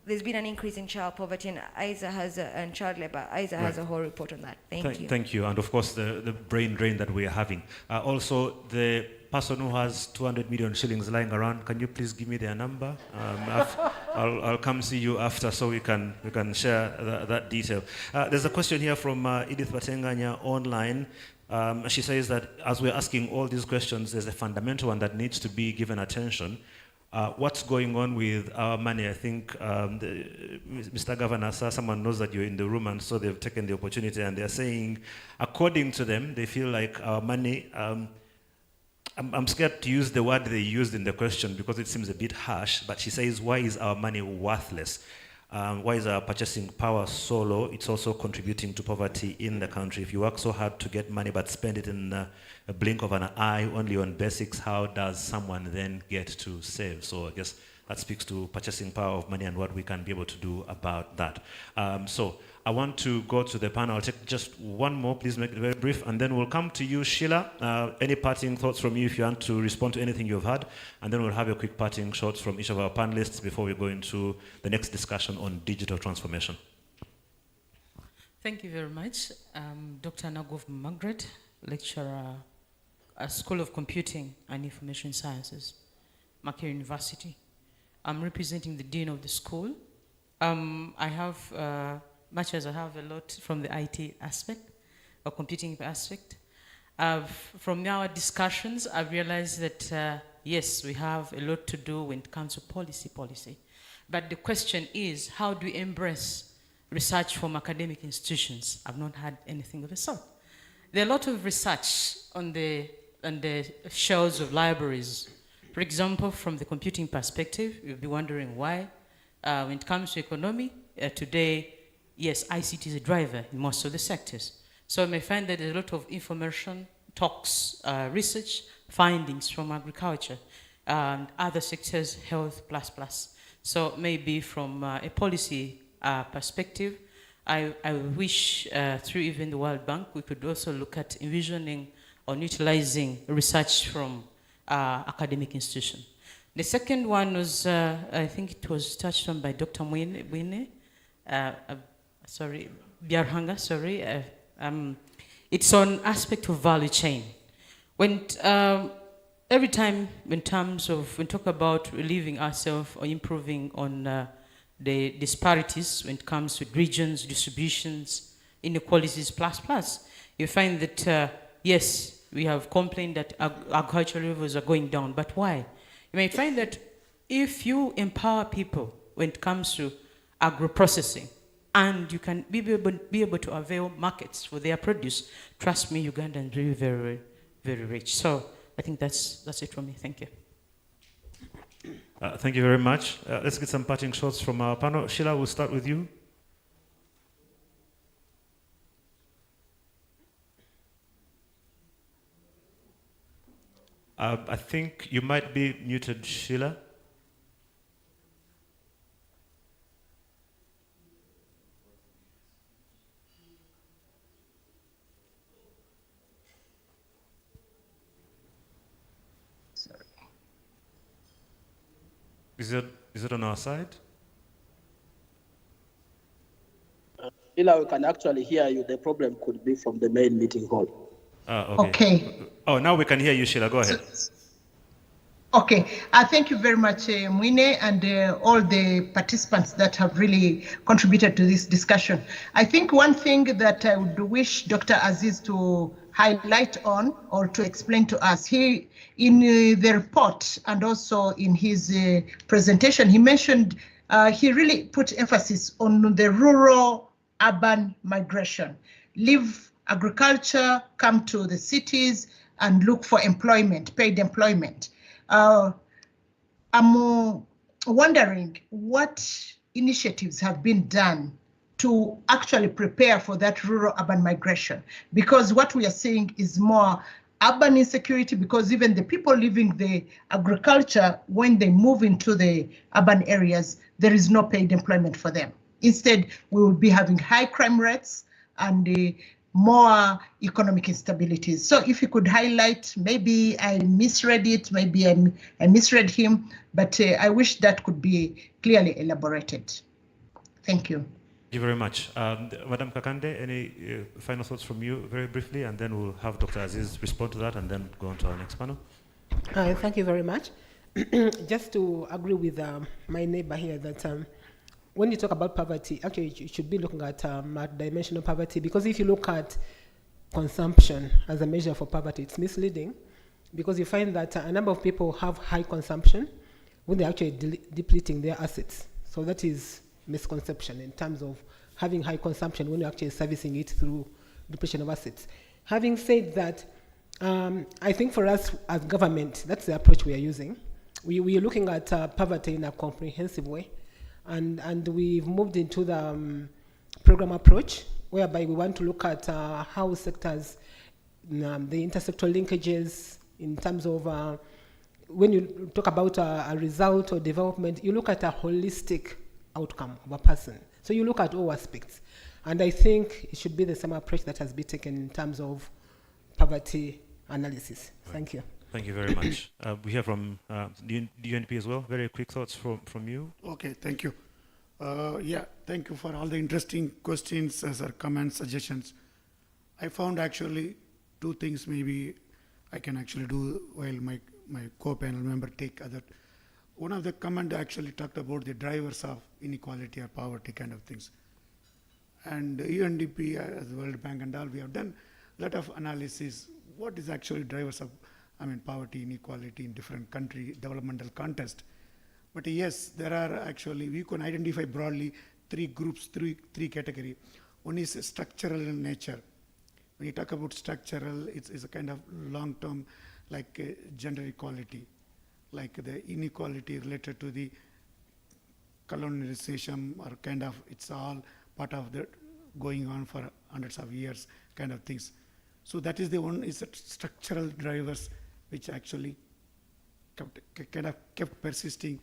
there's been an increase in child poverty, and ISA has and child labor. ISA has a whole report on that. Thank you. Thank you. And of course, the brain drain that we are having. Also, the person who has 200 million shillings lying around, can you please give me their number? I'll come see you after so we can share that detail. There's a question here from Edith Batenganya online. She says that as we're asking all these questions, there's a fundamental one that needs to be given attention. what's going on with our money. I think Mr. Governor, sir, someone knows that you're in the room, and so they've taken the opportunity, and they're saying, according to them, they feel like our money, I'm scared to use the word they used in the question because it seems a bit harsh, but she says, why is our money worthless? Why is our purchasing power so low? It's also contributing to poverty in the country. If you work so hard to get money but spend it in a blink of an eye only on basics, how does someone then get to save? So I guess that speaks to purchasing power of money and what we can be able to do about that. So I want to go to the panel. I'll take just one more, please make it very brief, and then we'll come to you, Sheila. Any parting thoughts from you if you want to respond to anything you've heard, and then we'll have a quick parting shots from each of our panelists before we go into the next discussion on digital transformation. Thank you very much. Dr. Nagov Margaret, lecturer at School of Computing and Information Sciences, Makerere University. I'm representing the Dean of the school. I have much as I have a lot from the IT aspect or computing aspect. From our discussions, I've realized that yes, we have a lot to do when it comes to policy. But the question is, how do we embrace research from academic institutions? I've not had anything of the sort. There are a lot of research on the shelves of libraries. For example, from the computing perspective, you'll be wondering why. When it comes to economy, today, yes, ICT is a driver in most of the sectors. So you may find that there's a lot of information, talks, research, findings from agriculture, and other sectors, health, plus. So maybe from a policy perspective, I wish through even the World Bank, we could also look at envisioning or utilizing research from academic institutions. The second one was, I think it was touched on by Dr. Mwine, Biarhanga, sorry. It's on aspect of value chain. When every time in terms of, when we talk about relieving ourselves or improving on the disparities when it comes to regions, distributions, inequalities, plus, you find that, yes, we have complained that agricultural levels are going down, but why? You may find that if you empower people when it comes to agro-processing, and you can be able to avail markets for their produce, trust me, Uganda is really very, very rich. So I think that's it from me. Thank you. Thank you very much. Let's get some parting shots from our panel. Sheila, we'll start with you. I think you might be muted, Sheila. Sorry. Is it on our side? Sheila, we can actually hear you. The problem could be from the main meeting hall. Okay. Oh, now we can hear you, Sheila. Go ahead. Okay. Thank you very much, Mwine, and all the participants that have really contributed to this discussion. I think one thing that I would wish Dr. Aziz to highlight on or to explain to us, he, in the report and also in his presentation, he mentioned, he really put emphasis on the rural-urban migration. Leave agriculture, come to the cities and look for employment, paid employment. I'm wondering what initiatives have been done to actually prepare for that rural-urban migration, because what we are seeing is more urban insecurity, because even the people living the agriculture, when they move into the urban areas, there is no paid employment for them. Instead, we will be having high crime rates and more economic instabilities. So if you could highlight, maybe I misread it, maybe I misread him, but I wish that could be clearly elaborated. Thank you. Thank you very much. Madam Kakande, any final thoughts from you very briefly, and then we'll have Dr. Aziz respond to that and then go on to our next panel. Thank you very much. Just to agree with my neighbor here that when you talk about poverty, actually you should be looking at multidimensional poverty, because if you look at consumption as a measure for poverty, it's misleading, because you find that a number of people have high consumption, when they're actually depleting their assets. So that is misconception in terms of having high consumption when you're actually servicing it through depletion of assets. Having said that, I think for us as government, that's the approach we are using. We are looking at poverty in a comprehensive way, and we've moved into the program approach, whereby we want to look at how sectors, the intersectoral linkages in terms of when you talk about a result or development, you look at a holistic outcome of a person. So you look at all aspects. And I think it should be the same approach that has been taken in terms of poverty analysis. Right. Thank you. Thank you very much. We hear from the UNDP as well. Very quick thoughts from you. Okay, thank you. Yeah, thank you for all the interesting questions, or comments, suggestions. I found actually two things maybe I can actually do while my co-panel member take other. One of the comment actually talked about the drivers of inequality or poverty kind of things. And UNDP, as the World Bank and all, we have done a lot of analysis. What is actually drivers of, poverty, inequality in different country, developmental context. But yes, there are actually, we can identify broadly three groups, three categories. One is structural in nature. When you talk about structural, it's a kind of long-term, like gender equality, like the inequality related to the colonization, or kind of, it's all part of the going on for hundreds of years kind of things. So that is the one, is that structural drivers which actually kept persisting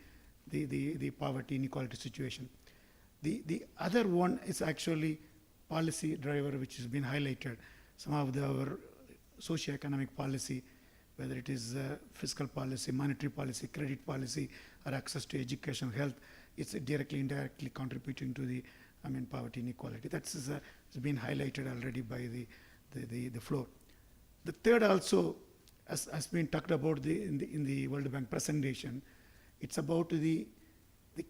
the poverty inequality situation. The other one is actually policy driver, which has been highlighted. Some of our socio-economic policy, whether it is fiscal policy, monetary policy, credit policy, or access to education, health, it's directly, indirectly contributing to the poverty inequality. That's has been highlighted already by the floor. The third also has been talked about in the World Bank presentation. It's about the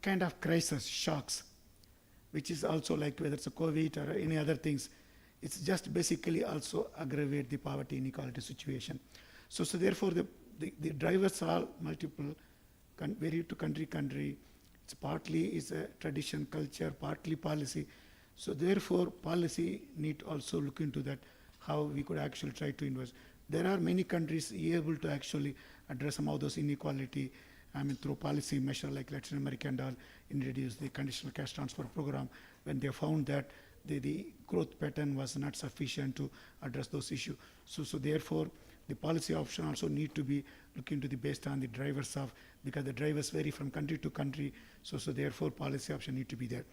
kind of crisis, shocks, which is also like whether it's a COVID or any other things. It's just basically also aggravate the poverty inequality situation. So therefore the drivers are multiple, vary to country. It's partly is a tradition, culture, partly policy. So therefore policy need also look into that, how we could actually try to invest. There are many countries able to actually address some of those inequality, through policy measure like Latin America and all, introduce the conditional cash transfer program when they found that the growth pattern was not sufficient to address those issues. So therefore, the policy option also need to be looked into based on the drivers of, because the drivers vary from country to country. So therefore, policy option need to be there.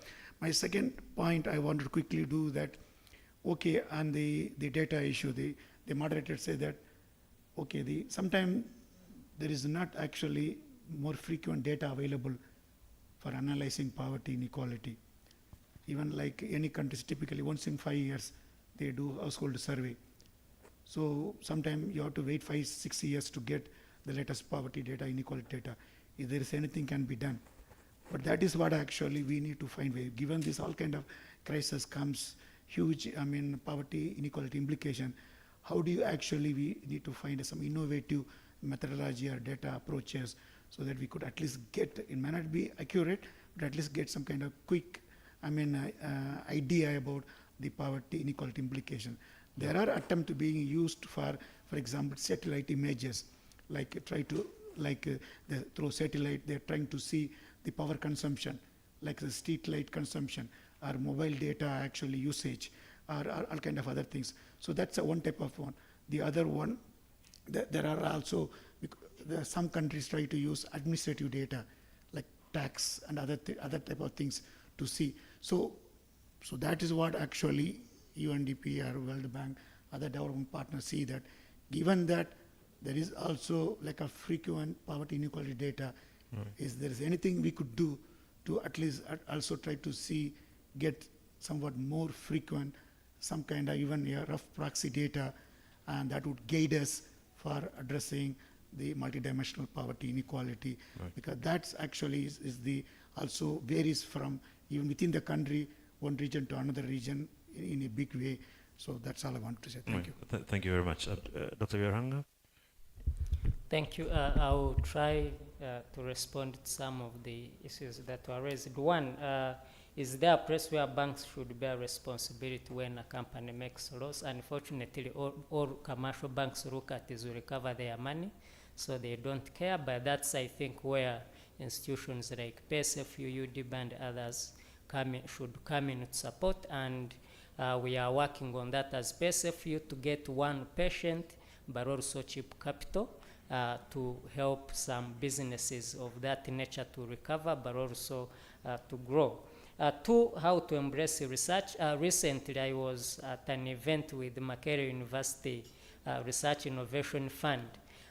My second point I want to quickly do that. Okay, on the data issue, the moderator said that okay, sometimes there is not actually more frequent data available for analyzing poverty inequality. Even like any countries, typically once in 5 years, they do household survey. So sometimes you have to wait 5-6 years to get the latest poverty data, inequality data, if there is anything can be done. But that is what actually we need to find way. Given this all kind of crisis comes huge, poverty inequality implication, how do you actually, we need to find some innovative methodology or data approaches so that we could at least get, it may not be accurate, but at least get some kind of quick, idea about the poverty inequality implication. There are attempts being used for example, satellite images, like try to, through satellite, they're trying to see the power consumption, like the street light consumption, or mobile data actually usage, or all kind of other things. So that's one type of one. The other one, there are also, some countries try to use administrative data, like tax and other type of things to see. So that is what actually UNDP or World Bank, other development partners see, that given that there is also like a frequent poverty inequality data, is there is anything we could do to at least also try to see, get somewhat more frequent, some kind of even a rough proxy data, and that would guide us for addressing the multidimensional poverty inequality, because that's actually is the also varies from even within the country, one region to another region in a big way. So that's all I wanted to say. Thank you. Thank you very much. Dr. Yaranga? Thank you. I'll try to respond to some of the issues that were raised. One, is there a place where banks should bear responsibility when a company makes loss? Unfortunately, all commercial banks look at is to recover their money, so they don't care. But that's, I think, where institutions like PSFU, UDIB, and others should come in to support. And we are working on that as PSFU to get one patient, but also cheap capital to help some businesses of that nature to recover, but also to grow. Two, how to embrace research. Recently, I was at an event with the Makerere University Research Innovation Fund.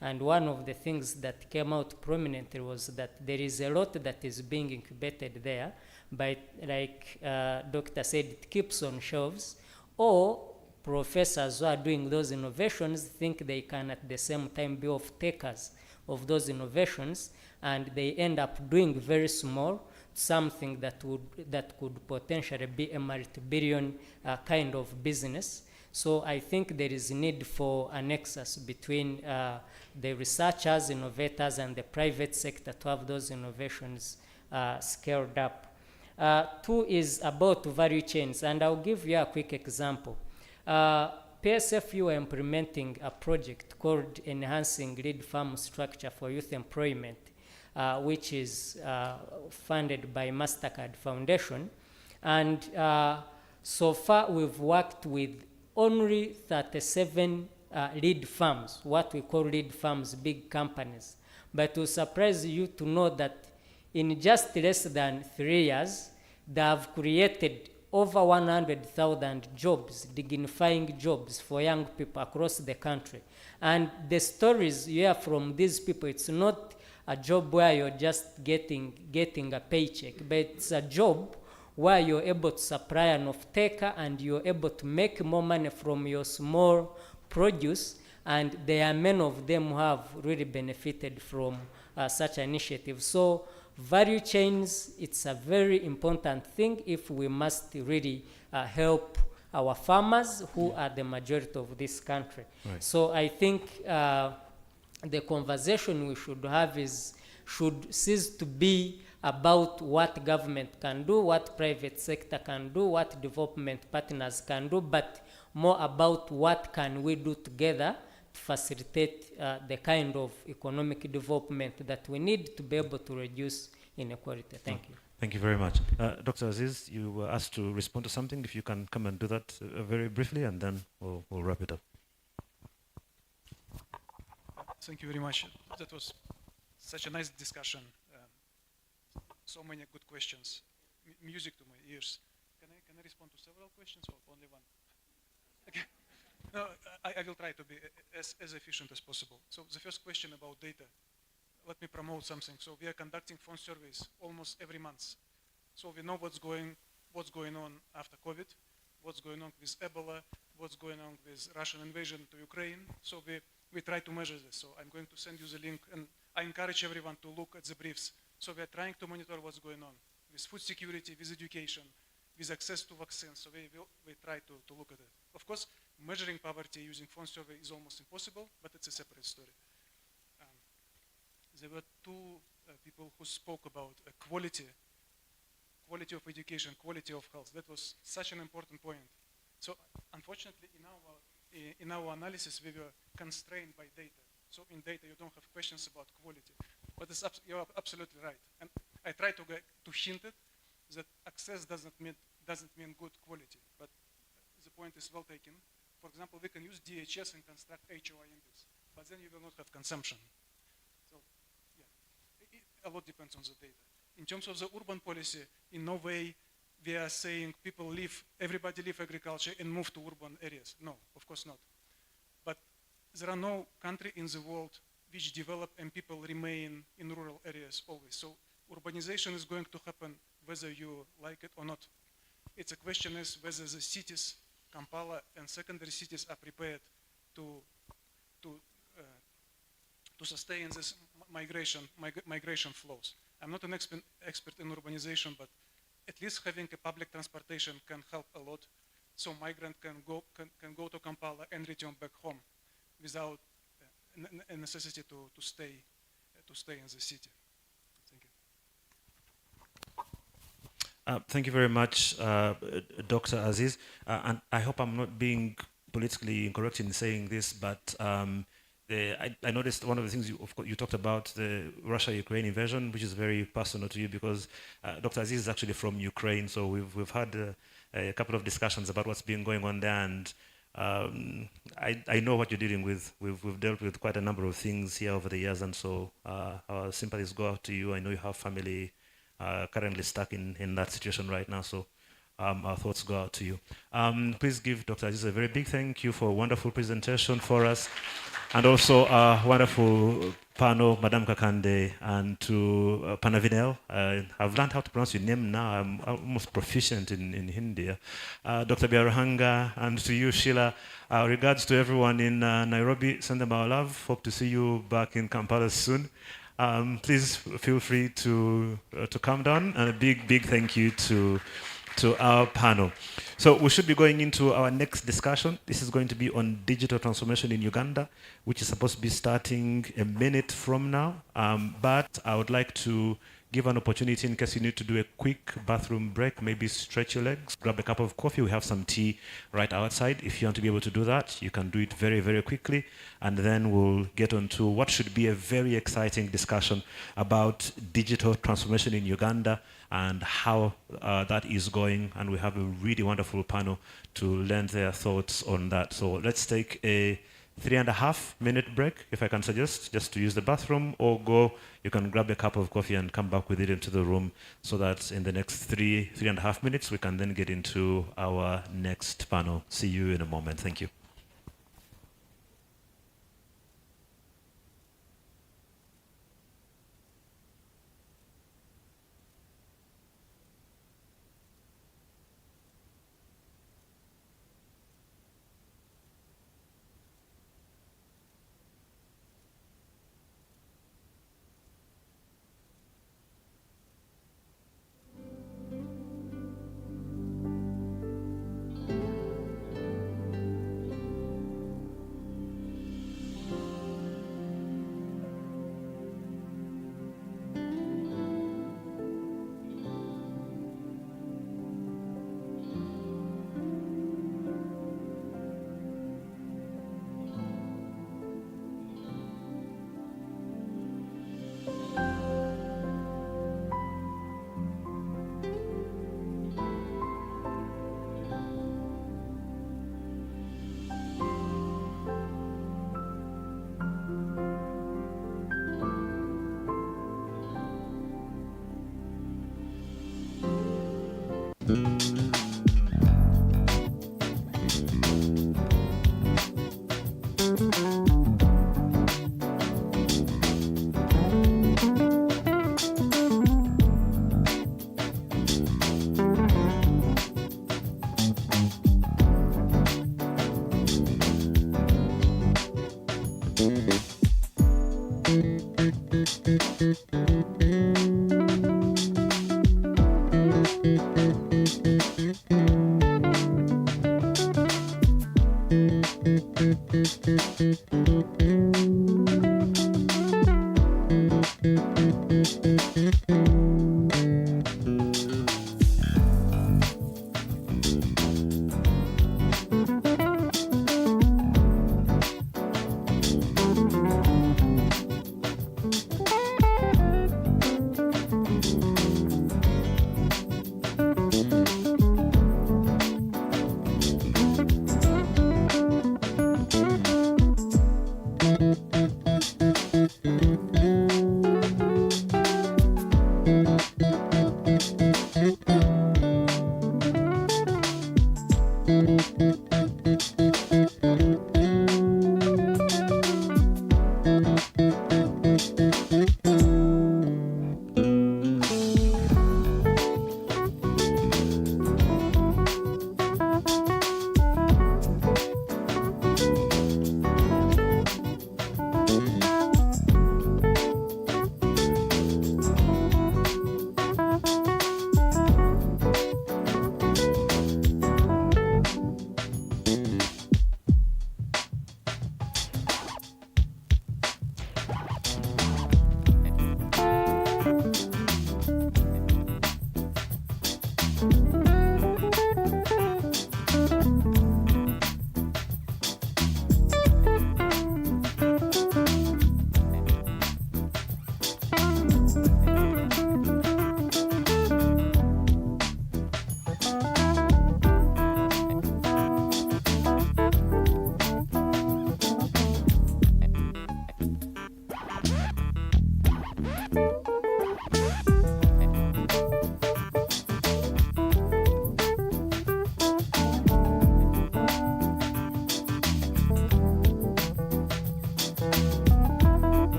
And one of the things that came out prominently was that there is a lot that is being incubated there, but like Doctor said, it keeps on shelves, or professors who are doing those innovations think they can at the same time be off-takers of those innovations, and they end up doing very small, something that could potentially be a multi-billion kind of business. So I think there is a need for a nexus between the researchers, innovators, and the private sector to have those innovations scaled up. Two is about value chains, and I'll give you a quick example. PSFU are implementing a project called Enhancing Lead Farm Structure for Youth Employment, which is funded by MasterCard Foundation. And so far, we've worked with only 37 lead farms, what we call lead farms, big companies. But it will surprise you to know that in just less than 3 years, they have created over 100,000 jobs, dignifying jobs for young people across the country. And the stories you hear from these people, it's not a job where you're just getting a paycheck, but it's a job where you're able to supply an off-taker and you're able to make more money from your small produce, and there are many of them who have really benefited from such an initiative. So value chains, it's a very important thing if we must really help our farmers who are the majority of this country. Right. So I think the conversation we should have should cease to be about what government can do, what private sector can do, what development partners can do, but more about what can we do together to facilitate the kind of economic development that we need to be able to reduce inequality. Thank you. Thank you very much. Dr. Aziz, you were asked to respond to something. If you can come and do that very briefly, and then we'll wrap it up. Thank you very much. That was such a nice discussion. So many good questions. Music to my ears. Can I respond to several questions or only one? Okay. No, I will try to be as efficient as possible. So the first question about data. Let me promote something. So we are conducting phone surveys almost every month. So we know what's going on after COVID, what's going on with Ebola, what's going on with Russian invasion to Ukraine. So we try to measure this. So I'm going to send you the link, and I encourage everyone to look at the briefs. So we are trying to monitor what's going on with food security, with education, with access to vaccines. So we try to look at it. Of course, measuring poverty using phone survey is almost impossible, but it's a separate story. There were two people who spoke about quality of education, quality of health. That was such an important point. So unfortunately, in our analysis, we were constrained by data. So in data, you don't have questions about quality. But you're absolutely right. And I try to hint it that access doesn't mean good quality. But the point is well taken. For example, we can use DHS and construct HOI index, but then you will not have consumption. So yeah, a lot depends on the data. In terms of the urban policy, in no way we are saying everybody leave agriculture and move to urban areas. No, of course not. But there are no country in the world which develop and people remain in rural areas always. So urbanization is going to happen whether you like it or not. It's a question is whether the cities, Kampala and secondary cities are prepared to sustain this migration flows. I'm not an expert in urbanization, but at least having a public transportation can help a lot. So migrant can go to Kampala and return back home without a necessity to to stay in the city. Thank you. Thank you very much, Dr. Aziz. And I hope I'm not being politically incorrect in saying this, but I noticed one of the things you talked about, the Russia-Ukraine invasion, which is very personal to you because Dr. Aziz is actually from Ukraine, so we've had a couple of discussions about what's been going on there, and I know what you're dealing with. We've dealt with quite a number of things here over the years, and so our sympathies go out to you. I know you have family currently stuck in that situation right now, so our thoughts go out to you. Please give Dr. Aziz a very big thank you for a wonderful presentation for us, and also a wonderful panel, Madame Kakande, and to Panavinel. I've learned how to pronounce your name now. I'm almost proficient in Hindi. Dr. Biarahanga, and to you, Sheila. Regards to everyone in Nairobi. Send them our love. Hope to see you back in Kampala soon. Please feel free to come down, and a big thank you to our panel. So we should be going into our next discussion. This is going to be on digital transformation in Uganda, which is supposed to be starting a minute from now. But I would like to give an opportunity in case you need to do a quick bathroom break, maybe stretch your legs, grab a cup of coffee. We have some tea right outside. If you want to be able to do that, you can do it very quickly. And then we'll get on to what should be a very exciting discussion about digital transformation in Uganda and how that is going. And we have a really wonderful panel to lend their thoughts on that. So let's take a 3.5 minute break, if I can suggest, just to use the bathroom, or go, you can grab a cup of coffee and come back with it into the room, so that in the next 3.5 minutes, we can then get into our next panel. See you in a moment. Thank you.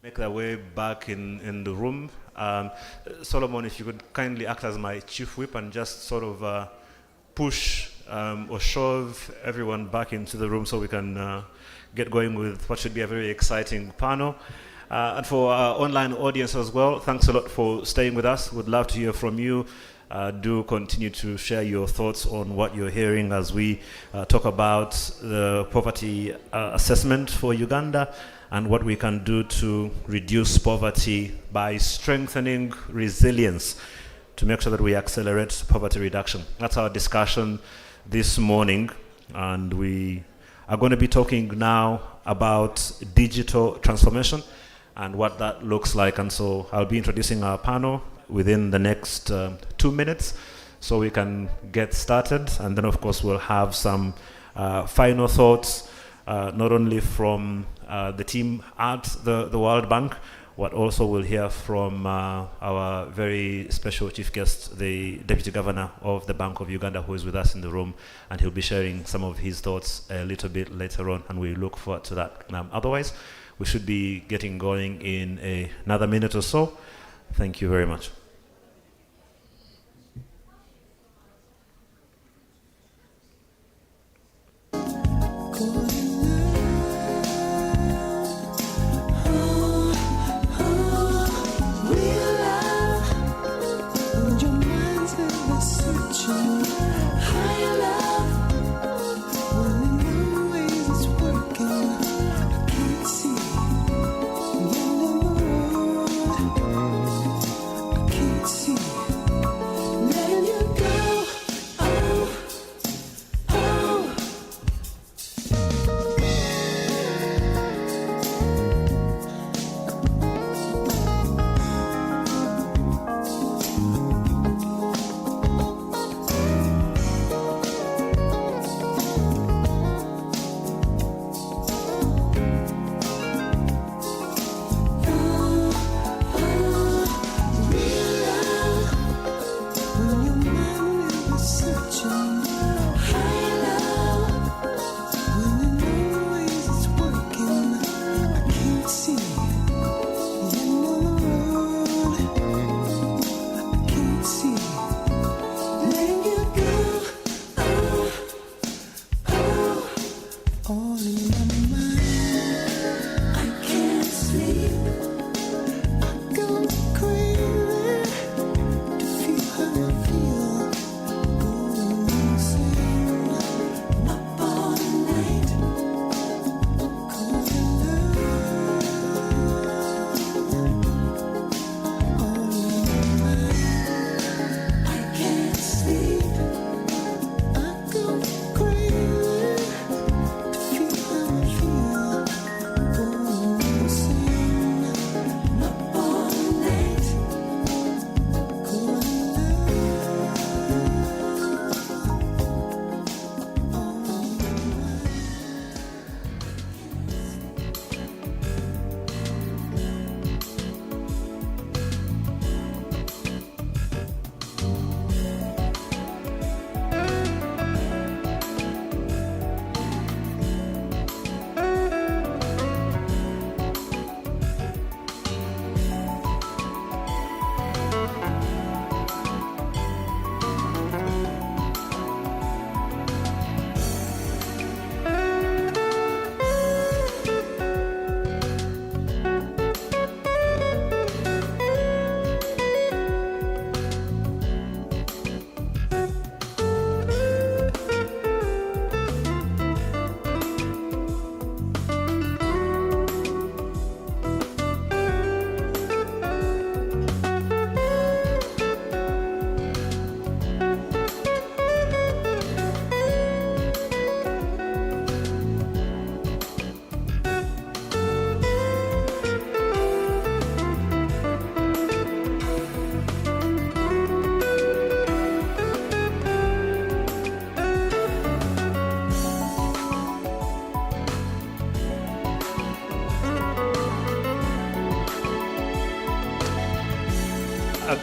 Make their way back in the room. Solomon, if you could kindly act as my chief whip and just sort of push or shove everyone back into the room so we can get going with what should be a very exciting panel. And for our online audience as well, thanks a lot for staying with us. We'd love to hear from you. Do continue to share your thoughts on what you're hearing as we talk about the poverty assessment for Uganda and what we can do to reduce poverty by strengthening resilience to make sure that we accelerate poverty reduction. That's our discussion this morning, and we are going to be talking now about digital transformation and what that looks like. And so I'll be introducing our panel within the next 2 minutes so we can get started, and then of course we'll have some final thoughts not only from the team at the World Bank, but also we'll hear from our very special chief guest, the Deputy Governor of the Bank of Uganda, who is with us in the room, and he'll be sharing some of his thoughts a little bit later on, and we look forward to that. Otherwise, we should be getting going in another minute or so. Thank you very much. I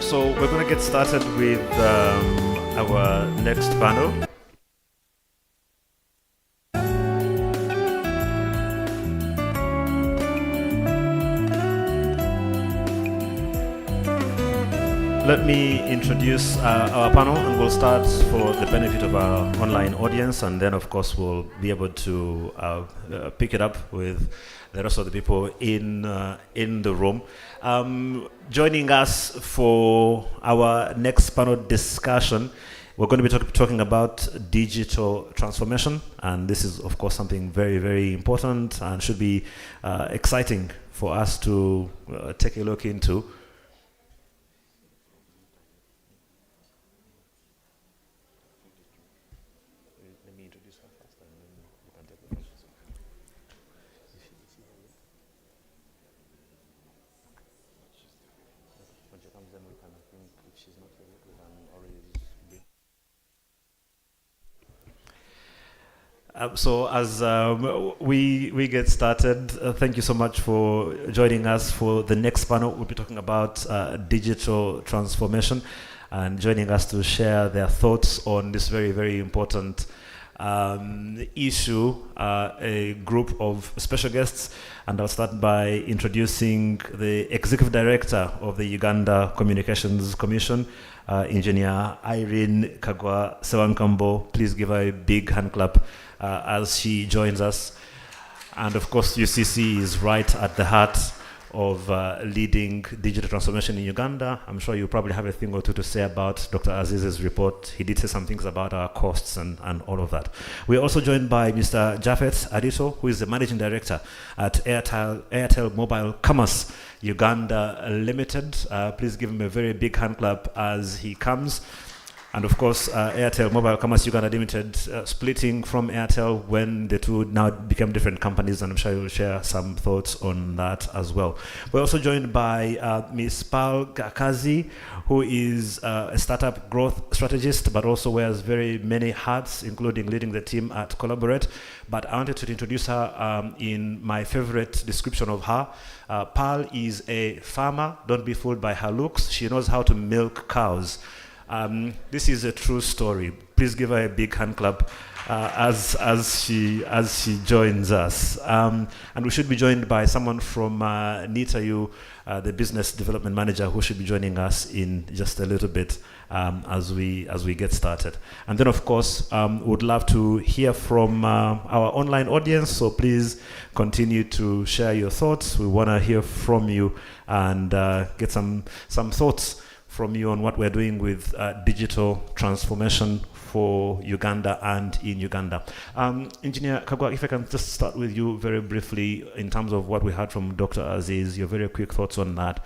So we're going to get started with our next panel. Let me introduce our panel, and we'll start for the benefit of our online audience, and then of course we'll be able to pick it up with the rest of the people in the room. Joining us for our next panel discussion, we're going to be talking about digital transformation, and this is of course something very, very important and should be exciting for us to take a look into. So as we get started, thank you so much for joining us for the next panel. We'll be talking about digital transformation, and joining us to share their thoughts on this very, very important issue, a group of special guests. And I'll start by introducing the Executive Director of the Uganda Communications Commission, Engineer Irene Kagwa Sewankambo. Please give her a big hand clap as she joins us. And of course, UCC is right at the heart of leading digital transformation in Uganda. I'm sure you probably have a thing or two to say about Dr. Aziz's report. He did say some things about our costs and all of that. We're also joined by Mr. Japhet Adito, who is the Managing Director at Airtel Mobile Commerce Uganda Limited. Please give him a very big hand clap as he comes. And of course, Airtel Mobile Commerce Uganda Limited splitting from Airtel when the two now became different companies, and I'm sure you'll share some thoughts on that as well. We're also joined by Ms. Pal Gakazi, who is a startup growth strategist, but also wears very many hats, including leading the team at Collaborate. But I wanted to introduce her in my favorite description of her. Pal is a farmer. Don't be fooled by her looks. She knows how to milk cows. This is a true story. Please give her a big hand clap as she joins us. And we should be joined by someone from NITAU, the Business Development Manager, who should be joining us in just a little bit as we get started. And then, of course, would love to hear from our online audience. So please continue to share your thoughts. We want to hear from you and get some thoughts from you on what we're doing with digital transformation for Uganda and in Uganda. Engineer Kagwa, if I can just start with you very briefly in terms of what we heard from Dr. Aziz, your very quick thoughts on that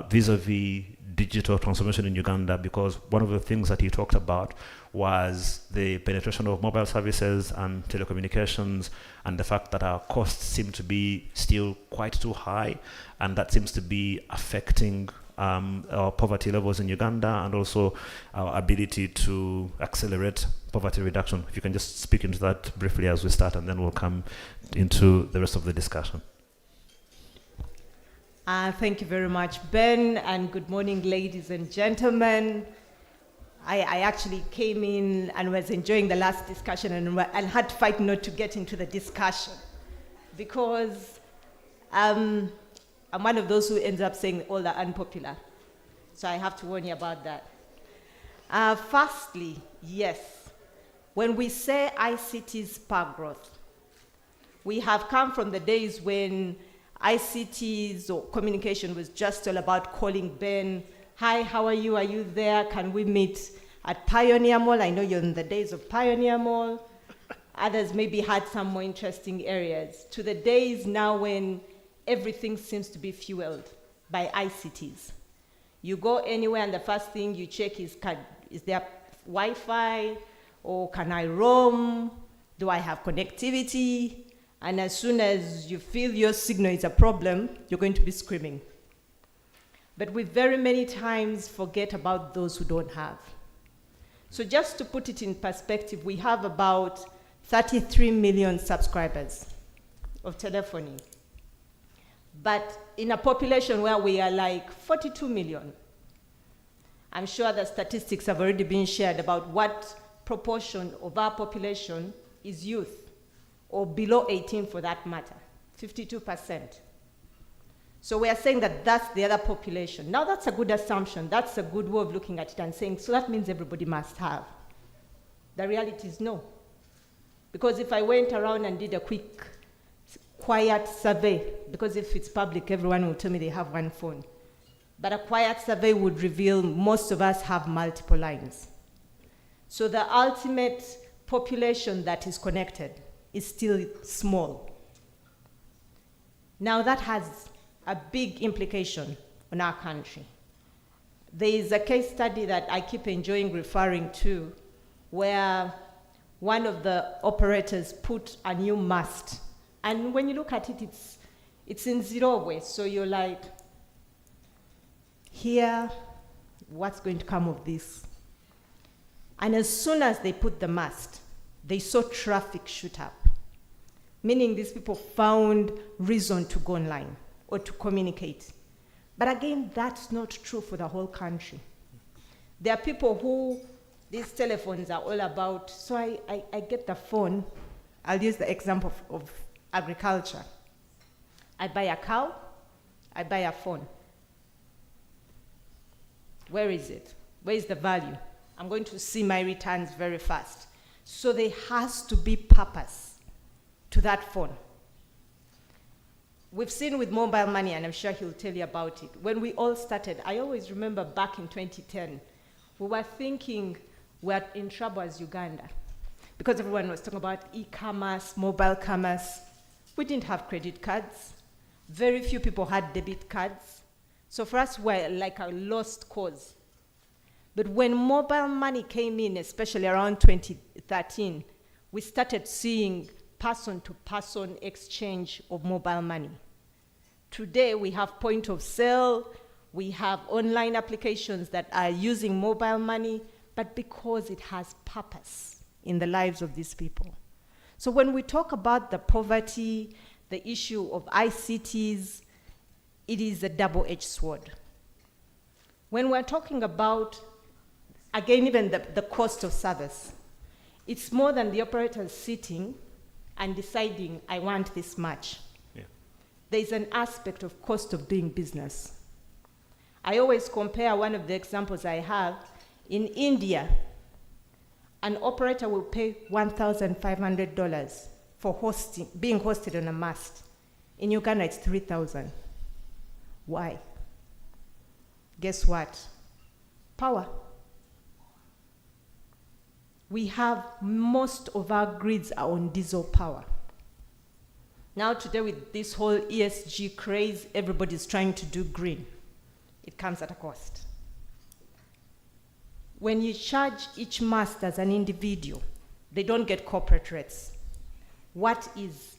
vis-a-vis digital transformation in Uganda, because one of the things that he talked about was the penetration of mobile services and telecommunications and the fact that our costs seem to be still quite too high, and that seems to be affecting our poverty levels in Uganda and also our ability to accelerate poverty reduction. If you can just speak into that briefly as we start, and then we'll come into the rest of the discussion. Thank you very much, Ben, and good morning, ladies and gentlemen. I actually came in and was enjoying the last discussion and had to fight not to get into the discussion because I'm one of those who ends up saying all the unpopular. So I have to warn you about that. Firstly, yes, when we say ICT spur growth, we have come from the days when ICTs or communication was just all about calling Ben, hi, how are you? Are you there? Can we meet at Pioneer Mall? I know you're in the days of Pioneer Mall. Others maybe had some more interesting areas. To the days now when everything seems to be fueled by ICTs. You go anywhere and the first thing you check is there Wi-Fi, or can I roam? Do I have connectivity? And as soon as you feel your signal is a problem, you're going to be screaming. But we very many times forget about those who don't have. So just to put it in perspective, we have about 33 million subscribers of telephony. But in a population where we are like 42 million, I'm sure the statistics have already been shared about what proportion of our population is youth, or below 18 for that matter, 52%. So we are saying that that's the other population. Now that's a good assumption. That's a good way of looking at it and saying, so that means everybody must have. The reality is no. Because if I went around and did a quick, quiet survey, because if it's public, everyone will tell me they have one phone. But a quiet survey would reveal most of us have multiple lines. So the ultimate population that is connected is still small. Now that has a big implication on our country. There is a case study that I keep enjoying referring to where one of the operators put a new mast. And when you look at it, it's in zero waste. So you're like, here, what's going to come of this? And as soon as they put the mast, they saw traffic shoot up. Meaning these people found reason to go online or to communicate. But again, that's not true for the whole country. There are people who these telephones are all about. So I get the phone. I'll use the example of agriculture. I buy a cow, I buy a phone. Where is it? Where is the value? I'm going to see my returns very fast. So there has to be purpose to that phone. We've seen with mobile money, and I'm sure he'll tell you about it. When we all started, I always remember back in 2010, we were thinking we're in trouble as Uganda because everyone was talking about e-commerce, mobile commerce. We didn't have credit cards. Very few people had debit cards. So for us, we're like a lost cause. But when mobile money came in, especially around 2013, we started seeing person-to-person exchange of mobile money. Today, we have point of sale, we have online applications that are using mobile money, but because it has purpose in the lives of these people. So when we talk about the poverty, the issue of ICTs, it is a double-edged sword. When we're talking about, again, even the cost of service, it's more than the operator sitting and deciding, I want this much. Yeah. There's an aspect of cost of doing business. I always compare, one of the examples I have In India, an operator will pay $1,500 for being hosted on a mast. In Uganda, it's 3,000. Why? Guess what? Power. We have most of our grids are on diesel power. Now today with this whole ESG craze, everybody's trying to do green. It comes at a cost. When you charge each mast as an individual, they don't get corporate rates. What is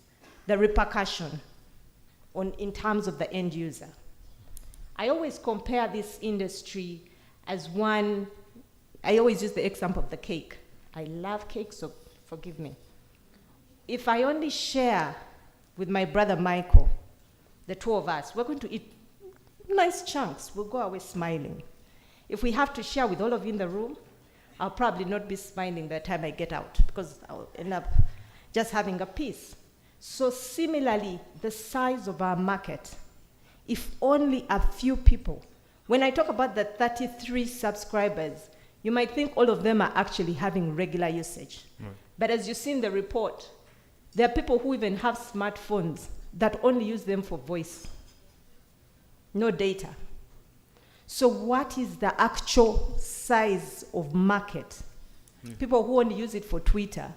the repercussion in terms of the end user? I always compare this industry as one, I always use the example of the cake. I love cake, so forgive me. If I only share with my brother Michael, the two of us, we're going to eat nice chunks. We'll go away smiling. If we have to share with all of you in the room, I'll probably not be smiling by the time I get out because I'll end up just having a piece. So similarly, the size of our market, if only a few people, when I talk about the 33 subscribers, you might think all of them are actually having regular usage. Right. But as you see in the report, there are people who even have smartphones that only use them for voice, no data. So what is the actual size of market? People who only use it for Twitter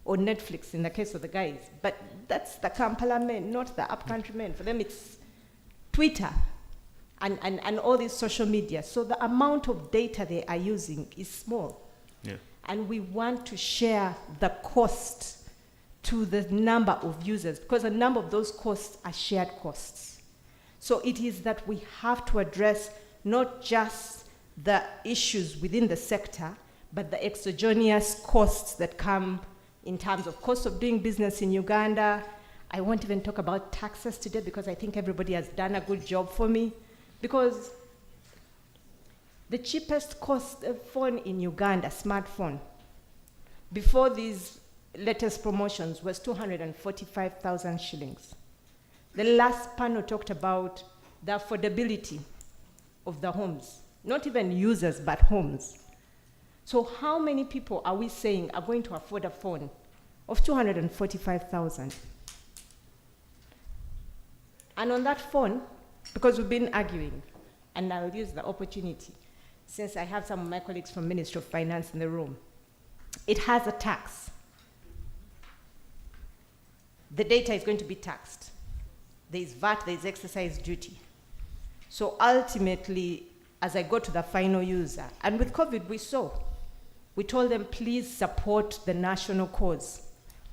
or Netflix in the case of the guys, but that's the Kampala men, not the upcountry men. For them it's Twitter and all these social media. So the amount of data they are using is small. Yeah. And we want to share the cost to the number of users because a number of those costs are shared costs. So it is that we have to address not just the issues within the sector, but the exogenous costs that come in terms of cost of doing business in Uganda. I won't even talk about taxes today because I think everybody has done a good job for me. Because the cheapest cost of phone in Uganda, smartphone, before these latest promotions was 245,000 shillings. The last panel talked about the affordability of the homes, not even users, but homes. So how many people are we saying are going to afford a phone of 245,000? And on that phone, because we've been arguing, and I'll use the opportunity, since I have some of my colleagues from Ministry of Finance in the room, it has a tax. The data is going to be taxed. There's VAT, there's exercise duty. So ultimately, as I go to the final user, and with COVID we told them, please support the national cause.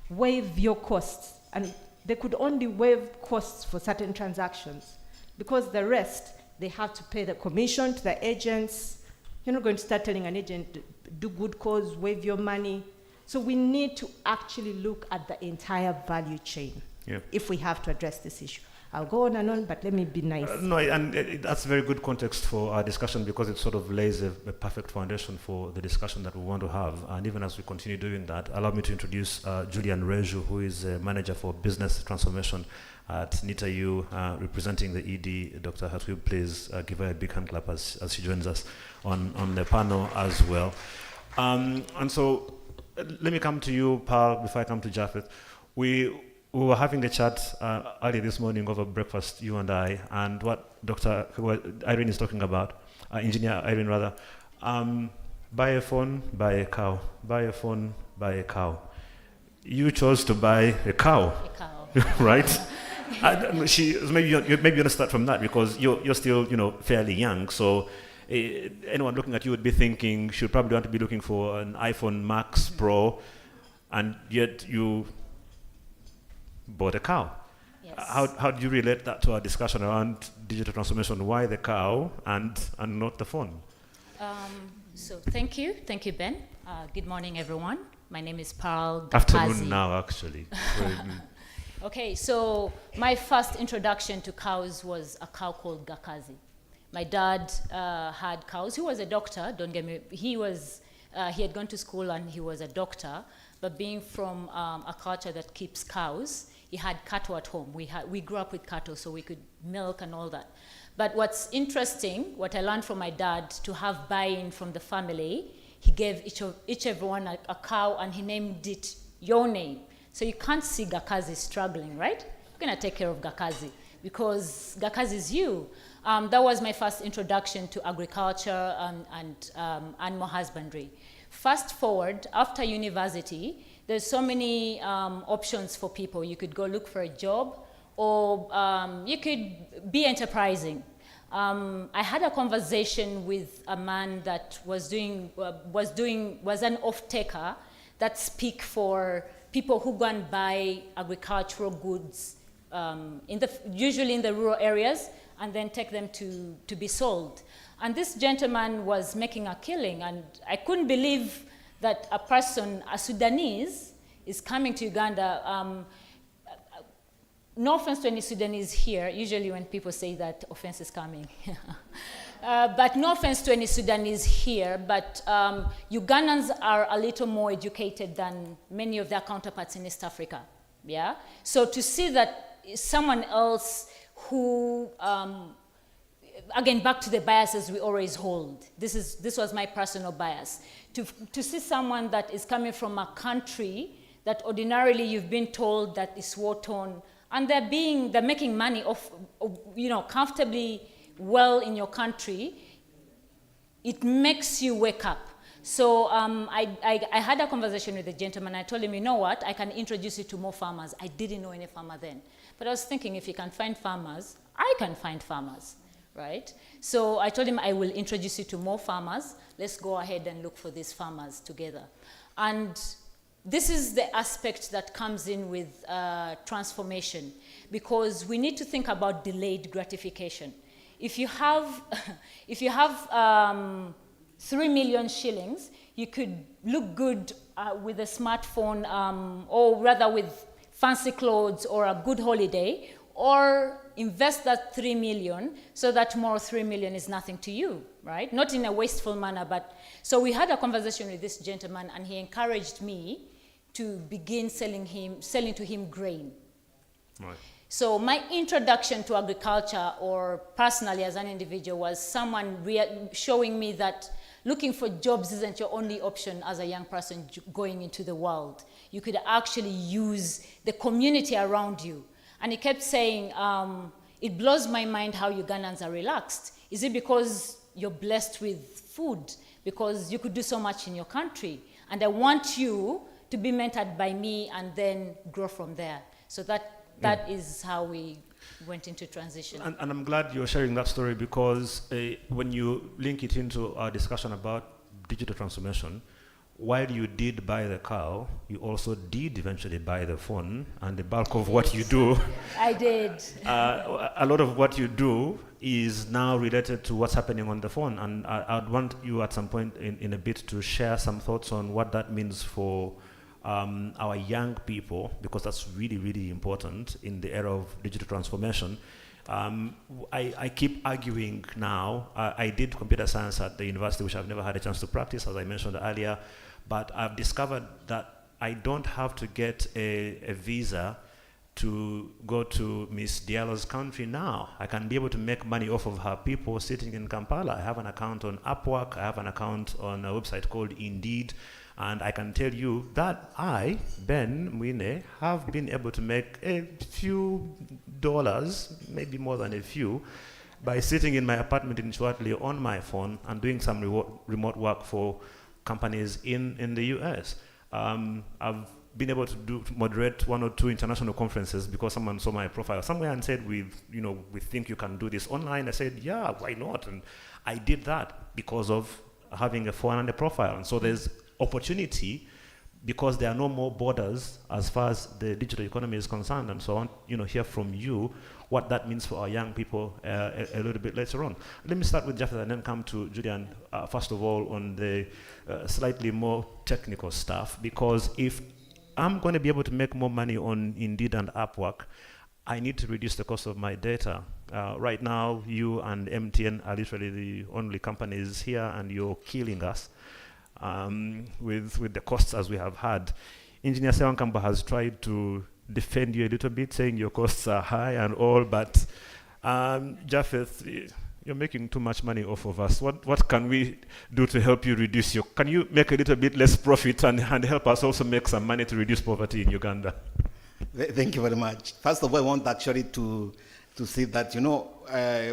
Waive your costs. And they could only waive costs for certain transactions because the rest, they have to pay the commission to the agents. You're not going to start telling an agent, do good cause, waive your money. So we need to actually look at the entire value chain if we have to address this issue. I'll go on and on, but let me be nice. No, and that's very good context for our discussion because it sort of lays a perfect foundation for the discussion that we want to have. And even as we continue doing that, allow me to introduce Julian Reju, who is a manager for business transformation at NITAU, representing the ED. Dr. Hatwib, please give her a big hand clap as she joins us on the panel as well. And so let me come to you, Paul, before I come to Japheth. We were having the chat early this morning over breakfast, you and I, and what Dr. Irene is talking about, Engineer Irene rather, buy a phone, buy a cow. Buy a phone, buy a cow. You chose to buy a cow. Right? Maybe you want to start from that because you're still, fairly young. So anyone looking at you would be thinking should probably want to be looking for an iPhone Max Pro, and yet you bought a cow. Yes. How do you relate that to our discussion around digital transformation? Why the cow and not the phone? So thank you, Ben. Good morning, everyone. My name is Pearl Gakazi. Afternoon now, actually. Okay, so my first introduction to cows was a cow called Gakazi. My dad had cows. He was a doctor. Don't get me. He had gone to school and he was a doctor. But being from a culture that keeps cows, he had cattle at home. We grew up with cattle, so we could milk and all that. But what's interesting, what I learned from my dad, to have buy-in from the family, he gave each everyone a cow, and he named it your name. So you can't see Gakazi struggling, right? You're gonna take care of Gakazi because Gakazi is you. That was my first introduction to agriculture and animal husbandry. Fast forward, after university, there's so many options for people. You could go look for a job, or you could be enterprising. I had a conversation with a man that was an off-taker that speak for people who go and buy agricultural goods, usually in the rural areas, and then take them to be sold. And this gentleman was making a killing, and I couldn't believe that a person, a Sudanese, is coming to Uganda. No offense to any Sudanese here. Usually when people say that, offense is coming. But no offense to any Sudanese here, but Ugandans are a little more educated than many of their counterparts in East Africa, yeah? So to see that someone else who, again, back to the biases we always hold. This was my personal bias. To see someone that is coming from a country that ordinarily you've been told that is war-torn, and they're making money off, comfortably well in your country, it makes you wake up. So I had a conversation with the gentleman. I told him, you know what, I can introduce you to more farmers. I didn't know any farmer then. But I was thinking, if you can find farmers, I can find farmers, right? So I told him, I will introduce you to more farmers. Let's go ahead and look for these farmers together. And this is the aspect that comes in with transformation, because we need to think about delayed gratification. If you have 3 million shillings, you could look good with a smartphone, or rather with fancy clothes or a good holiday, or invest that 3 million so that tomorrow 3 million is nothing to you, right? Not in a wasteful manner, but so we had a conversation with this gentleman, and he encouraged me to begin selling to him grain. Right. So my introduction to agriculture, or personally as an individual, was someone showing me that looking for jobs isn't your only option as a young person going into the world. You could actually use the community around you. And he kept saying, it blows my mind how Ugandans are relaxed. Is it because you're blessed with food? Because you could do so much in your country. And I want you to be mentored by me and then grow from there. So that is how we went into transition. And I'm glad you're sharing that story, because when you link it into our discussion about digital transformation, while you did buy the cow, you also did eventually buy the phone, and the bulk of what you do. I did. A lot of what you do is now related to what's happening on the phone, and I'd want you at some point in a bit to share some thoughts on what that means for our young people, because that's really, really important in the era of digital transformation. I keep arguing now. I did computer science at the university, which I've never had a chance to practice, as I mentioned earlier, but I've discovered that I don't have to get a visa to go to Miss Diallo's country now. I can be able to make money off of her people sitting in Kampala. I have an account on Upwork. I have an account on a website called Indeed. And I can tell you that I, Ben Mwine, have been able to make a few dollars, maybe more than a few, by sitting in my apartment in Chwatli on my phone and doing some remote work for companies in the US. I've been able to moderate 1 or 2 international conferences because someone saw my profile somewhere and said, we think you can do this online. I said, yeah, why not? And I did that because of having a phone and a profile. And so there's opportunity, because there are no more borders as far as the digital economy is concerned. And so I want hear from you what that means for our young people a little bit later on. Let me start with Japheth and then come to Julian, first of all, on the slightly more technical stuff, because if I'm going to be able to make more money on Indeed and Upwork, I need to reduce the cost of my data. Right now, you and MTN are literally the only companies here, and you're killing us with the costs as we have had. Engineer Sewankamba has tried to defend you a little bit, saying your costs are high and all, but Japheth, you're making too much money off of us. What can we do to help you reduce your... Can you make a little bit less profit and help us also make some money to reduce poverty in Uganda? Thank you very much. First of all, I want actually to say that,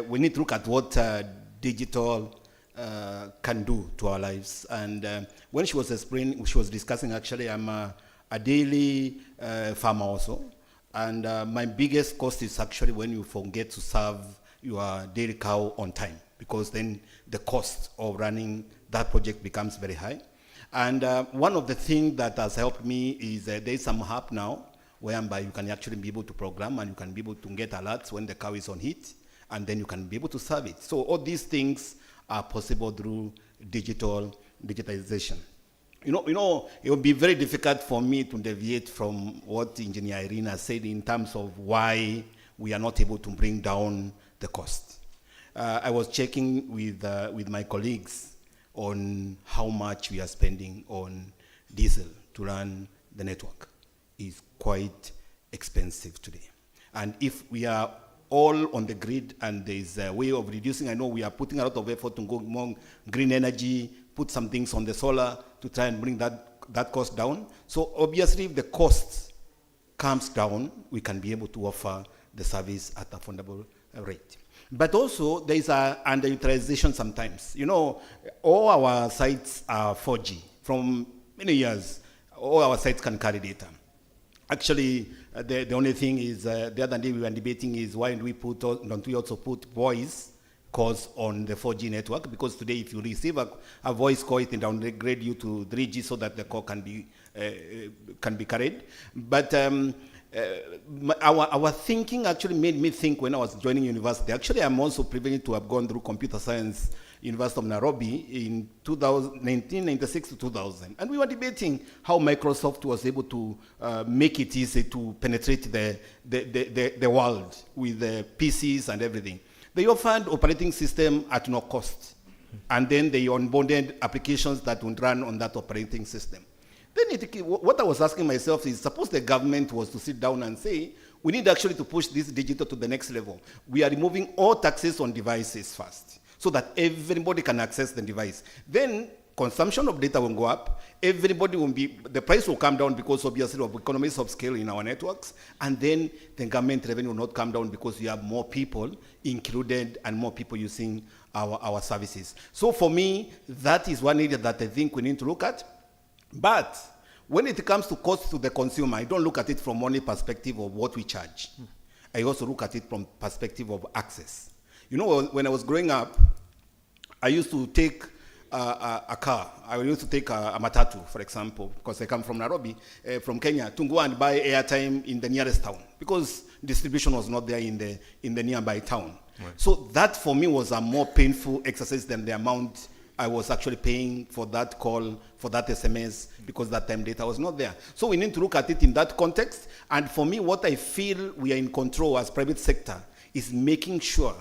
we need to look at what digital can do to our lives. And when she was explaining, she was discussing, actually, I'm a daily farmer also. And my biggest cost is actually when you forget to serve your dairy cow on time, because then the cost of running that project becomes very high. And one of the things that has helped me is there is some app now whereby you can actually be able to program and you can be able to get alerts when the cow is on heat, and then you can be able to serve it. So all these things are possible through digitization. It would be very difficult for me to deviate from what Engineer Irina said in terms of why we are not able to bring down the cost. I was checking with my colleagues on how much we are spending on diesel to run the network. It's quite expensive today. And if we are all on the grid and there's a way of reducing, I know we are putting a lot of effort to go more green energy, put some things on the solar to try and bring that cost down. So obviously if the cost comes down, we can be able to offer the service at affordable rate. But also there is an underutilization sometimes. All our sites are 4G. From many years, all our sites can carry data. Actually, the only thing is, the other day we were debating is why don't we also put voice calls on the 4G network? Because today if you receive a voice call, it can downgrade you to 3G so that the call can be carried. But our thinking actually made me think when I was joining university. Actually, I'm also privileged to have gone through computer science, University of Nairobi in 1996 to 2000. And we were debating how Microsoft was able to make it easy to penetrate the world with the PCs and everything. They offered operating system at no cost. And then they onboarded applications that would run on that operating system. Then what I was asking myself is, suppose the government was to sit down and say, we need actually to push this digital to the next level. We are removing all taxes on devices first, so that everybody can access the device. Then consumption of data will go up, the price will come down because obviously of economies of scale in our networks, and then the government revenue will not come down because you have more people included and more people using our services. So for me, that is one area that I think we need to look at. But when it comes to cost to the consumer, I don't look at it from only perspective of what we charge. I also look at it from perspective of access. When I was growing up, I used to take a car. I used to take a matatu, for example, because I come from Nairobi, from Kenya, to go and buy airtime in the nearest town, because distribution was not there in the nearby town. Right. So that for me was a more painful exercise than the amount I was actually paying for that call, for that SMS, because that time data was not there. So we need to look at it in that context. And for me, what I feel we are in control as private sector is making sure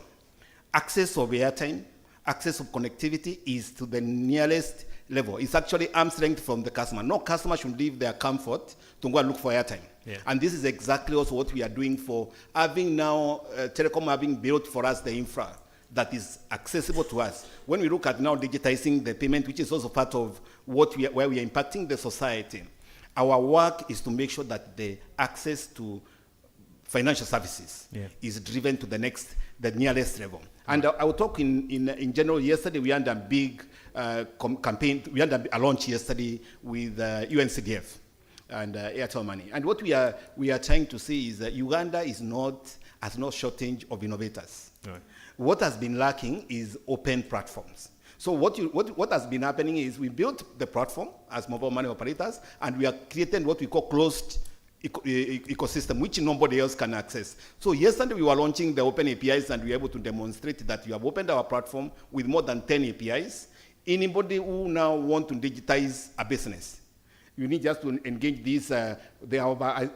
access of airtime, access of connectivity is to the nearest level. It's actually arm's length from the customer. No customer should leave their comfort to go and look for airtime. Yeah. And this is exactly also what we are doing for having now, Telecom having built for us the infra that is accessible to us. When we look at now digitizing the payment, which is also part of where we are impacting the society, our work is to make sure that the access to financial services is driven to the nearest level. And I will talk in general. Yesterday we had a big campaign. We had a launch yesterday with UNCDF and Airtel Money. And what we are trying to say is that Uganda has no shortage of innovators. Right. What has been lacking is open platforms. So what has been happening is we built the platform as mobile money operators, and we are creating what we call closed ecosystem, which nobody else can access. So yesterday we were launching the open APIs, and we were able to demonstrate that we have opened our platform with more than 10 APIs. Anybody who now want to digitize a business, you need just to engage these. I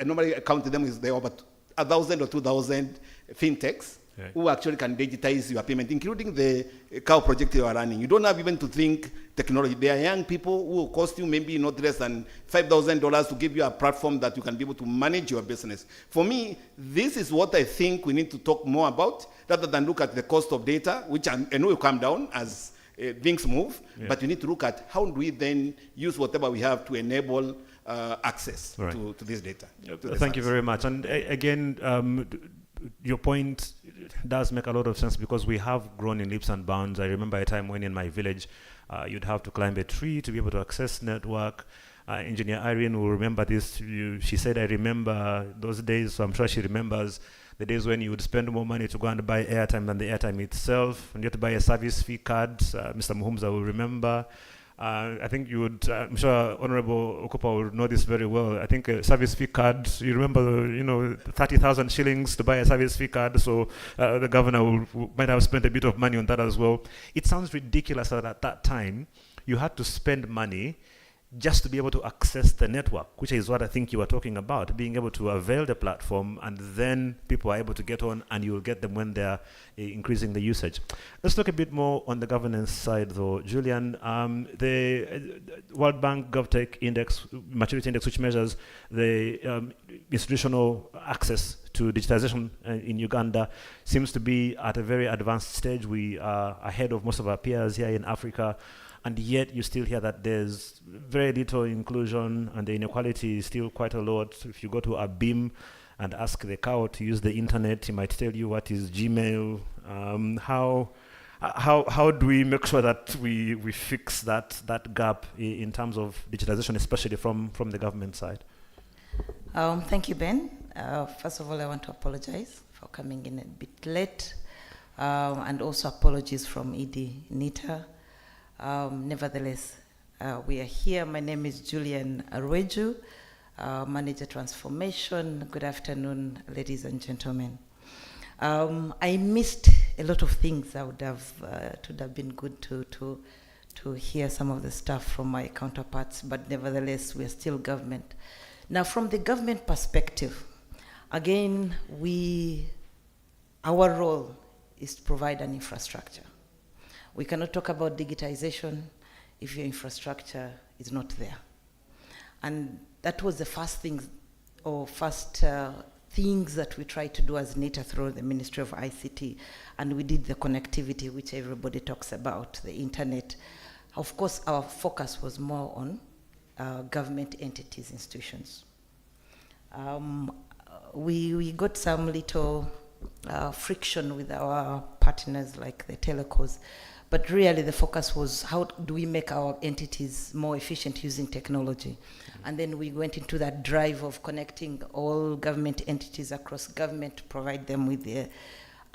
normally count them as there are about 1,000 or 2,000 fintechs Right. who actually can digitize your payment, including the cow project you are running. You don't have even to think technology. There are young people who will cost you maybe not less than $5,000 to give you a platform that you can be able to manage your business. For me, this is what I think we need to talk more about, rather than look at the cost of data, which I know will come down as things move, but we need to look at how do we then use whatever we have to enable access to this data. Thank you very much. And again, your point does make a lot of sense, because we have grown in leaps and bounds. I remember a time when in my village, you'd have to climb a tree to be able to access network. Engineer Irene will remember this. She said, I remember those days, so I'm sure she remembers the days when you would spend more money to go and buy airtime than the airtime itself, and you had to buy a service fee card. Mr. Muhumza will remember. I think you would, I'm sure Honorable Okupa would know this very well. I think a service fee card, you remember, 30,000 shillings to buy a service fee card, so the governor might have spent a bit of money on that as well. It sounds ridiculous that at that time you had to spend money just to be able to access the network, which is what I think you were talking about, being able to avail the platform, and then people are able to get on, and you'll get them when they're increasing the usage. Let's talk a bit more on the governance side, though. Julian, the World Bank GovTech Index, Maturity Index, which measures the institutional access to digitization in Uganda, seems to be at a very advanced stage. We are ahead of most of our peers here in Africa. And yet you still hear that there's very little inclusion, and the inequality is still quite a lot. If you go to a BIM and ask the cow to use the internet, he might tell you what is Gmail. How do we make sure that we fix that gap in terms of digitization, especially from the government side? Thank you, Ben. First of all, I want to apologize for coming in a bit late, and also apologies from ED Nita. Nevertheless, we are here. My name is Julian Arweju, Manager Transformation. Good afternoon, ladies and gentlemen. I missed a lot of things. It would have been good to hear some of the stuff from my counterparts, but nevertheless, we are still government. Now, from the government perspective, again, our role is to provide an infrastructure. We cannot talk about digitization if your infrastructure is not there. And that was the first things that we tried to do as NITA through the Ministry of ICT. And we did the connectivity, which everybody talks about, the internet. Of course, our focus was more on government entities, institutions. We got some little friction with our partners like the telecos. But really the focus was how do we make our entities more efficient using technology? And then we went into that drive of connecting all government entities across government to provide them with the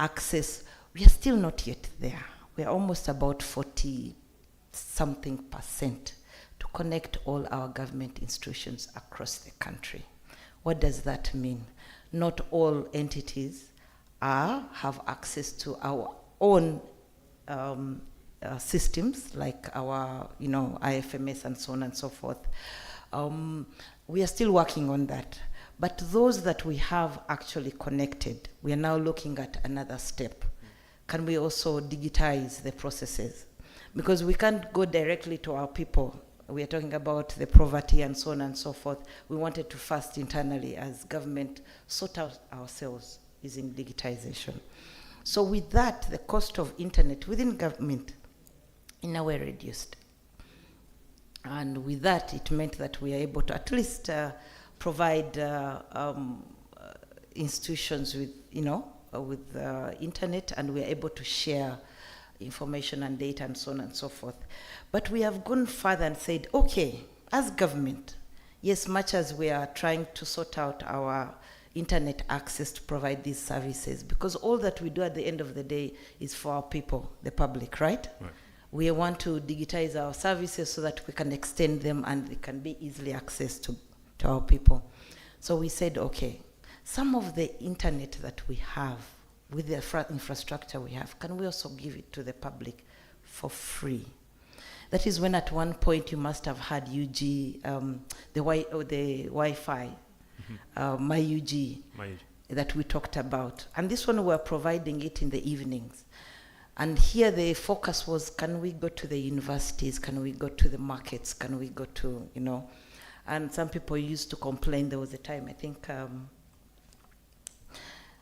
access. We are still not yet there. We are almost about 40-something% to connect all our government institutions across the country. What does that mean? Not all entities have access to our own systems like our, IFMS and so on and so forth. We are still working on that. But those that we have actually connected, we are now looking at another step. Can we also digitize the processes? Because we can't go directly to our people. We are talking about the poverty and so on and so forth. We wanted to first internally as government sort out ourselves using digitization. So with that, the cost of internet within government in a way reduced. And with that, it meant that we are able to at least provide institutions with, with internet, and we are able to share information and data and so on and so forth. But we have gone further and said, okay, as government, yes, much as we are trying to sort out our internet access to provide these services, because all that we do at the end of the day is for our people, the public, right? We want to digitize our services so that we can extend them and they can be easily accessed to our people. So we said, okay, some of the internet that we have with the infrastructure we have, can we also give it to the public for free? That is when at one point you must have had UG, the Wi-Fi, my UG. that we talked about. And this one we're providing it in the evenings. And here the focus was, can we go to the universities? Can we go to the markets? Can we go to, you know? And some people used to complain. There was a time, I think,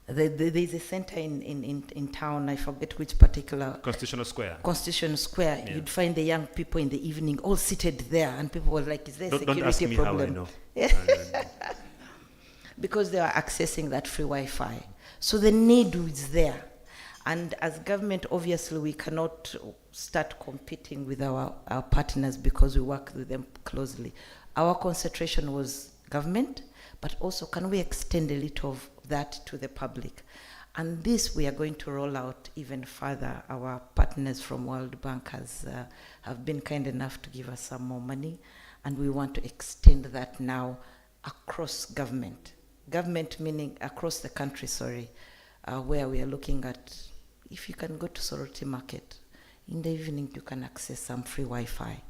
there's a center in town, I forget which particular. Constitutional Square. Constitutional Square. Yeah. You'd find the young people in the evening all seated there, and people were like, is there a security don't ask me problem? how I know. Yeah. Because they are accessing that free Wi-Fi. So the need is there. And as government, obviously, we cannot start competing with our partners because we work with them closely. Our concentration was government, but also can we extend a little of that to the public? And this we are going to roll out even further. Our partners from World Bank have been kind enough to give us some more money, and we want to extend that now across government. Government meaning across the country, where we are looking at, if you can go to Sorority Market, in the evening you can access some free Wi-Fi.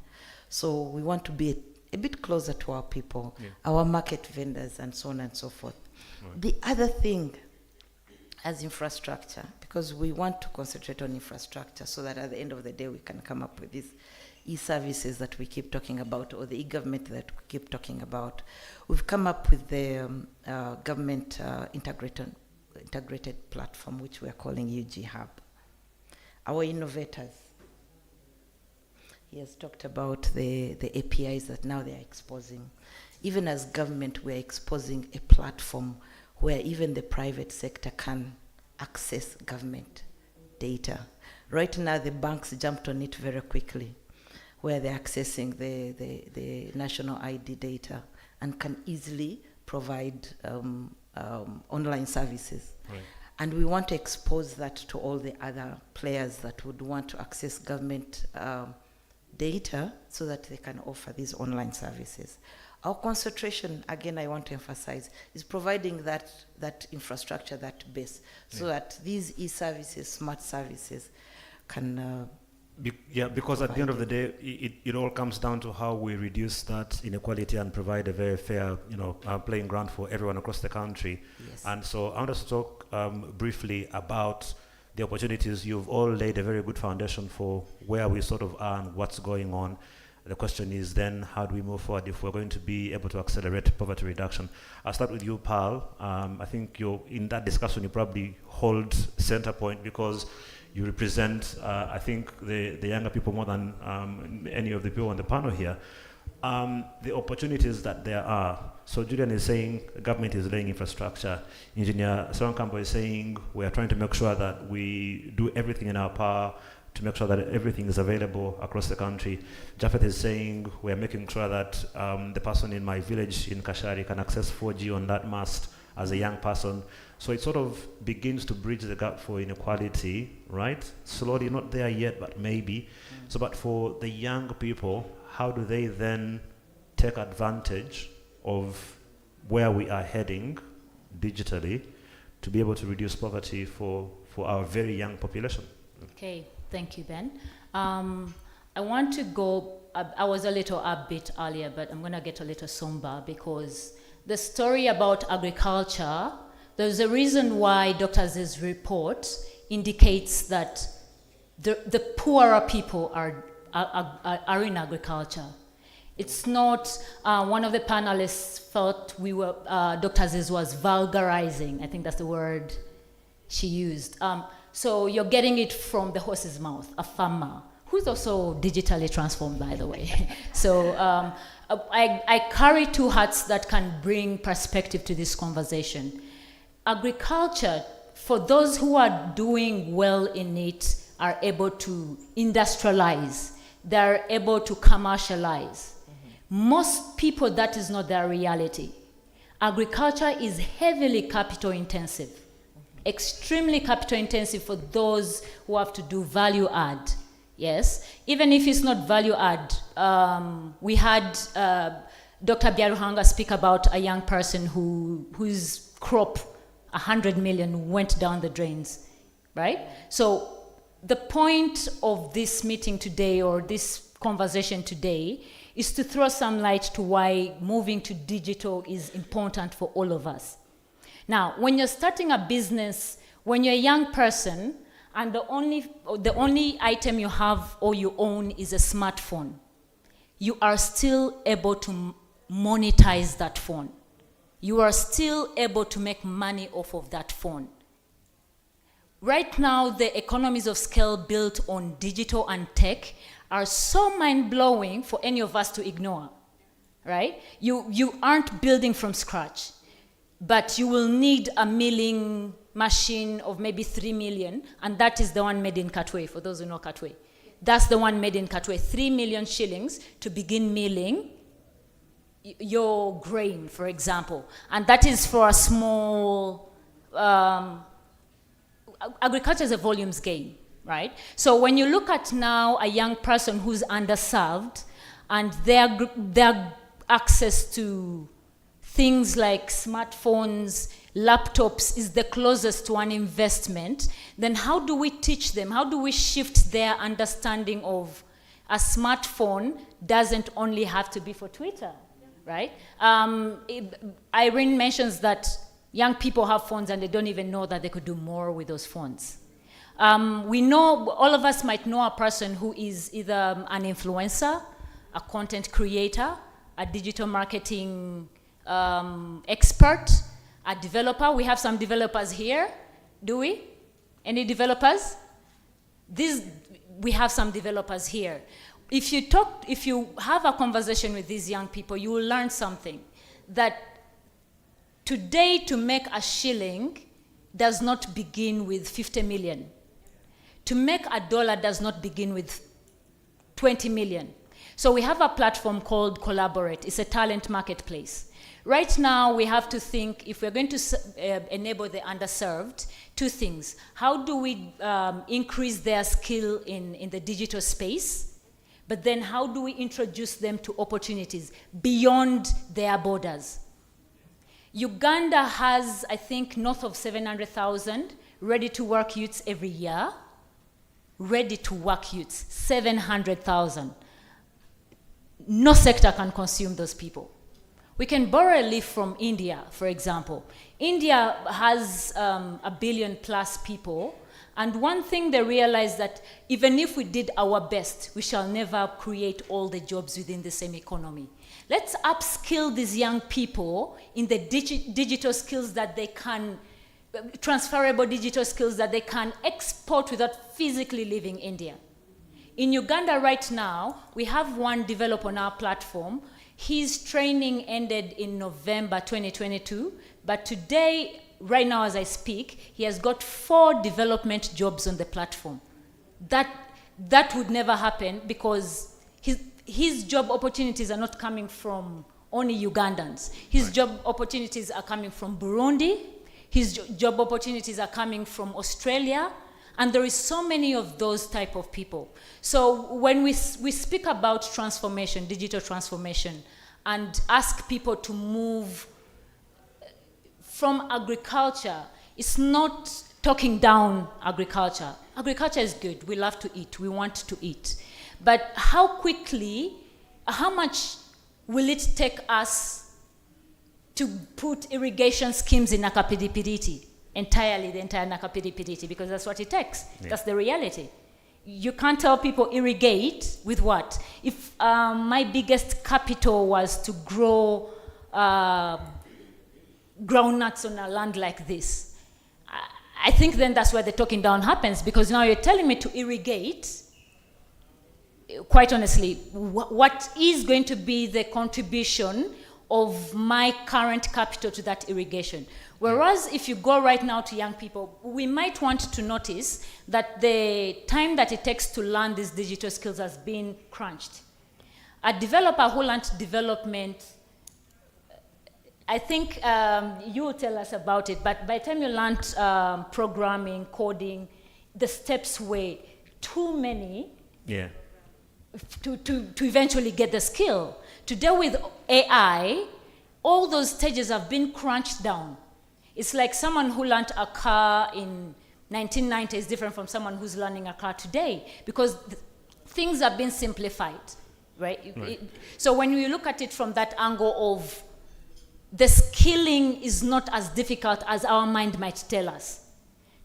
So we want to be a bit closer to our people, our market vendors, and so on and so forth. Right. The other thing as infrastructure, because we want to concentrate on infrastructure so that at the end of the day we can come up with these e-services that we keep talking about, or the e-government that we keep talking about. We've come up with the government integrated platform, which we are calling UG Hub. Our innovators, he has talked about the APIs that now they are exposing. Even as government, we are exposing a platform where even the private sector can access government data. Right now, the banks jumped on it very quickly, where they're accessing the national ID data and can easily provide online services. Right. And we want to expose that to all the other players that would want to access government data so that they can offer these online services. Our concentration, again, I want to emphasize, is providing that infrastructure, that base, so that these e-services, smart services, can because at the end of the day, it all comes down to how we reduce that inequality and provide a very fair, playing ground for everyone across the country. Yes. And so I want us to talk briefly about the opportunities. You've all laid a very good foundation for where we sort of are and what's going on. The question is then, how do we move forward if we're going to be able to accelerate poverty reduction? I'll start with you, Paul. I think in that discussion, you probably hold center point because you represent, I think, the younger people more than any of the people on the panel here. The opportunities that there are. So Julian is saying the government is laying infrastructure. Engineer Sarankambo is saying we are trying to make sure that we do everything in our power to make sure that everything is available across the country. Japhet is saying we are making sure that the person in my village in Kashari can access 4G on that mast as a young person. So it sort of begins to bridge the gap for inequality, right? Slowly, not there yet, but maybe. So, but for the young people, how do they then take advantage of where we are heading digitally to be able to reduce poverty for our very young population? Okay, thank you, Ben. I want to go, I was a little upbeat earlier, but I'm going to get a little somber because the story about agriculture, there's a reason why Dr. Z's report indicates that the poorer people are in agriculture. It's not, one of the panelists thought Dr. Ziz was vulgarizing. I think that's the word she used. So you're getting it from the horse's mouth, a farmer, who's also digitally transformed, by the way. So I carry two hats that can bring perspective to this conversation. Agriculture, for those who are doing well in it, are able to industrialize. They're able to commercialize. Most people, that is not their reality. Agriculture is heavily capital intensive, extremely capital intensive for those who have to do value add. Yes, even if it's not value add, we had Dr. Biaruhanga speak about a young person whose crop, 100 million, went down the drains, right? So the point of this meeting today, or this conversation today, is to throw some light to why moving to digital is important for all of us. Now, when you're starting a business, when you're a young person, and the only item you have or you own is a smartphone, you are still able to monetize that phone. You are still able to make money off of that phone. Right now, the economies of scale built on digital and tech are so mind-blowing for any of us to ignore, right? You aren't building from scratch, but you will need a milling machine of maybe 3 million, and that is the one made in Katwe, for those who know Katwe. That's the one made in Katwe, 3 million shillings to begin milling your grain, for example. And that is for a small, agriculture is a volumes game, right? So when you look at now a young person who's underserved and their access to things like smartphones, laptops is the closest to an investment, then how do we teach them? How do we shift their understanding of a smartphone doesn't only have to be for Twitter, right? Irene mentions that young people have phones and they don't even know that they could do more with those phones. We know, all of us might know a person who is either an influencer, a content creator, a digital marketing expert, a developer. We have some developers here, do we? Any developers? We have some developers here. If you have a conversation with these young people, you will learn something, that today to make a shilling does not begin with 50 million. To make $1 does not begin with 20 million. So we have a platform called Collaborate. It's a talent marketplace. Right now, we have to think, if we're going to enable the underserved, two things. How do we increase their skill in the digital space? But then how do we introduce them to opportunities beyond their borders? Uganda has, I think, north of 700,000 ready-to-work youths every year. Ready-to-work youths, 700,000. No sector can consume those people. We can borrow a leaf from India, for example. India has 1 billion plus people, and one thing they realized that even if we did our best, we shall never create all the jobs within the same economy. Let's upskill these young people in the digital skills that they can, transferable digital skills that they can export without physically leaving India. In Uganda right now, we have one developed on our platform. His training ended in November 2022, but today, right now as I speak, he has got 4 development jobs on the platform. That would never happen because his job opportunities are not coming from only Ugandans. His job opportunities are coming from Burundi. His job opportunities are coming from Australia. And there is so many of those type of people. So when we speak about transformation, digital transformation, and ask people to move from agriculture, it's not talking down agriculture. Agriculture is good. We love to eat. We want to eat. But how quickly, how much will it take us to put irrigation schemes in Nakapidipiditi? Entirely, the entire Nakapidipiditi, because that's what it takes. Yeah. That's the reality. You can't tell people irrigate with what? If my biggest capital was to grow groundnuts on a land like this, I think then that's where the talking down happens, because now you're telling me to irrigate. Quite honestly, what is going to be the contribution of my current capital to that irrigation? Whereas if you go right now to young people, we might want to notice that the time that it takes to learn these digital skills has been crunched. A developer who learned development, I think you will tell us about it, but by the time you learned programming, coding, the steps were too many to eventually get the skill. Today with AI, all those stages have been crunched down. It's like someone who learned a car in 1990 is different from someone who's learning a car today, because things have been simplified, right? So when you look at it from that angle of the skilling is not as difficult as our mind might tell us.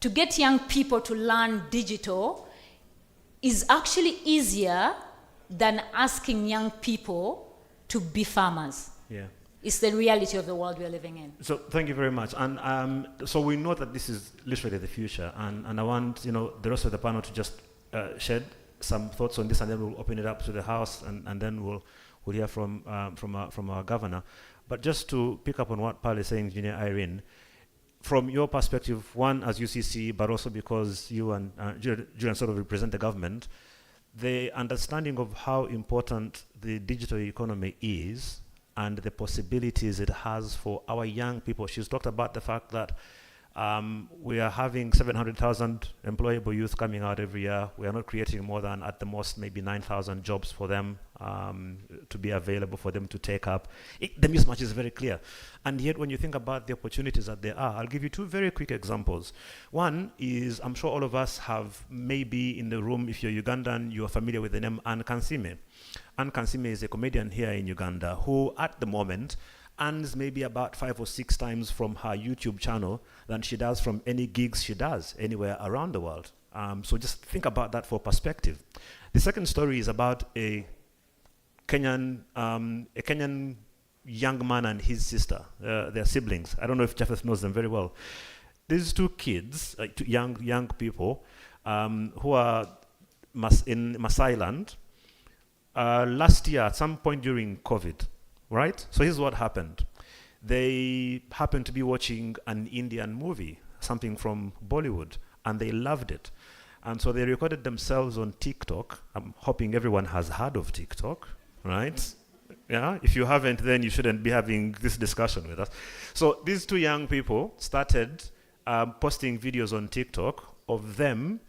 To get young people to learn digital is actually easier than asking young people to be farmers. Yeah. It's the reality of the world we're living in. So thank you very much. And so we know that this is literally the future. And I want the rest of the panel to just shed some thoughts on this, and then we'll open it up to the House, and then we'll hear from our governor. But just to pick up on what Paul is saying, Engineer Irene, from your perspective, one as UCC, but also because you and Julian sort of represent the government, the understanding of how important the digital economy is and the possibilities it has for our young people. She's talked about the fact that we are having 700,000 employable youth coming out every year. We are not creating more than, at the most, maybe 9,000 jobs for them to be available for them to take up. The mismatch is very clear. And yet, when you think about the opportunities that there are, I'll give you two very quick examples. One is, I'm sure all of us have, maybe in the room, if you're Ugandan, you're familiar with the name Anne Kansime. Anne Kansime is a comedian here in Uganda who, at the moment, earns maybe about 5 or 6 times from her YouTube channel than she does from any gigs she does anywhere around the world. So just think about that for perspective. The second story is about a Kenyan young man and his sister. They're siblings. I don't know if Japheth knows them very well. These two kids, two young people, who are in Maasai land, last year at some point during COVID, right? So here's what happened. They happened to be watching an Indian movie, something from Bollywood, and they loved it. And so they recorded themselves on TikTok. I'm hoping everyone has heard of TikTok, right? Yeah, if you haven't, then you shouldn't be having this discussion with us. So these two young people started posting videos on TikTok of them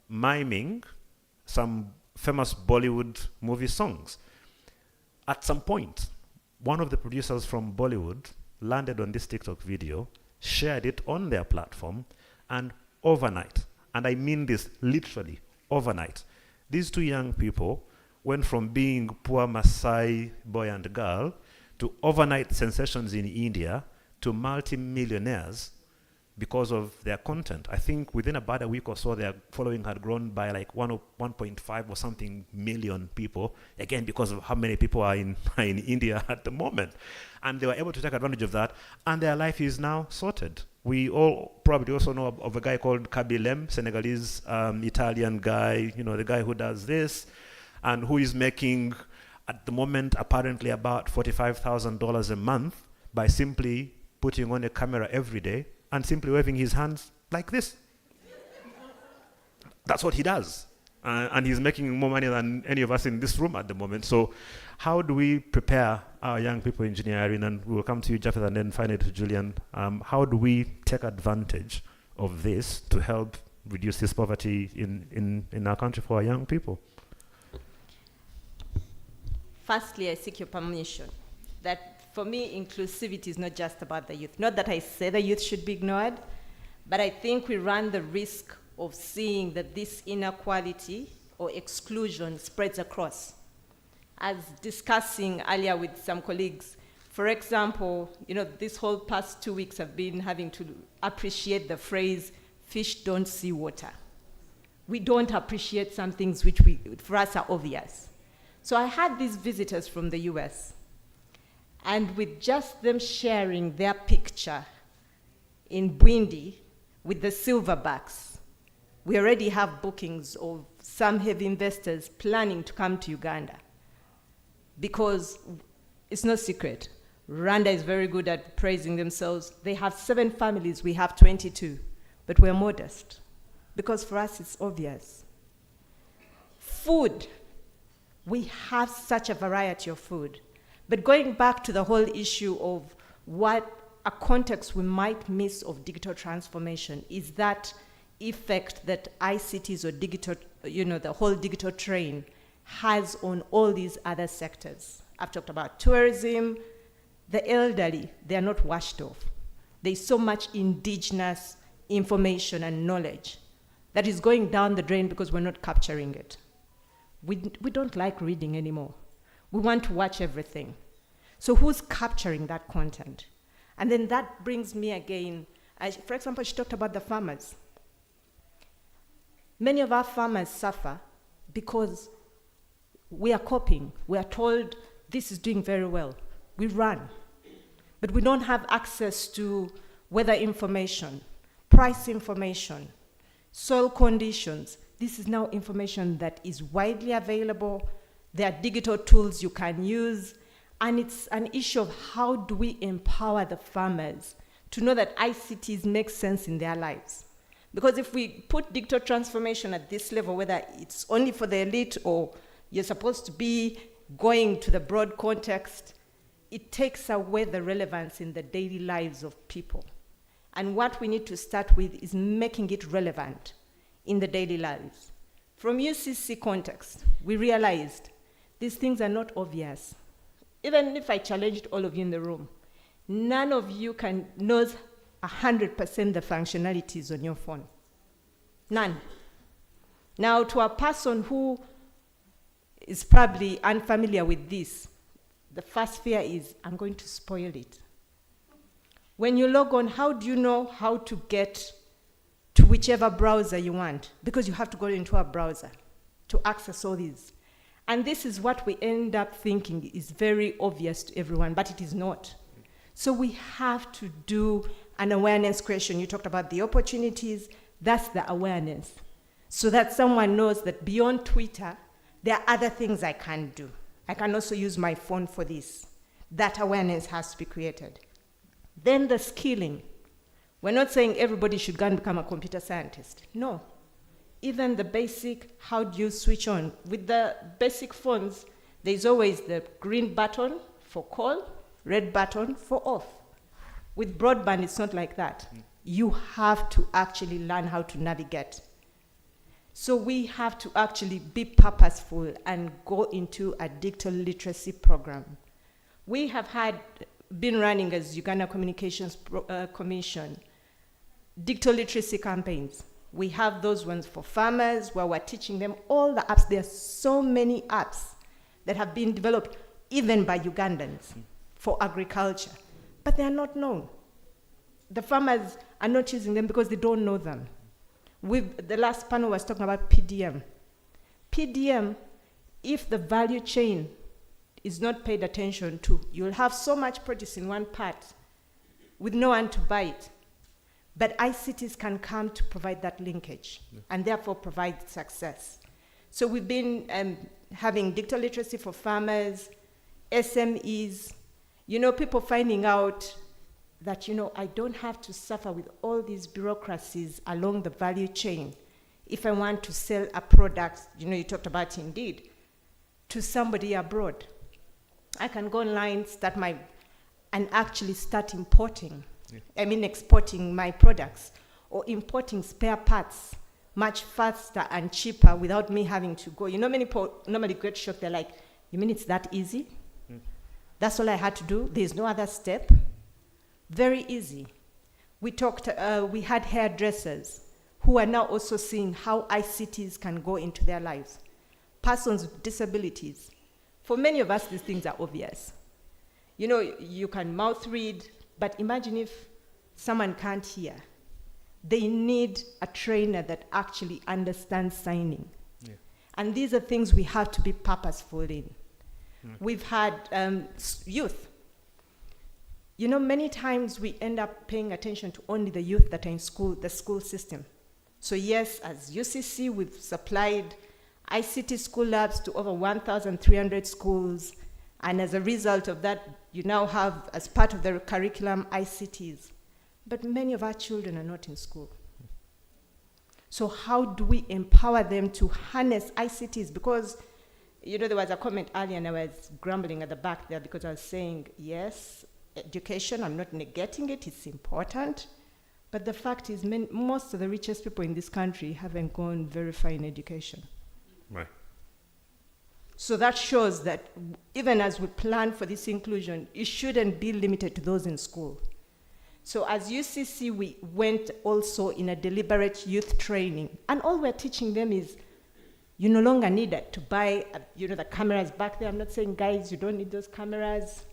miming some famous Bollywood movie songs. At some point, one of the producers from Bollywood landed on this TikTok video, shared it on their platform, and overnight, and I mean this literally, overnight, these two young people went from being poor Maasai boy and girl to overnight sensations in India to multi-millionaires because of their content. I think within about a week or so, their following had grown by like 1.5 or something million people, again, because of how many people are in India at the moment. And they were able to take advantage of that, and their life is now sorted. We all probably also know of a guy called Kaby Lem, Senegalese Italian guy, the guy who does this, and who is making, at the moment, apparently about $45,000 a month by simply putting on a camera every day and simply waving his hands like this. That's what he does. And he's making more money than any of us in this room at the moment. So how do we prepare our young people, Engineer Irene, and we'll come to you, Japheth, and then finally to Julian. How do we take advantage of this to help reduce this poverty in our country for our young people? Firstly, I seek your permission that for me, inclusivity is not just about the youth. Not that I say the youth should be ignored, but I think we run the risk of seeing that this inequality or exclusion spreads across. As discussing earlier with some colleagues, for example, this whole past 2 weeks I've been having to appreciate the phrase, fish don't see water. We don't appreciate some things which for us are obvious. So I had these visitors from the US, and with just them sharing their picture in Bwindi with the silverbacks, we already have bookings of some heavy investors planning to come to Uganda. Because it's no secret, Rwanda is very good at praising themselves. They have 7 families, we have 22, but we're modest. Because for us it's obvious. Food, we have such a variety of food. But going back to the whole issue of what a context we might miss of digital transformation is that effect that ICTs or digital, the whole digital train has on all these other sectors. I've talked about tourism, the elderly, they are not washed off. There's so much indigenous information and knowledge that is going down the drain because we're not capturing it. We don't like reading anymore. We want to watch everything. So who's capturing that content? And then that brings me again, for example, she talked about the farmers. Many of our farmers suffer because we are coping. We are told this is doing very well. We run. But we don't have access to weather information, price information, soil conditions. This is now information that is widely available. There are digital tools you can use. And it's an issue of how do we empower the farmers to know that ICTs make sense in their lives. Because if we put digital transformation at this level, whether it's only for the elite or you're supposed to be going to the broad context, it takes away the relevance in the daily lives of people. And what we need to start with is making it relevant in the daily lives. From UCC context, we realized these things are not obvious. Even if I challenged all of you in the room, none of you knows 100% the functionalities on your phone. None. Now, to a person who is probably unfamiliar with this, the first fear is, I'm going to spoil it. When you log on, how do you know how to get to whichever browser you want? Because you have to go into a browser to access all these. And this is what we end up thinking is very obvious to everyone, but it is not. So we have to do an awareness creation. You talked about the opportunities. That's the awareness. So that someone knows that beyond Twitter, there are other things I can do. I can also use my phone for this. That awareness has to be created. Then the skilling. We're not saying everybody should go and become a computer scientist. No. Even the basic, how do you switch on? With the basic phones, there's always the green button for call, red button for off. With broadband, it's not like that. You have to actually learn how to navigate. So we have to actually be purposeful and go into a digital literacy program. We have been running as Uganda Communications Commission, digital literacy campaigns. We have those ones for farmers where we're teaching them all the apps. There are so many apps that have been developed even by Ugandans for agriculture, but they are not known. The farmers are not using them because they don't know them. The last panel was talking about PDM. PDM, if the value chain is not paid attention to, you'll have so much produce in one part with no one to buy it. But ICTs can come to provide that linkage and therefore provide success. So we've been having digital literacy for farmers, SMEs, people finding out that, I don't have to suffer with all these bureaucracies along the value chain if I want to sell a product, you talked about Indeed, to somebody abroad. I can go online, and actually start importing. Exporting my products or importing spare parts much faster and cheaper without me having to go. Many people normally get shocked. They're like, you mean it's that easy? That's all I had to do? There's no other step? Very easy. We had hairdressers who are now also seeing how ICTs can go into their lives. Persons with disabilities. For many of us, these things are obvious. You can mouth read, but imagine if someone can't hear. They need a trainer that actually understands signing. Yeah. And these are things we have to be purposeful in. We've had youth. Many times we end up paying attention to only the youth that are in school, the school system. So yes, as UCC, we've supplied ICT school labs to over 1,300 schools. And as a result of that, you now have, as part of the curriculum, ICTs. But many of our children are not in school. So how do we empower them to harness ICTs? Because, there was a comment earlier and I was grumbling at the back there because I was saying, yes, education, I'm not negating it, it's important. But the fact is, most of the richest people in this country haven't gone very far in education. Right. So that shows that even as we plan for this inclusion, it shouldn't be limited to those in school. So as UCC, we went also in a deliberate youth training. And all we're teaching them is, you no longer need to buy, the cameras back there. I'm not saying, guys, you don't need those cameras.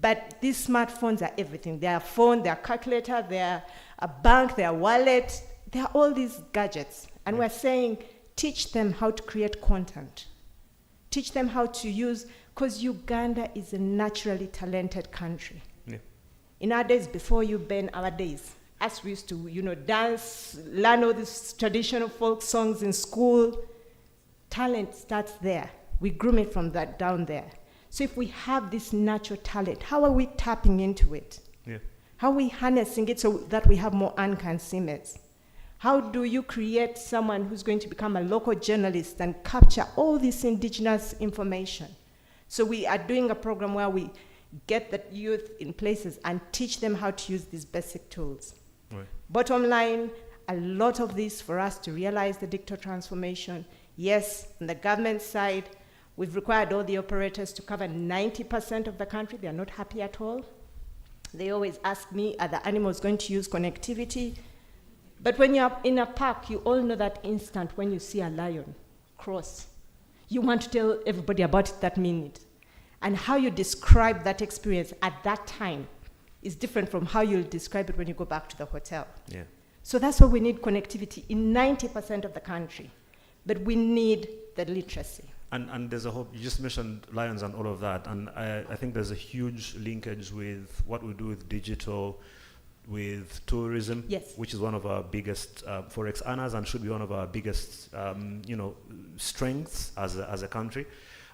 But these smartphones are everything. They are phone, they are calculator, they are a bank, they are wallet, they are all these gadgets. And we're saying, teach them how to create content. Teach them how to use, because Uganda is a naturally talented country. Yeah. In our days, before you Ben, our days, as we used to, dance, learn all these traditional folk songs in school, talent starts there. We groom it from that down there. So if we have this natural talent, how are we tapping into it? Yeah. How are we harnessing it so that we have more unconsumers? How do you create someone who's going to become a local journalist and capture all this indigenous information? So we are doing a program where we get the youth in places and teach them how to use these basic tools. Right. Bottom line, a lot of this for us to realize the digital transformation. Yes, on the government side, we've required all the operators to cover 90% of the country. They are not happy at all. They always ask me, are the animals going to use connectivity? But when you're in a park, you all know that instant when you see a lion cross. You want to tell everybody about it that minute. And how you describe that experience at that time is different from how you'll describe it when you go back to the hotel. Yeah. So that's why we need connectivity in 90% of the country. But we need the literacy. And there's a whole, you just mentioned lions and all of that, and I think there's a huge linkage with what we do with digital, with tourism, yes, which is one of our biggest forex earners and should be one of our biggest, strengths as a country.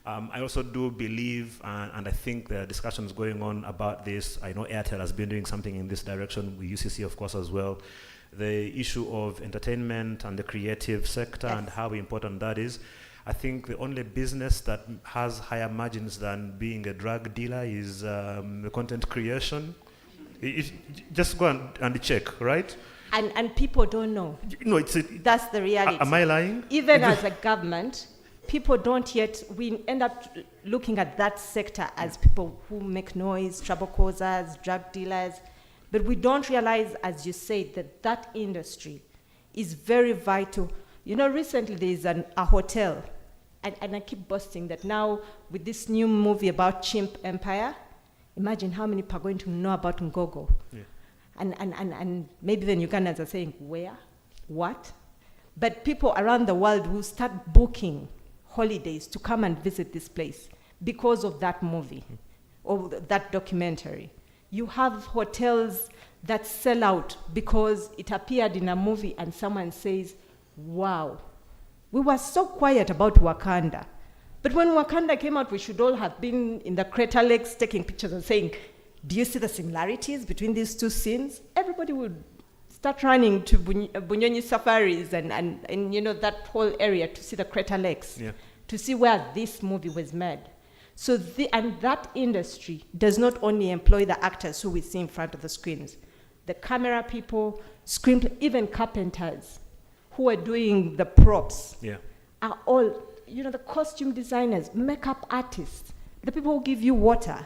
I also do believe, and I think there are discussions going on about this. I know Airtel has been doing something in this direction, with UCC of course as well. The issue of entertainment and the creative sector, yes, and how important that is. I think the only business that has higher margins than being a drug dealer is the content creation. Just go and check, right? And people don't know. No, that's the reality. Am I lying? Even as a government, people don't yet, we end up looking at that sector as people who make noise, trouble causers, drug dealers, but we don't realize, as you say, that industry is very vital. Recently there's a hotel, and I keep boasting that now with this new movie about Chimp Empire, imagine how many people are going to know about Ngogo. Yeah. And maybe the Ugandans are saying, where? What? But people around the world will start booking holidays to come and visit this place because of that movie or that documentary. You have hotels that sell out because it appeared in a movie and someone says, wow, we were so quiet about Wakanda. But when Wakanda came out, we should all have been in the crater lakes taking pictures and saying, do you see the similarities between these two scenes? Everybody would start running to Bunyonyi safaris and that whole area to see the crater lakes, yeah, to see where this movie was made. So and that industry does not only employ the actors who we see in front of the screens, the camera people, screenplay, even carpenters who are doing the props, yeah, are all, the costume designers, makeup artists, the people who give you water,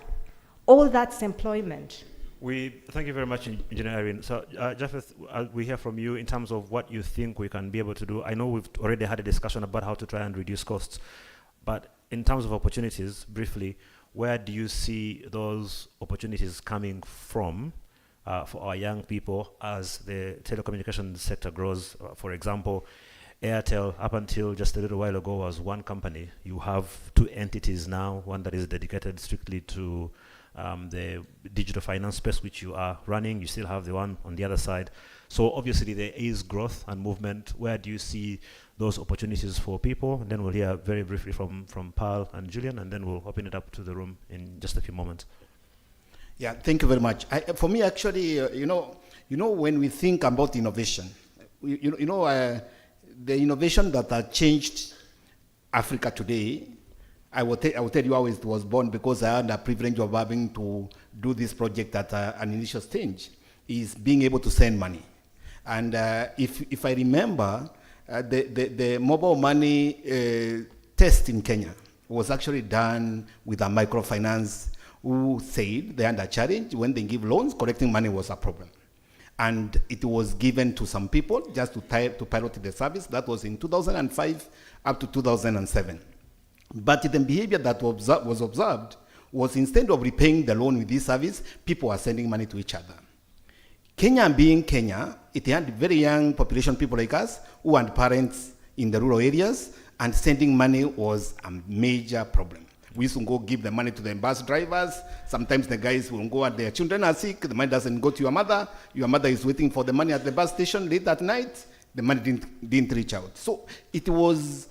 all that's employment. Thank you very much, Engineer Irene. So, Japheth, we hear from you in terms of what you think we can be able to do. I know we've already had a discussion about how to try and reduce costs, but in terms of opportunities, briefly, where do you see those opportunities coming from for our young people as the telecommunications sector grows? For example, Airtel, up until just a little while ago, was one company. You have two entities now, one that is dedicated strictly to the digital finance space, which you are running. You still have the one on the other side. So obviously there is growth and movement. Where do you see those opportunities for people? And then we'll hear very briefly from Paul and Julian, and then we'll open it up to the room in just a few moments. Yeah, thank you very much. For me, actually, when we think about innovation, the innovation that has changed Africa today, I will tell you how it was born, because I had the privilege of having to do this project at an initial stage, is being able to send money. And if I remember, the mobile money test in Kenya was actually done with a microfinance who said they had a challenge. When they give loans, collecting money was a problem. And it was given to some people just to pilot the service. That was in 2005 up to 2007. But the behavior that was observed was instead of repaying the loan with this service, people were sending money to each other. Kenya being Kenya, it had very young population, people like us, who had parents in the rural areas, and sending money was a major problem. We used to go give the money to the bus drivers. Sometimes the guys will go and their children are sick, the money doesn't go to your mother is waiting for the money at the bus station late at night, the money didn't reach out. So it was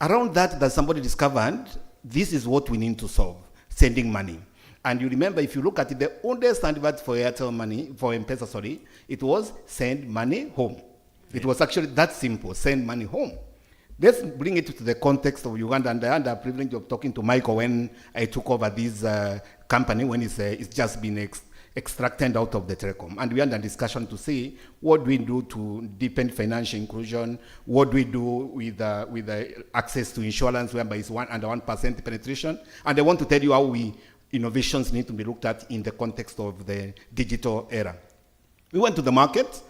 around that somebody discovered, this is what we need to solve, sending money. And you remember, if you look at it, the only standard for Airtel money, for M-Pesa, it was send money home. Yeah. It was actually that simple, send money home. Let's bring it to the context of Uganda, and I had the privilege of talking to Michael when I took over this company, when it's just been extracted out of the telecom. And we had a discussion to see what do we do to deepen financial inclusion, what do we do with access to insurance, whereby it's under 1% penetration. And I want to tell you how innovations need to be looked at in the context of the digital era. We went to the market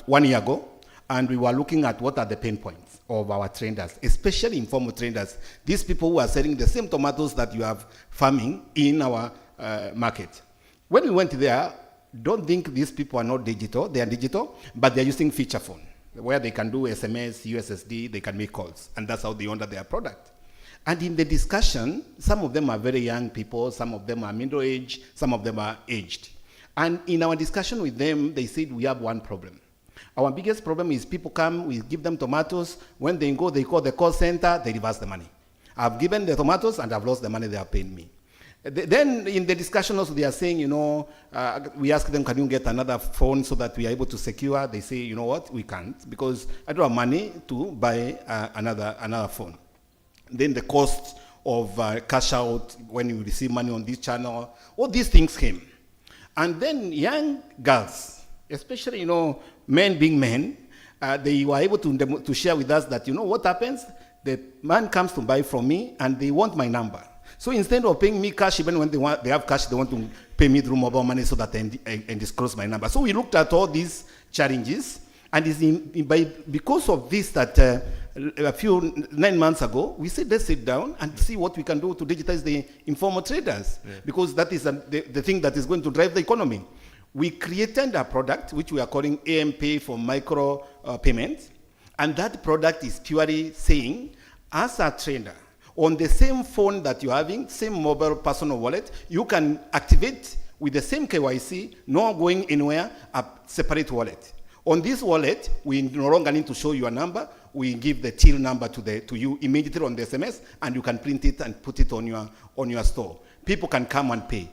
1 year ago, and we were looking at what are the pain points of our traders, especially informal traders. These people who are selling the same tomatoes that you have farming in our market. When we went there, don't think these people are not digital. They are digital, but they're using feature phone, where they can do SMS, USSD, they can make calls, and that's how they order their product. And in the discussion, some of them are very young people, some of them are middle-aged, some of them are aged. And in our discussion with them, they said we have one problem. Our biggest problem is people come, we give them tomatoes, when they go, they call the call center, they reverse the money. I've given the tomatoes and I've lost the money they are paying me. Then in the discussion also they are saying, we ask them, can you get another phone so that we are able to secure? They say, you know what, we can't, because I don't have money to buy another phone. Then the cost of cash out when you receive money on this channel, all these things came. And then young girls, especially, men being men, they were able to share with us that, what happens? The man comes to buy from me and they want my number. So instead of paying me cash, even when they have cash, they want to pay me through mobile money so that I disclose my number. So we looked at all these challenges, and because of this that 9 months ago, we said, let's sit down and see what we can do to digitize the informal traders, because that is the thing that is going to drive the economy. We created a product which we are calling AMP for micro payments, and that product is purely saying, as a trader, on the same phone that you're having, same mobile personal wallet, you can activate with the same KYC, not going anywhere, a separate wallet. On this wallet, we no longer need to show you a number. We give the till number to you immediately on the SMS, and you can print it and put it on your store. People can come and pay.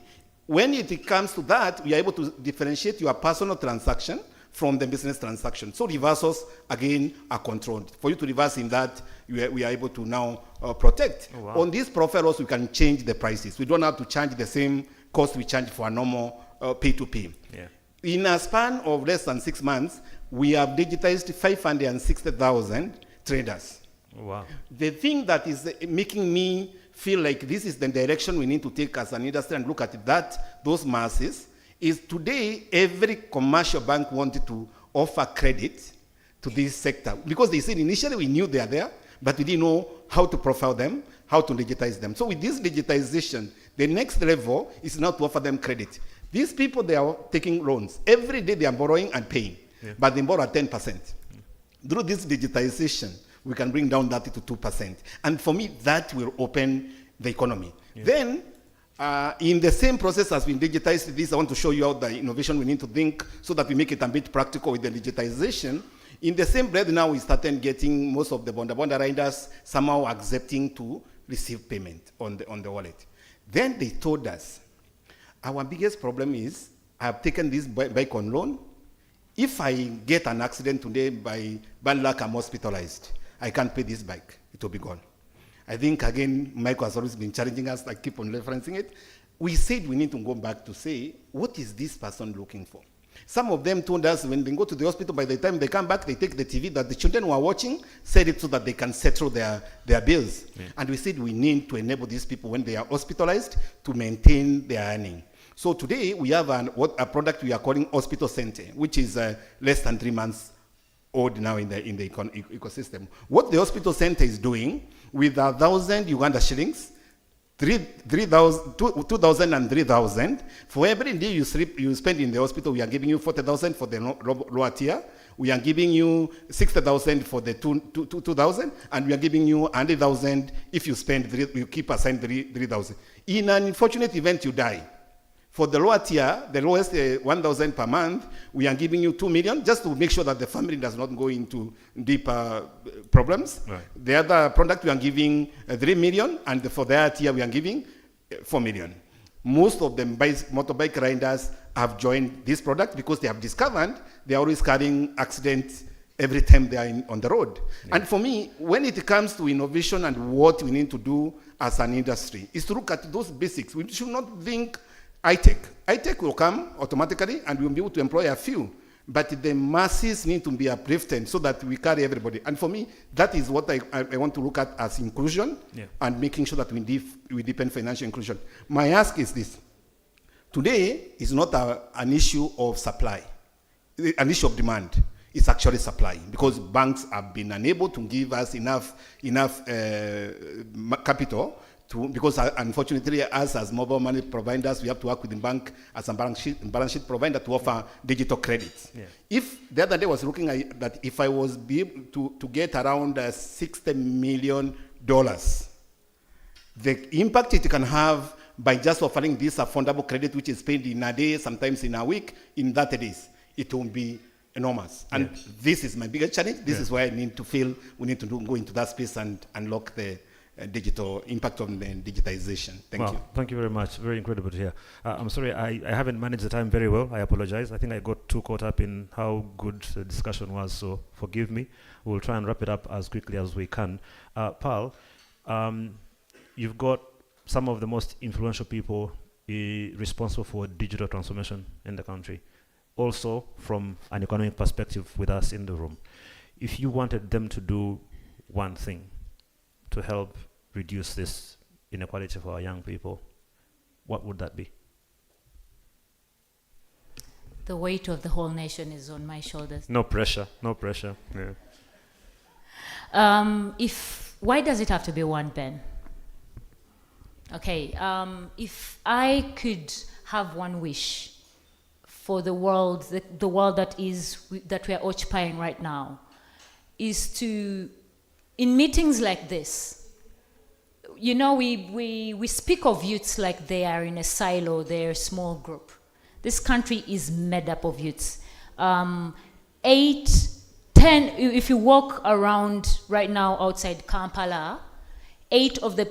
When it comes to that, we are able to differentiate your personal transaction from the business transaction. So reversals, again, are controlled. For you to reverse in that, we are able to now protect. Oh, wow. On these profiles, we can change the prices. We don't have to charge the same cost we charge for a normal pay-to-pay. Yeah. In a span of less than 6 months, we have digitized 560,000 traders. Oh, wow. The thing that is making me feel like this is the direction we need to take as an industry and look at those masses, is today every commercial bank wanted to offer credit to this sector, because they said initially we knew they are there, but we didn't know how to profile them, how to digitize them. So with this digitization, the next level is now to offer them credit. These people, they are taking loans. Every day they are borrowing and paying, but they borrow at 10%. Through this digitization, we can bring down that to 2%. And for me, that will open the economy. Yeah. Then, in the same process as we digitize this, I want to show you how the innovation we need to think so that we make it a bit practical with the digitization. In the same breath, now we started getting most of the bonda riders somehow accepting to receive payment on the wallet. Then they told us, our biggest problem is, I have taken this bike on loan. If I get an accident today, by bad luck, I'm hospitalized. I can't pay this bike. It will be gone. I think, again, Michael has always been challenging us. I keep on referencing it. We said we need to go back to say, what is this person looking for? Some of them told us when they go to the hospital, by the time they come back, they take the TV that the children were watching, set it so that they can settle their bills. Yeah. And we said we need to enable these people, when they are hospitalized, to maintain their earning. So today, we have a product we are calling Hospital Center, which is less than 3 months old now in the ecosystem. What the Hospital Center is doing, with 1,000 Uganda shillings, 2,000 and 3,000. For every day you spend in the hospital, we are giving you 40,000 for the lower tier. We are giving you 60,000 for the 2,000, and we are giving you 100,000 if you spend you keep aside 3,000. In an unfortunate event, you die. For the lower tier, the lowest 1,000 per month, we are giving you 2 million just to make sure that the family does not go into deeper problems. Right. The other product we are giving 3 million, and for the higher tier we are giving 4 million. Most of the motorbike riders have joined this product because they have discovered they are always carrying accidents every time they are on the road. Yeah. And for me, when it comes to innovation and what we need to do as an industry, is to look at those basics. We should not think high-tech. High-tech will come automatically and we'll be able to employ a few, but the masses need to be uplifted so that we carry everybody. And for me, that is what I want to look at as inclusion, and making sure that we deepen financial inclusion. My ask is this. Today is not an issue of supply, an issue of demand. It's actually supply, because banks have been unable to give us enough capital because unfortunately, us as mobile money providers, we have to work with the bank as a balance sheet provider to offer digital credits. Yeah. If the other day I was looking at that, if I was be able to get around $60 million, the impact it can have by just offering this affordable credit, which is paid in a day, sometimes in a week, in 30 days, it will be enormous. And this is my biggest challenge. This is why I need to feel we need to go into that space and unlock the digital impact of the digitization. Thank you. Thank you very much. Very incredible to hear. I'm sorry, I haven't managed the time very well. I apologize. I think I got too caught up in how good the discussion was, so forgive me. We'll try and wrap it up as quickly as we can. Paul, you've got some of the most influential people responsible for digital transformation in the country, also from an economic perspective with us in the room. If you wanted them to do one thing to help reduce this inequality for our young people, what would that be? The weight of the whole nation is on my shoulders. No pressure, no pressure. Yeah. Why does it have to be one, Ben? Okay, if I could have one wish for the world, the world that we are occupying right now, is to, in meetings like this, you know, we speak of youths like they are in a silo, they're a small group. This country is made up of youths. 8, 10, if you walk around right now outside Kampala, 8 of the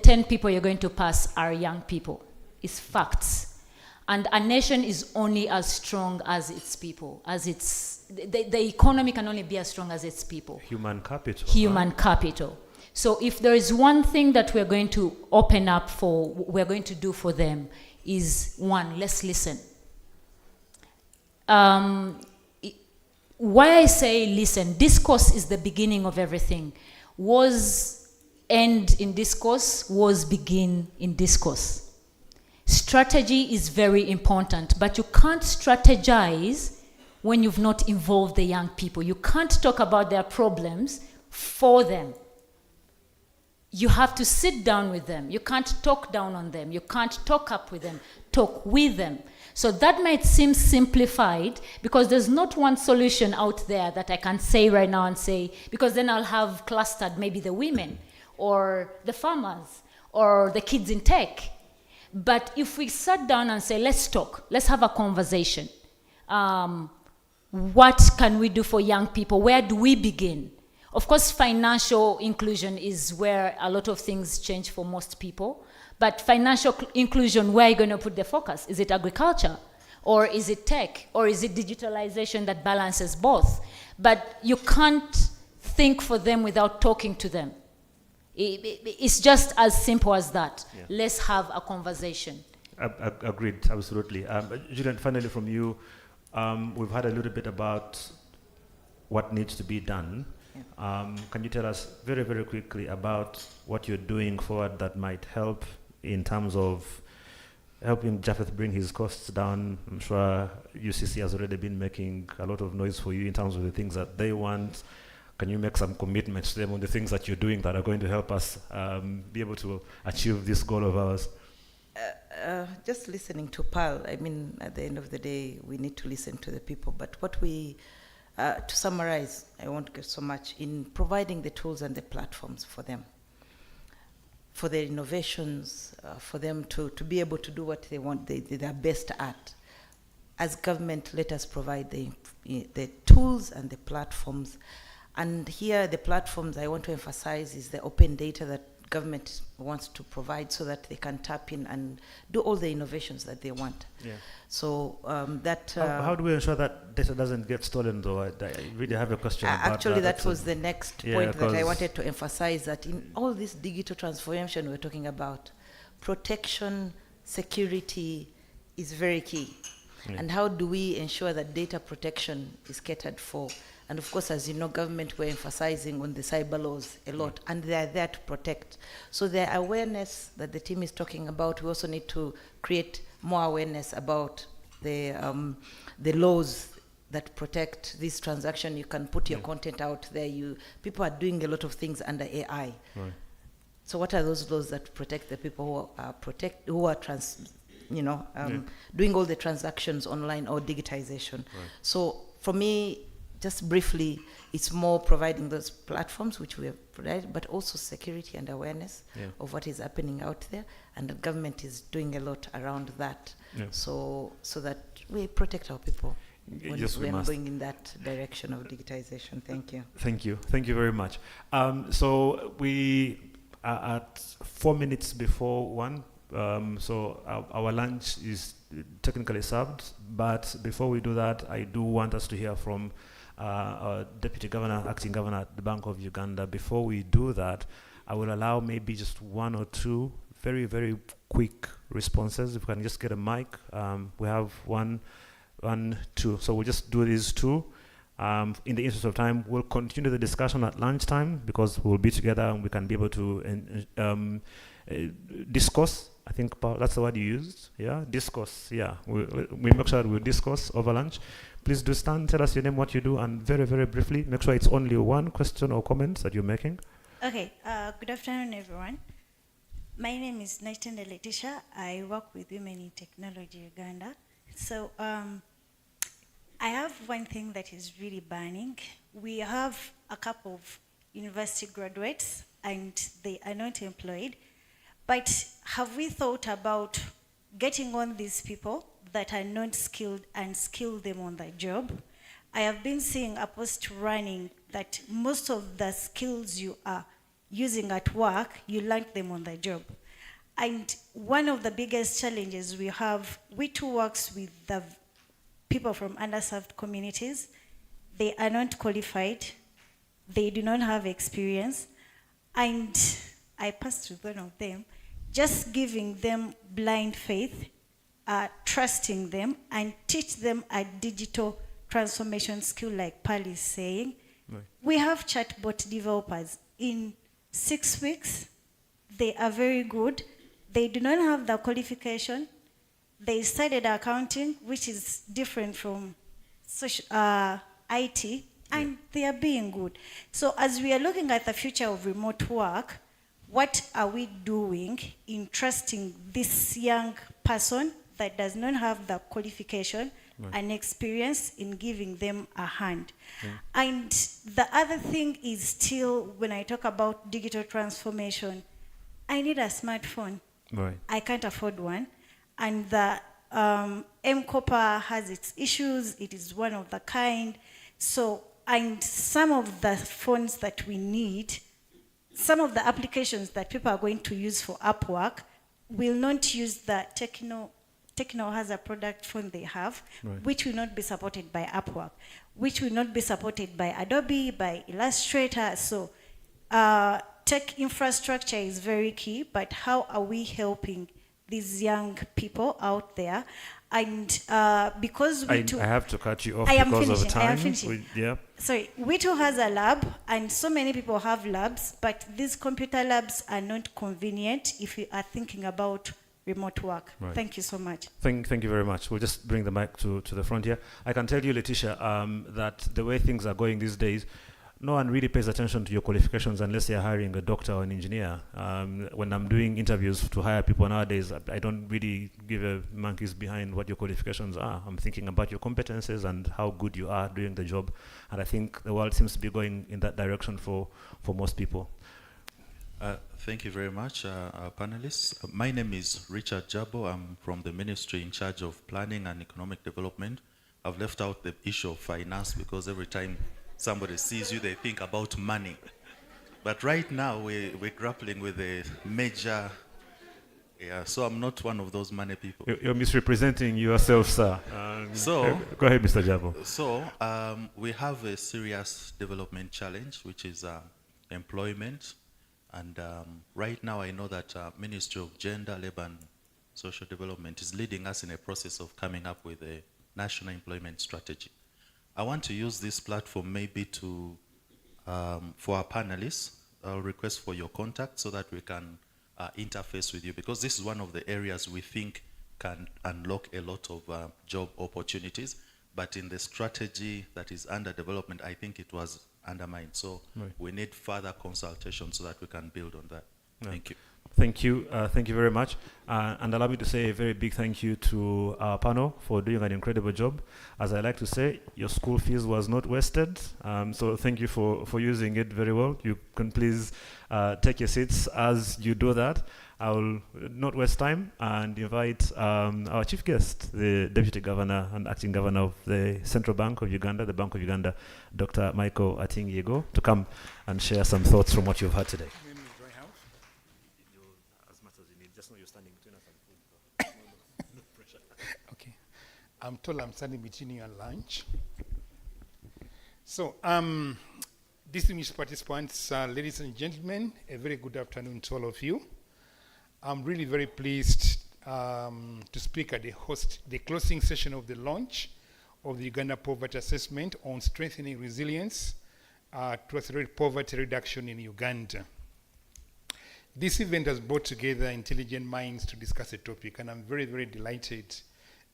10 people you're going to pass are young people. It's facts. And a nation is only as strong as its people, the economy can only be as strong as its people. Human capital. Human capital. So if there is one thing that we're going to open up for, we're going to do for them, is one, let's listen. Why I say listen, discourse is the beginning of everything. Was end in discourse, was begin in discourse. Strategy is very important, but you can't strategize when you've not involved the young people. You can't talk about their problems for them. You have to sit down with them. You can't talk down on them. You can't talk up with them. Talk with them. So that might seem simplified because there's not one solution out there that I can say right now and say, because then I'll have clustered maybe the women or the farmers or the kids in tech. But if we sat down and say, let's talk, let's have a conversation. What can we do for young people? Where do we begin? Of course, financial inclusion is where a lot of things change for most people. But financial inclusion, where are you going to put the focus? Is it agriculture? Or is it tech? Or is it digitalization that balances both? But you can't think for them without talking to them. It's just as simple as that. Yeah. Let's have a conversation. Agreed, absolutely. Julian, finally from you, we've heard a little bit about what needs to be done. Yeah. Can you tell us very, very quickly about what you're doing forward that might help in terms of helping Japheth bring his costs down? I'm sure UCC has already been making a lot of noise for you in terms of the things that they want. can you make some commitments to them on the things that you're doing that are going to help us be able to achieve this goal of ours? Just listening to Pearl, I mean, at the end of the day, we need to listen to the people. But what we, to summarize, I won't get so much, in providing the tools and the platforms for them, for their innovations, for them to be able to do what they want, they're best at. As government, let us provide the tools and the platforms. And here, the platforms I want to emphasize is the open data that government wants to provide so that they can tap in and do all the innovations that they want. Yeah. So that... how do we ensure that data doesn't get stolen, though? I really have a question about actually, that. that was the next point that I wanted to emphasize, that in all this digital transformation we're talking about, protection, security is very key. Yeah. And how do we ensure that data protection is catered for? And of course, as you know, government, we're emphasizing on the cyber laws a lot, and they are there to protect. So the awareness that the team is talking about, we also need to create more awareness about the laws that protect this transaction. You can put your content out there. People are doing a lot of things under AI. Right. So what are those laws that protect the people who are doing all the transactions online or digitization? Right. So for me, just briefly, it's more providing those platforms which we have provided, but also security and awareness of what is happening out there, and the government is doing a lot around that, so that we protect our people when we are going in that direction of digitization. Thank you. Thank you. Thank you very much. So we are at 4 minutes before 1. So our lunch is technically served, but before we do that, I do want us to hear from our Deputy Governor, Acting Governor at the Bank of Uganda. Before we do that, I will allow maybe just 1 or 2 very, very quick responses. If we can just get a mic. We have 1, 2. So we'll just do these 2. In the interest of time, we'll continue the discussion at lunchtime because we'll be together and we can be able to discuss. I think that's the word you used. Yeah, discuss. Yeah, we make sure that we'll discuss over lunch. Please do stand, tell us your name, what you do, and very, very briefly, make sure it's only 1 question or comment that you're making. Okay, good afternoon, everyone. My name is Naitende Letitia. I work with Women in Technology Uganda. So I have one thing that is really burning. We have a couple of university graduates and they are not employed. But have we thought about getting on these people that are not skilled and skill them on the job? I have been seeing a post running that most of the skills you are using at work, you learn them on the job. And one of the biggest challenges we have, we too works with the people from underserved communities. They are not qualified. They do not have experience. And I passed with one of them, just giving them blind faith, trusting them, and teach them a digital transformation skill like Pearl is saying. Right. We have chatbot developers. In 6 weeks, they are very good. They do not have the qualification. They studied accounting, which is different from IT, and they are being good. So as we are looking at the future of remote work, what are we doing in trusting this young person that does not have the qualification and experience in giving them a hand? And the other thing is still, when I talk about digital transformation, I need a smartphone. Right. I can't afford one. And the M-Copper has its issues. It is one of the kind. So, and some of the phones that we need, some of the applications that people are going to use for app work will not use the Techno has a product phone they have, which will not be supported by Upwork, which will not be supported by Adobe, by Illustrator. So tech infrastructure is very key, but how are we helping these young people out there? And because we I have to cut you off I am because finishing, of time. I am finishing. Sorry, WITO has a lab, and so many people have labs, but these computer labs are not convenient if you are thinking about remote work. Right. Thank you so much. Thank you very much. We'll just bring the mic to the front here. I can tell you, Letitia, that the way things are going these days, no one really pays attention to your qualifications unless you're hiring a doctor or an engineer. When I'm doing interviews to hire people nowadays, I don't really give a monkeys behind what your qualifications are. I'm thinking about your competences and how good you are doing the job. And I think the world seems to be going in that direction for most people. Thank you very much, our panelists. My name is Richard Jabo. I'm from the ministry in charge of planning and economic development. I've left out the issue of finance because every time somebody sees you, they think about money. But right now, we're grappling with a major, so I'm not one of those money people. You're misrepresenting yourself, sir. So, go ahead, Mr. Jabo. So, we have a serious development challenge, which is employment. And right now, I know that Ministry of Gender, Labour and Social Development is leading us in a process of coming up with a national employment strategy. I want to use this platform maybe to, for our panelists, I'll request for your contact so that we can interface with you, because this is one of the areas we think can unlock a lot of job opportunities. But in the strategy that is under development, I think it was undermined. So we need further consultation so that we can build on that. Thank you. Thank you. Thank you very much. And allow me to say a very big thank you to our panel for doing an incredible job. As I like to say, your school fees was not wasted. So thank you for using it very well. You can please take your seats as you do that. I will not waste time and invite our chief guest, the Deputy Governor and Acting Governor of the Central Bank of Uganda, the Bank of Uganda, Dr. Michael Atingiego, to come and share some thoughts from what you've heard today. Okay. I'm told I'm standing between you and lunch. So, distinguished participants, ladies and gentlemen, a very good afternoon to all of you. I'm really very pleased to speak at the closing session of the launch of the Uganda Poverty Assessment on strengthening resilience to accelerate poverty reduction in Uganda. This event has brought together intelligent minds to discuss a topic, and I'm very, very delighted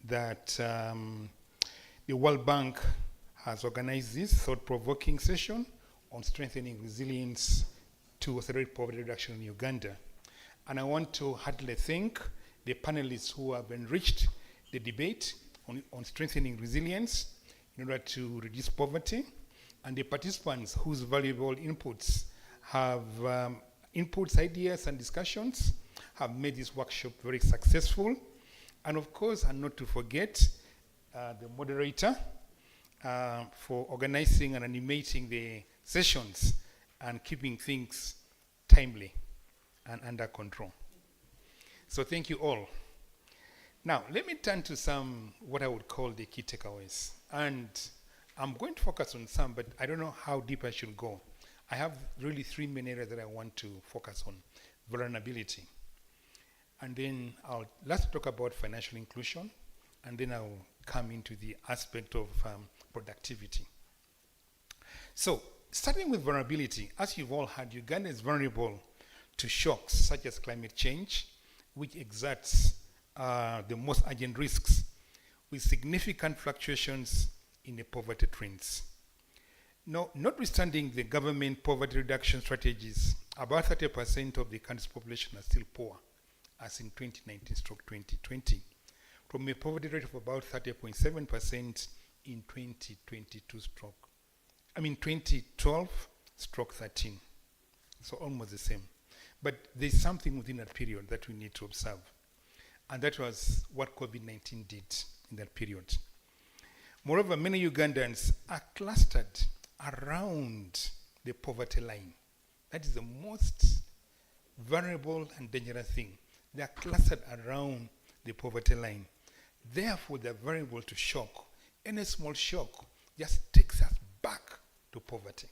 that the World Bank has organized this thought-provoking session on strengthening resilience to accelerate poverty reduction in Uganda. And I want to heartily thank the panelists who have enriched the debate on strengthening resilience in order to reduce poverty, and the participants whose valuable inputs have ideas and discussions have made this workshop very successful. And of course, and not to forget, the moderator for organizing and animating the sessions and keeping things timely and under control. So thank you all. Now, let me turn to some, what I would call the key takeaways. And I'm going to focus on some, but I don't know how deep I should go. I have really three main areas that I want to focus on. Vulnerability. And then let's talk about financial inclusion. And then I'll come into the aspect of productivity. So, starting with vulnerability, as you've all heard, Uganda is vulnerable to shocks such as climate change, which exerts the most urgent risks, with significant fluctuations in the poverty trends. Now, notwithstanding the government poverty reduction strategies, about 30% of the country's population are still poor, as in 2019/2020, from a poverty rate of about 30.7% in 2012/13. So almost the same. But there's something within that period that we need to observe. And that was what COVID-19 did in that period. Moreover, many Ugandans are clustered around the poverty line. That is the most vulnerable and dangerous thing. They are clustered around the poverty line. Therefore, they're vulnerable to shock. Any small shock just takes us back to poverty.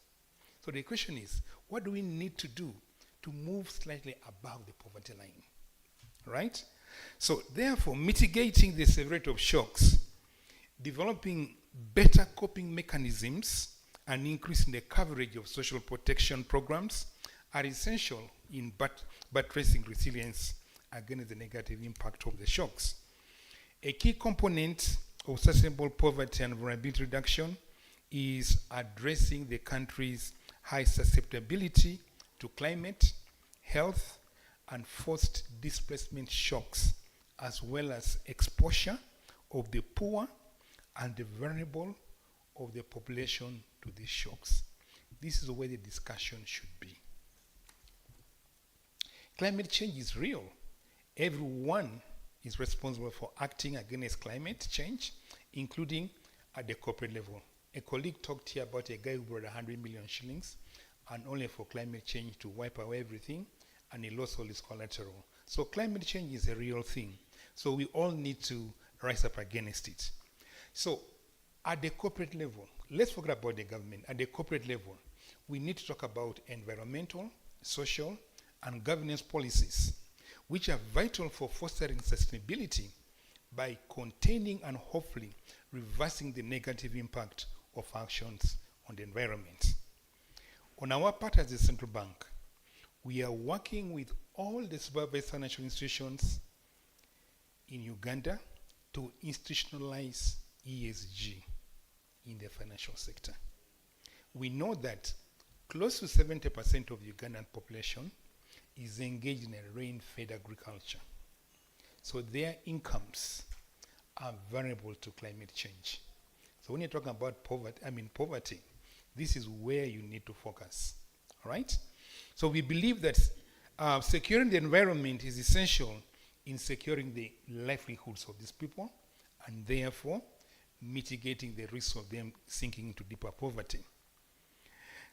So the question is, what do we need to do to move slightly above the poverty line, right? So therefore, mitigating the severity of shocks, developing better coping mechanisms, and increasing the coverage of social protection programs are essential in buttressing resilience against the negative impact of the shocks. A key component of sustainable poverty and vulnerability reduction is addressing the country's high susceptibility to climate, health, and forced displacement shocks, as well as exposure of the poor and the vulnerable of the population to these shocks. This is where the discussion should be. Climate change is real. Everyone is responsible for acting against climate change, including at the corporate level. A colleague talked here about a guy who brought 100 million shillings and only for climate change to wipe away everything, and he lost all his collateral. So climate change is a real thing. So we all need to rise up against it. So at the corporate level, let's forget about the government. At the corporate level, we need to talk about environmental, social, and governance policies, which are vital for fostering sustainability by containing and hopefully reversing the negative impact of actions on the environment. On our part as a central bank, we are working with all the supervised financial institutions in Uganda to institutionalize ESG in the financial sector. We know that close to 70% of the Ugandan population is engaged in a rain-fed agriculture. So their incomes are vulnerable to climate change. So when you're talking about poverty, this is where you need to focus, all right? So we believe that securing the environment is essential in securing the livelihoods of these people and therefore mitigating the risk of them sinking into deeper poverty.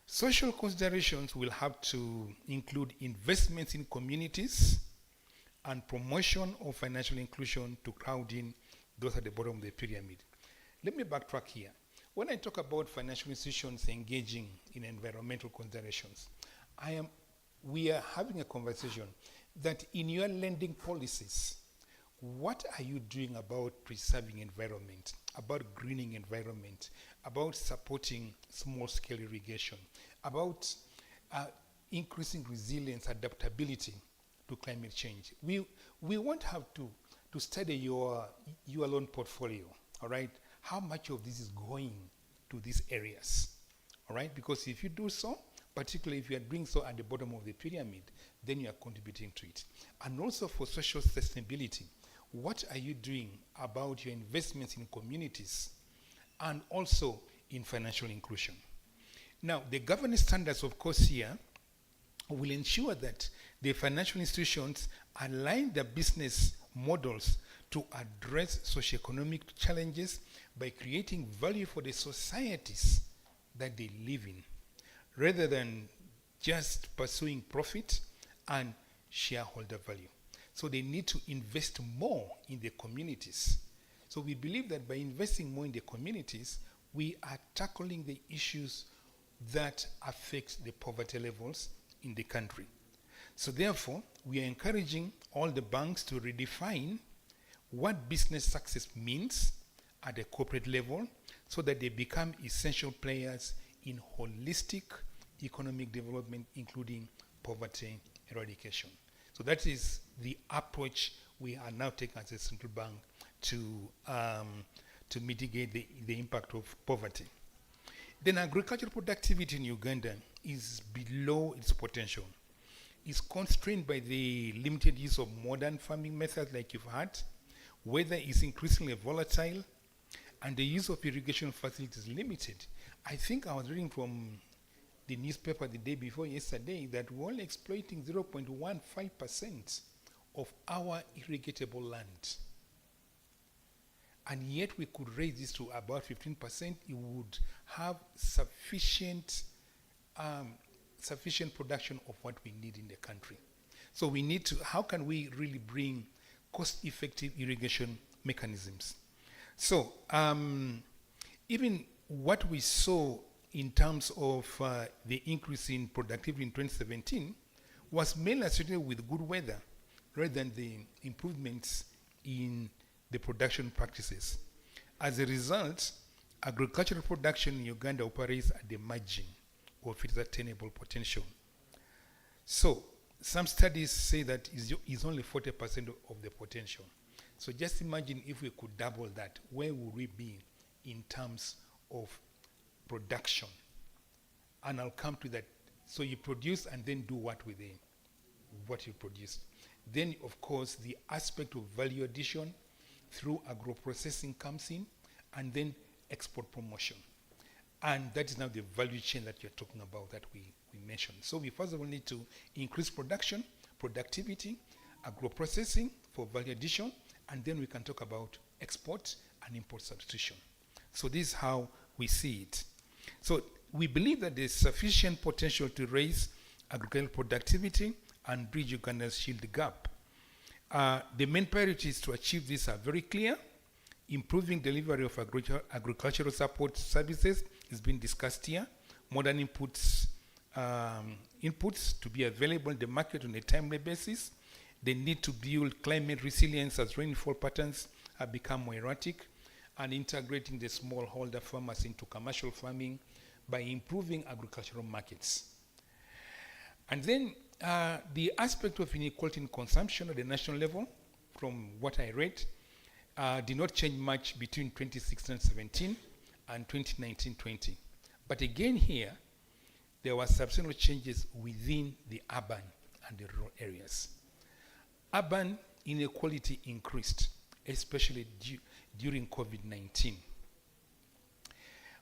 Social considerations will have to include investments in communities and promotion of financial inclusion to crowd in those at the bottom of the pyramid. Let me backtrack here. When I talk about financial institutions engaging in environmental considerations, we are having a conversation that in your lending policies, what are you doing about preserving environment, about greening environment, about supporting small-scale irrigation, about increasing resilience, adaptability to climate change? We won't have to study your loan portfolio, all right? How much of this is going to these areas, all right? Because if you do so, particularly if you are doing so at the bottom of the pyramid, then you are contributing to it. And also for social sustainability, what are you doing about your investments in communities and also in financial inclusion? Now, the governance standards, of course, here will ensure that the financial institutions align their business models to address socioeconomic challenges by creating value for the societies that they live in, rather than just pursuing profit and shareholder value. So they need to invest more in the communities. So we believe that by investing more in the communities, we are tackling the issues that affect the poverty levels in the country. So therefore, we are encouraging all the banks to redefine what business success means at the corporate level so that they become essential players in holistic economic development, including poverty eradication. So that is the approach we are now taking as a central bank to mitigate the impact of poverty. Then agricultural productivity in Uganda is below its potential. It's constrained by the limited use of modern farming methods like you've had. Weather is increasingly volatile, and the use of irrigation facilities is limited. I think I was reading from the newspaper the day before yesterday that we're only exploiting 0.15% of our irrigatable land. And yet we could raise this to about 15%. It would have sufficient production of what we need in the country. So we need to, how can we really bring cost-effective irrigation mechanisms? So even what we saw in terms of the increase in productivity in 2017 was mainly associated with good weather rather than the improvements in the production practices. As a result, agricultural production in Uganda operates at the margin of its attainable potential. So some studies say that is only 40% of the potential. So just imagine if we could double that, where would we be in terms of production and I'll come to that. So you produce and then do what with what you produce. Then, of course, the aspect of value addition through agro-processing comes in, and then export promotion. And that is now the value chain that you're talking about that we mentioned. So we first of all need to increase production, productivity, agro-processing for value addition, and then we can talk about export and import substitution. So this is how we see it. So we believe that there's sufficient potential to raise agricultural productivity and bridge Uganda's yield gap. The main priorities to achieve this are very clear. Improving delivery of agricultural support services is being discussed here. Modern inputs to be available in the market on a timely basis. They need to build climate resilience as rainfall patterns have become more erratic, and integrating the smallholder farmers into commercial farming by improving agricultural markets. And then the aspect of inequality in consumption at the national level, from what I read, did not change much between 2016-17 and 2019-20. But again here, there were substantial changes within the urban and the rural areas. Urban inequality increased, especially during COVID-19,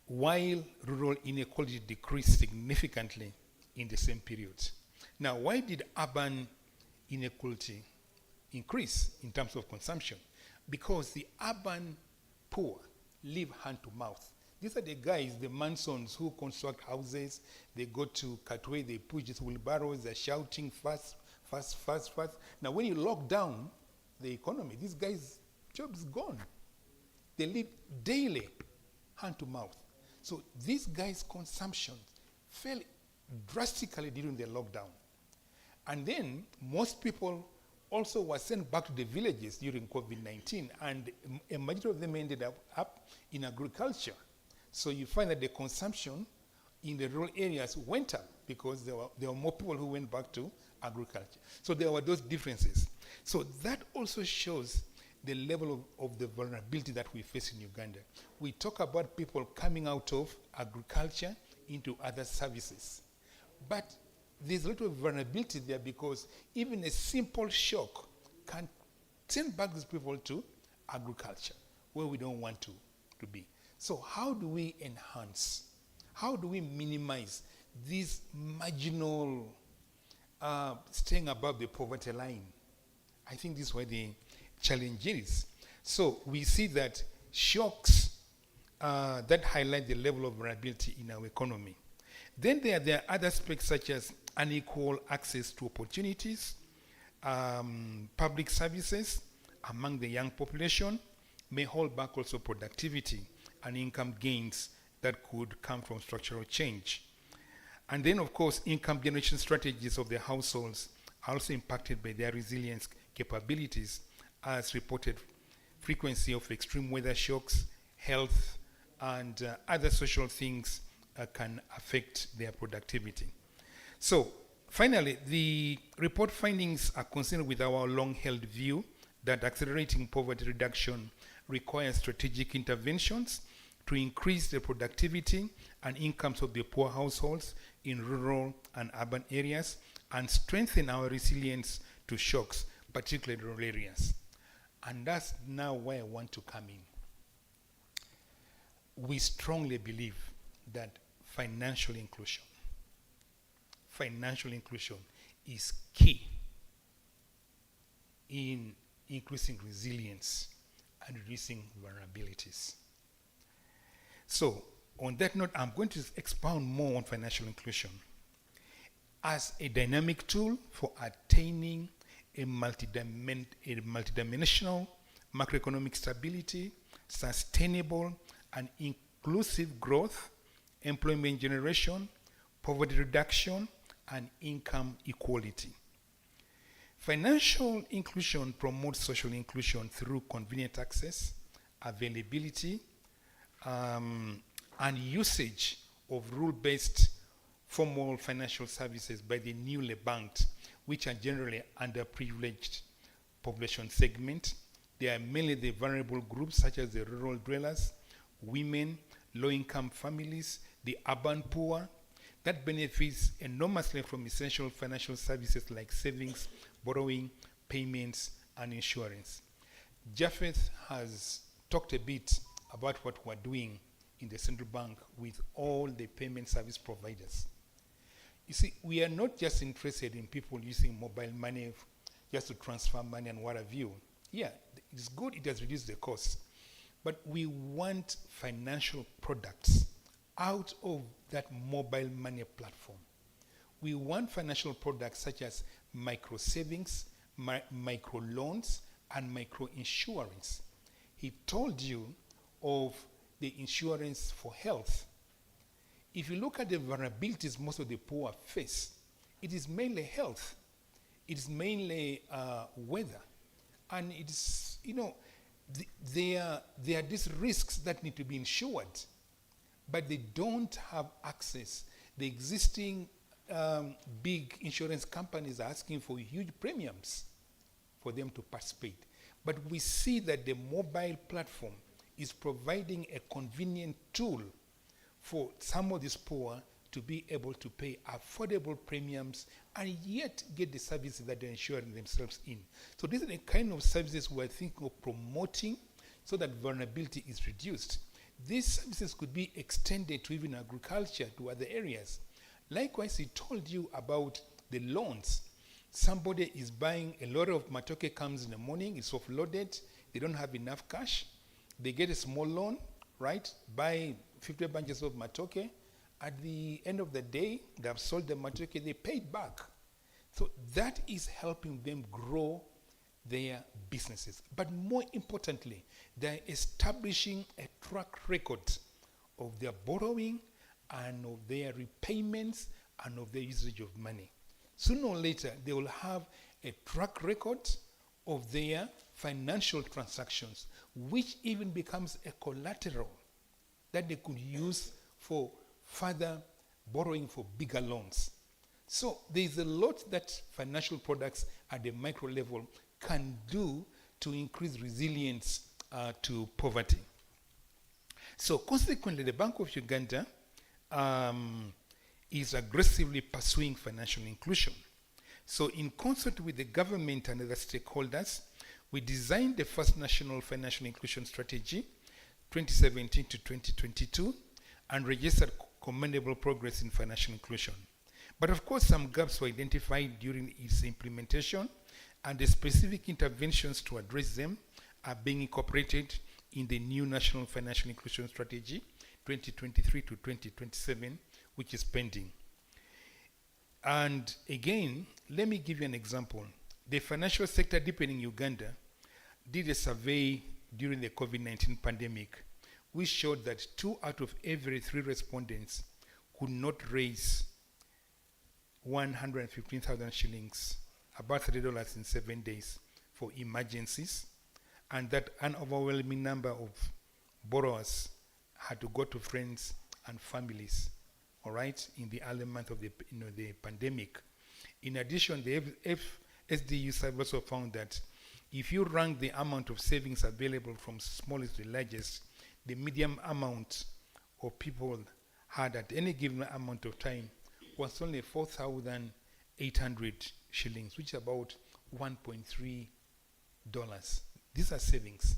while rural inequality decreased significantly in the same period. Now, why did urban inequality increase in terms of consumption? Because the urban poor live hand to mouth. These are the guys, the Mansons, who construct houses. They go to Katwe, they push these wheelbarrows, they're shouting fast, fast, fast, fast. Now, when you lock down the economy, these guys' job is gone. They live daily, hand to mouth. So these guys' consumption fell drastically during the lockdown. And then most people also were sent back to the villages during COVID-19, and a majority of them ended up in agriculture. So you find that the consumption in the rural areas went up because there were more people who went back to agriculture. So there were those differences. So that also shows the level of the vulnerability that we face in Uganda. We talk about people coming out of agriculture into other services. But there's a lot of vulnerability there because even a simple shock can send back these people to agriculture, where we don't want to be. So how do we enhance? How do we minimize this marginal staying above the poverty line? I think this is where the challenge is. So we see that shocks that highlight the level of vulnerability in our economy. Then there are other aspects such as unequal access to opportunities, public services among the young population may hold back also productivity and income gains that could come from structural change. And then, of course, income generation strategies of the households are also impacted by their resilience capabilities, as reported frequency of extreme weather shocks, health, and other social things can affect their productivity. So, finally, the report findings are consistent with our long-held view that accelerating poverty reduction requires strategic interventions to increase the productivity and incomes of the poor households in rural and urban areas and strengthen our resilience to shocks, particularly rural areas. And that's now where I want to come in. We strongly believe that financial inclusion is key in increasing resilience and reducing vulnerabilities. So, on that note, I'm going to expound more on financial inclusion as a dynamic tool for attaining a multidimensional macroeconomic stability, sustainable and inclusive growth, employment generation, poverty reduction, and income equality. Financial inclusion promotes social inclusion through convenient access, availability, and usage of rule-based formal financial services by the newly banked, which are generally underprivileged population segment. They are mainly the vulnerable groups such as the rural dwellers, women, low-income families, the urban poor, that benefits enormously from essential financial services like savings, borrowing, payments, and insurance. Japheth has talked a bit about what we're doing in the central bank with all the payment service providers. You see, we are not just interested in people using mobile money just to transfer money and what have you. Yeah, it's good, it has reduced the cost. But we want financial products out of that mobile money platform. We want financial products such as micro savings, micro loans, and micro insurance. He told you of the insurance for health. If you look at the vulnerabilities most of the poor face, it is mainly health. It is mainly weather. And it's, you know, there are these risks that need to be insured, but they don't have access. The existing big insurance companies are asking for huge premiums for them to participate. But we see that the mobile platform is providing a convenient tool for some of these poor to be able to pay affordable premiums and yet get the services that they're insuring themselves in. So these are the kind of services we're thinking of promoting so that vulnerability is reduced. These services could be extended to even agriculture, to other areas. Likewise, he told you about the loans. Somebody is buying a lot of matoke, comes in the morning, it's offloaded, they don't have enough cash, they get a small loan, right? Buy 50 bunches of matoke. At the end of the day, they have sold the matoke, they paid back. So that is helping them grow their businesses. But more importantly, they're establishing a track record of their borrowing and of their repayments and of their usage of money. Sooner or later, they will have a track record of their financial transactions, which even becomes a collateral that they could use for further borrowing for bigger loans. So there's a lot that financial products at the micro level can do to increase resilience to poverty. So consequently, the Bank of Uganda is aggressively pursuing financial inclusion. So in concert with the government and other stakeholders, we designed the first national financial inclusion strategy, 2017 to 2022, and registered commendable progress in financial inclusion. But of course, some gaps were identified during its implementation, and the specific interventions to address them are being incorporated in the new National Financial Inclusion Strategy, 2023 to 2027, which is pending. And again, let me give you an example. The financial sector deepening Uganda did a survey during the COVID-19 pandemic, which showed that 2 out of every 3 respondents could not raise 115,000 shillings, about $30 in 7 days, for emergencies, and that an overwhelming number of borrowers had to go to friends and families, all right, in the early month of the pandemic. In addition, the SDU survey also found that if you rank the amount of savings available from smallest to largest, the median amount of people had at any given amount of time was only 4,800 shillings, which is about $1.3. These are savings.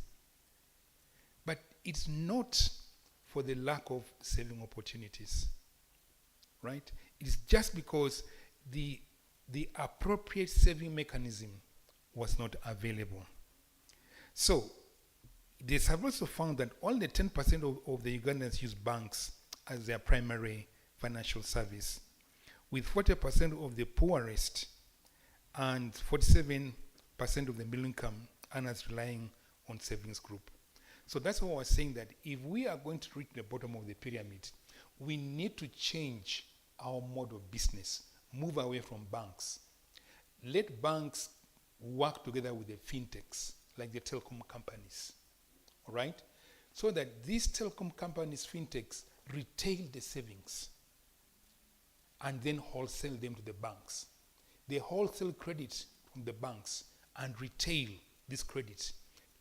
But it's not for the lack of saving opportunities, right? It's just because the appropriate saving mechanism was not available. So they have also found that only 10% of the Ugandans use banks as their primary financial service, with 40% of the poorest and 47% of the middle income earners relying on savings group. So that's why I was saying that if we are going to reach the bottom of the pyramid, we need to change our mode of business, move away from banks. Let banks work together with the fintechs, like the telecom companies, all right? So that these telecom companies, fintechs, retail the savings and then wholesale them to the banks. They wholesale credit from the banks and retail this credit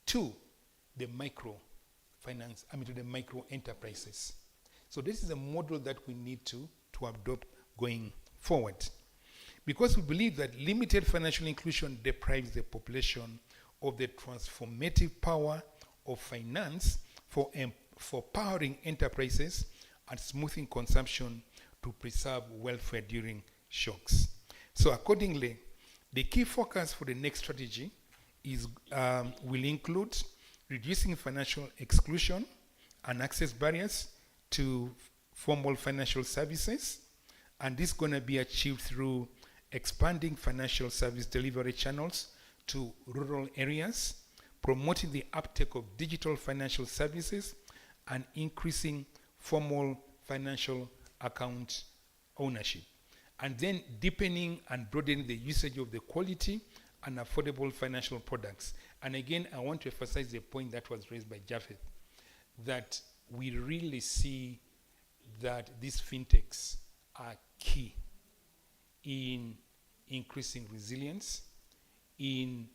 to the micro finance, to the micro enterprises. So this is a model that we need to adopt going forward. Because we believe that limited financial inclusion deprives the population of the transformative power of finance for powering enterprises and smoothing consumption to preserve welfare during shocks. So accordingly, the key focus for the next strategy will include reducing financial exclusion and access barriers to formal financial services, and this is going to be achieved through expanding financial service delivery channels to rural areas, promoting the uptake of digital financial services, and increasing formal financial account ownership. And then deepening and broadening the usage of the quality and affordable financial products. And again, I want to emphasize the point that was raised by Japheth, that we really see that these fintechs are key in increasing resilience, in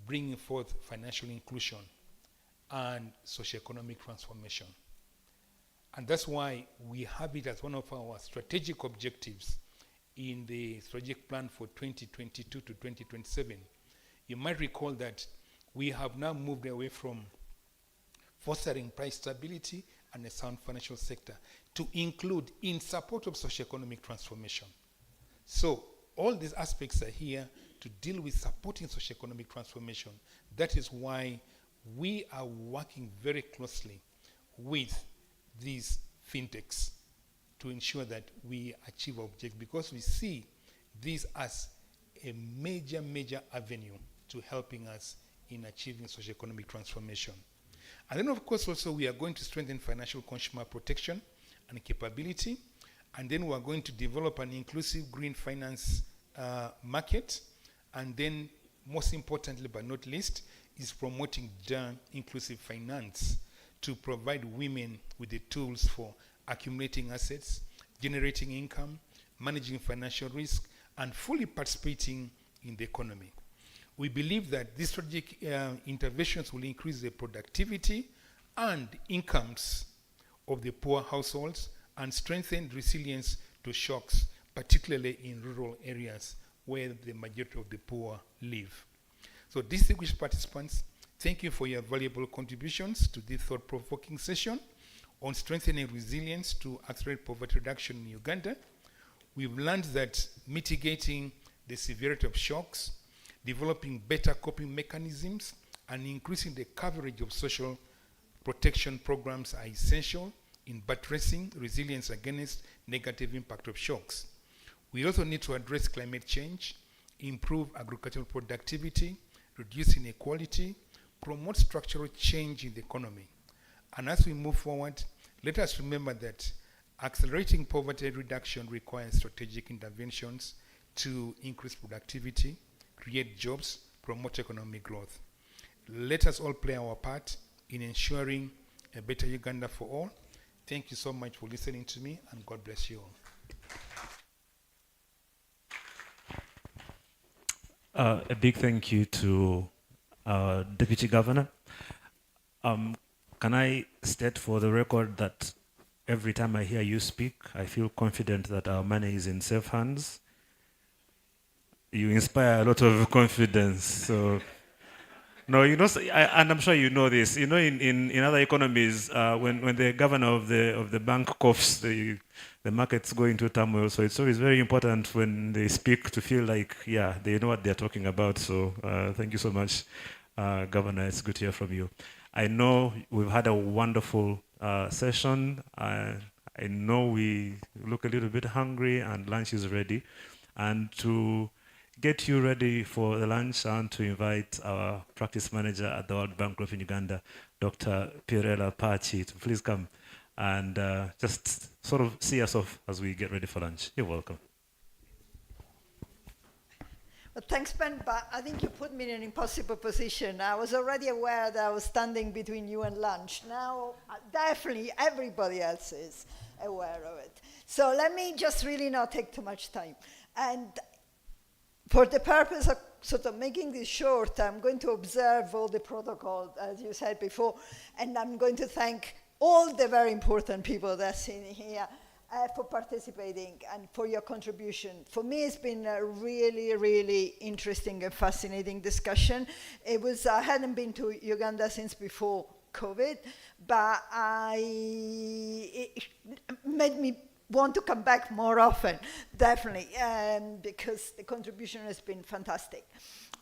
bringing forth financial inclusion and socioeconomic transformation. And that's why we have it as one of our strategic objectives in the strategic plan for 2022 to 2027. You might recall that we have now moved away from fostering price stability and a sound financial sector to include in support of socioeconomic transformation. So all these aspects are here to deal with supporting socioeconomic transformation. That is why we are working very closely with these fintechs to ensure that we achieve our objectives, because we see this as a major avenue to helping us in achieving socioeconomic transformation. And then of course also we are going to strengthen financial consumer protection and capability, and then we are going to develop an inclusive green finance market, and then most importantly but not least is promoting inclusive finance to provide women with the tools for accumulating assets, generating income, managing financial risk, and fully participating in the economy. We believe that these strategic interventions will increase the productivity and incomes of the poor households and strengthen resilience to shocks, particularly in rural areas where the majority of the poor live. So distinguished participants, thank you for your valuable contributions to this thought-provoking session on strengthening resilience to accelerate poverty reduction in Uganda. We've learned that mitigating the severity of shocks, developing better coping mechanisms, and increasing the coverage of social protection programs are essential in buttressing resilience against negative impact of shocks. We also need to address climate change, improve agricultural productivity, reduce inequality, promote structural change in the economy. And as we move forward, let us remember that accelerating poverty reduction requires strategic interventions to increase productivity, create jobs, promote economic growth. Let us all play our part in ensuring a better Uganda for all. Thank you so much for listening to me, and God bless you all. A big thank you to our Deputy Governor. Can I state for the record that every time I hear you speak, I feel confident that our money is in safe hands. You inspire a lot of confidence. So, no, you know, and I'm sure you know this. You know, in other economies, when the governor of the bank coughs, the markets go into turmoil. So it's always very important when they speak to feel like, yeah, they know what they're talking about. So thank you so much, Governor. It's good to hear from you. I know we've had a wonderful session. I know we look a little bit hungry and lunch is ready. And to get you ready for the lunch, I want to invite our practice manager at the World Bank Group in Uganda, Dr. Pierella Pachi, to please come and just sort of see us off as we get ready for lunch. You're welcome. Well, thanks, Ben, but I think you put me in an impossible position. I was already aware that I was standing between you and lunch. Now, definitely everybody else is aware of it. So let me just really not take too much time. And for the purpose of sort of making this short, I'm going to observe all the protocol, as you said before, and I'm going to thank all the very important people that's in here. for participating and for your contribution. For me, it's been a really, really interesting and fascinating discussion. I hadn't been to Uganda since before COVID, but it made me want to come back more often, definitely, because the contribution has been fantastic.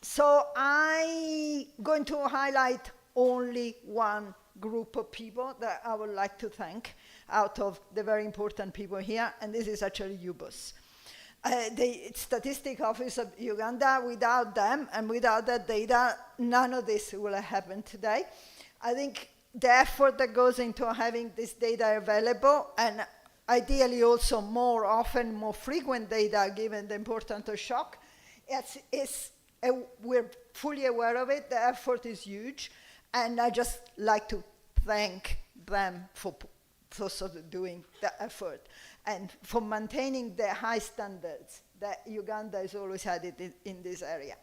So I'm going to highlight only one group of people that I would like to thank out of the very important people here, and this is actually UBOS. The Statistic Office of Uganda, without them and without that data, none of this will have happened today. I think the effort that goes into having this data available, and ideally also more often, more frequent data given the importance of shock, we're fully aware of it. The effort is huge, and I just like to thank them for sort of doing the effort and for maintaining the high standards that Uganda has always had in this area.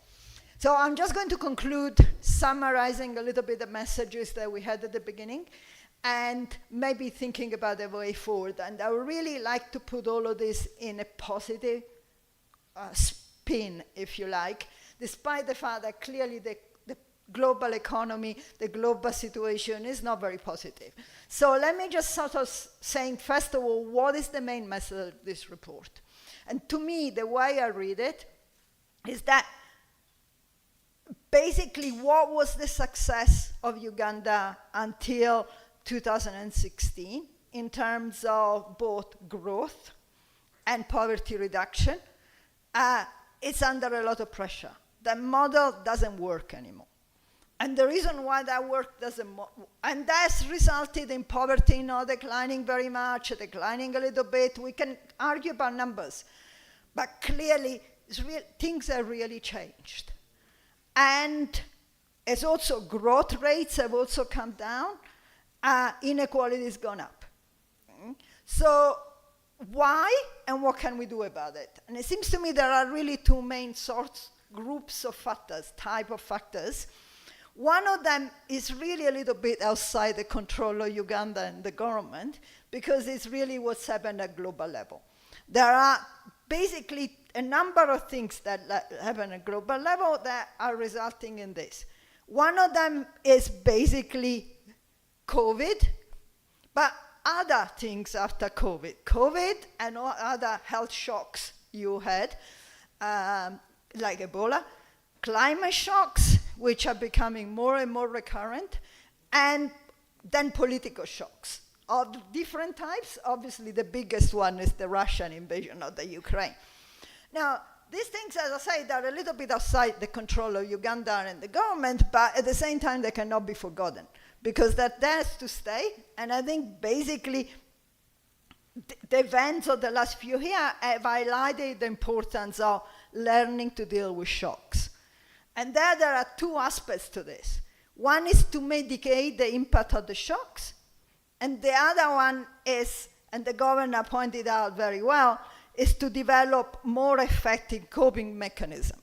So I'm just going to conclude summarizing a little bit the messages that we had at the beginning and maybe thinking about the way forward. And I would really like to put all of this in a positive spin, if you like, despite the fact that clearly the global economy, the global situation is not very positive. So let me just sort of saying, first of all, what is the main message of this report? And to me, the way I read it is that basically what was the success of Uganda until 2016 in terms of both growth and poverty reduction? It's under a lot of pressure. The model doesn't work anymore. And the reason why that work doesn't, and that's resulted in poverty not declining very much, declining a little bit. We can argue about numbers, but clearly things have really changed. And it's also growth rates have also come down, inequality has gone up. So why and what can we do about it? And it seems to me there are really two main groups of factors, type of factors. One of them is really a little bit outside the control of Uganda and the government, because it's really what's happened at global level. There are basically a number of things that happen at global level that are resulting in this. One of them is basically COVID, but other things after COVID. COVID and all other health shocks you had, like Ebola, climate shocks, which are becoming more and more recurrent, and then political shocks of different types. Obviously, the biggest one is the Russian invasion of the Ukraine. Now, these things, as I say, they're a little bit outside the control of Uganda and the government, but at the same time, they cannot be forgotten, because that has to stay. And I think basically the events of the last few years have highlighted the importance of learning to deal with shocks. And there are two aspects to this. One is to mitigate the impact of the shocks, and the other one is, and the governor pointed out very well, is to develop more effective coping mechanism.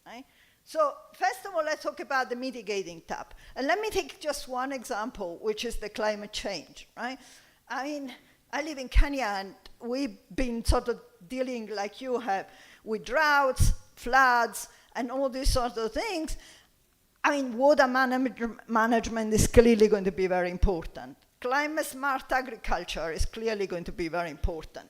Right? So first of all, let's talk about the mitigating tab. And let me take just one example, which is the climate change. Right? I mean, I live in Kenya, and we've been sort of dealing, like you have, with droughts, floods, and all these sorts of things. I mean, water management is clearly going to be very important. Climate smart agriculture is clearly going to be very important.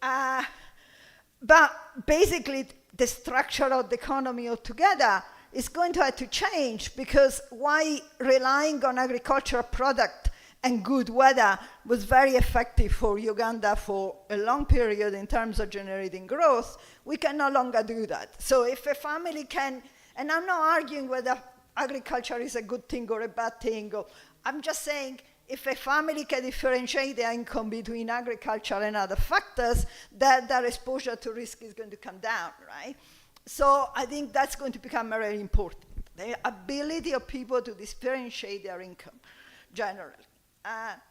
But basically, the structure of the economy altogether is going to have to change, because why relying on agricultural product and good weather was very effective for Uganda for a long period in terms of generating growth, we can no longer do that. So if a family can, and I'm not arguing whether agriculture is a good thing or a bad thing, I'm just saying if a family can differentiate their income between agriculture and other factors, their exposure to risk is going to come down, right? So I think that's going to become very important. The ability of people to differentiate their income, generally.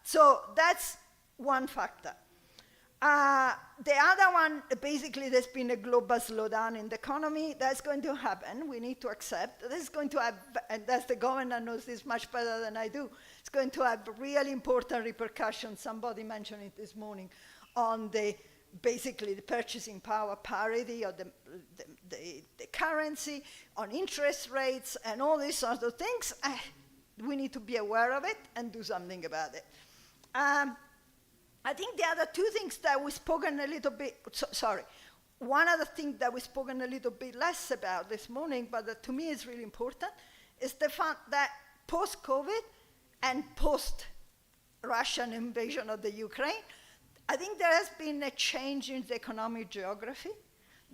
So that's one factor. The other one, basically, there's been a global slowdown in the economy. That's going to happen. We need to accept. This is going to have, and that's the governor knows this much better than I do, it's going to have really important repercussions, somebody mentioned it this morning, on basically the purchasing power parity or the currency, on interest rates and all these sorts of things. We need to be aware of it and do something about it. I think the other two things that we've spoken a little bit, one other thing that we've spoken a little bit less about this morning, but that to me is really important, is the fact that post-COVID and post-Russian invasion of the Ukraine, I think there has been a change in the economic geography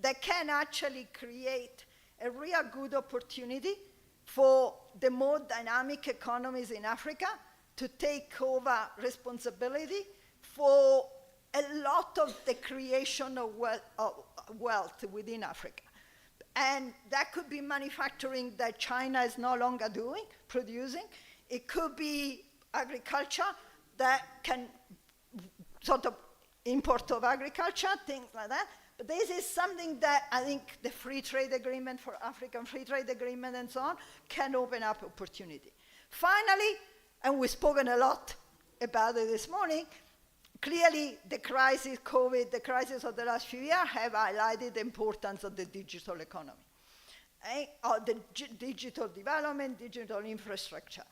that can actually create a real good opportunity for the more dynamic economies in Africa to take over responsibility for a lot of the creation of wealth within Africa. And that could be manufacturing that China is no longer producing. It could be agriculture that can sort of import of agriculture, things like that. But this is something that I think the free trade agreement for African free trade agreement and so on can open up opportunity. Finally, and we've spoken a lot about it this morning, clearly the crisis, COVID, the crisis of the last few years have highlighted the importance of the digital economy, of the digital development, digital infrastructure.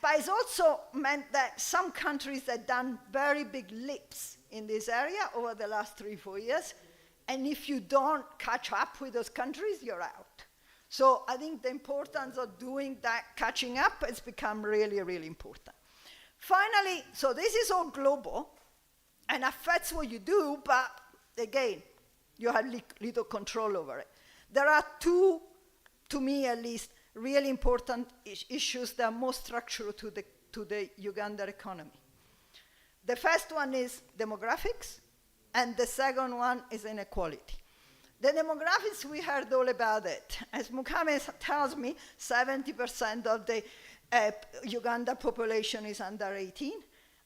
But it's also meant that some countries have done very big leaps in this area over the last 3-4 years. And if you don't catch up with those countries, you're out. So I think the importance of doing that, catching up, has become really, really important. Finally, so this is all global and affects what you do, but again, you have little control over it. There are two, to me at least, really important issues that are most structural to the Uganda economy. The first one is demographics, and the second one is inequality. The demographics, we heard all about it. As Mukame tells me, 70% of the Uganda population is under 18.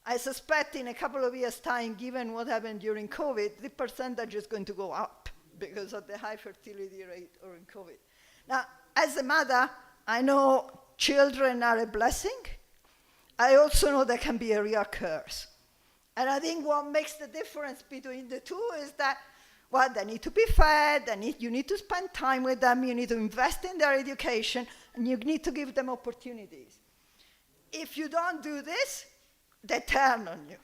I suspect in a couple of years' time, given what happened during COVID, the percentage is going to go up because of the high fertility rate during COVID. Now, as a mother, I know children are a blessing. I also know they can be a real curse. And I think what makes the difference between the two is that, well, they need to be fed, you need to spend time with them, you need to invest in their education, and you need to give them opportunities. If you don't do this, they turn on you.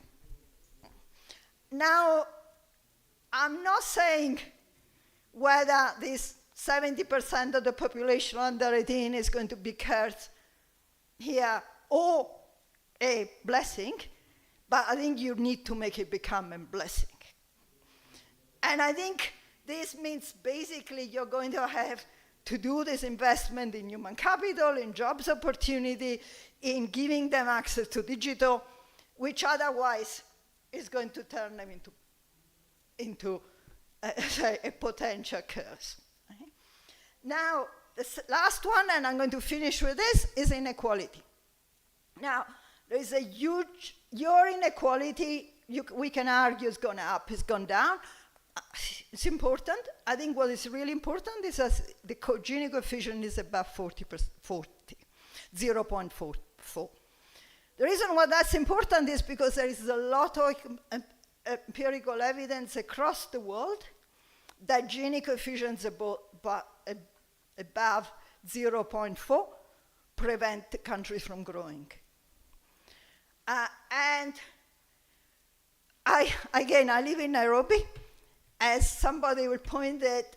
Now, I'm not saying whether this 70% of the population under 18 is going to be cursed here or a blessing, but I think you need to make it become a blessing. And I think this means basically you're going to have to do this investment in human capital, in jobs opportunity, in giving them access to digital, which otherwise is going to turn them into a potential curse. Okay? Now, the last one, and I'm going to finish with this, is inequality. Now, there is a huge, your inequality, we can argue it's gone up, it's gone down. It's important. I think what is really important is that the Gini coefficient is about 40, 0.44. The reason why that's important is because there is a lot of empirical evidence across the world that Gini coefficients above 0.4 prevent countries from growing. And I live in Nairobi. As somebody will point that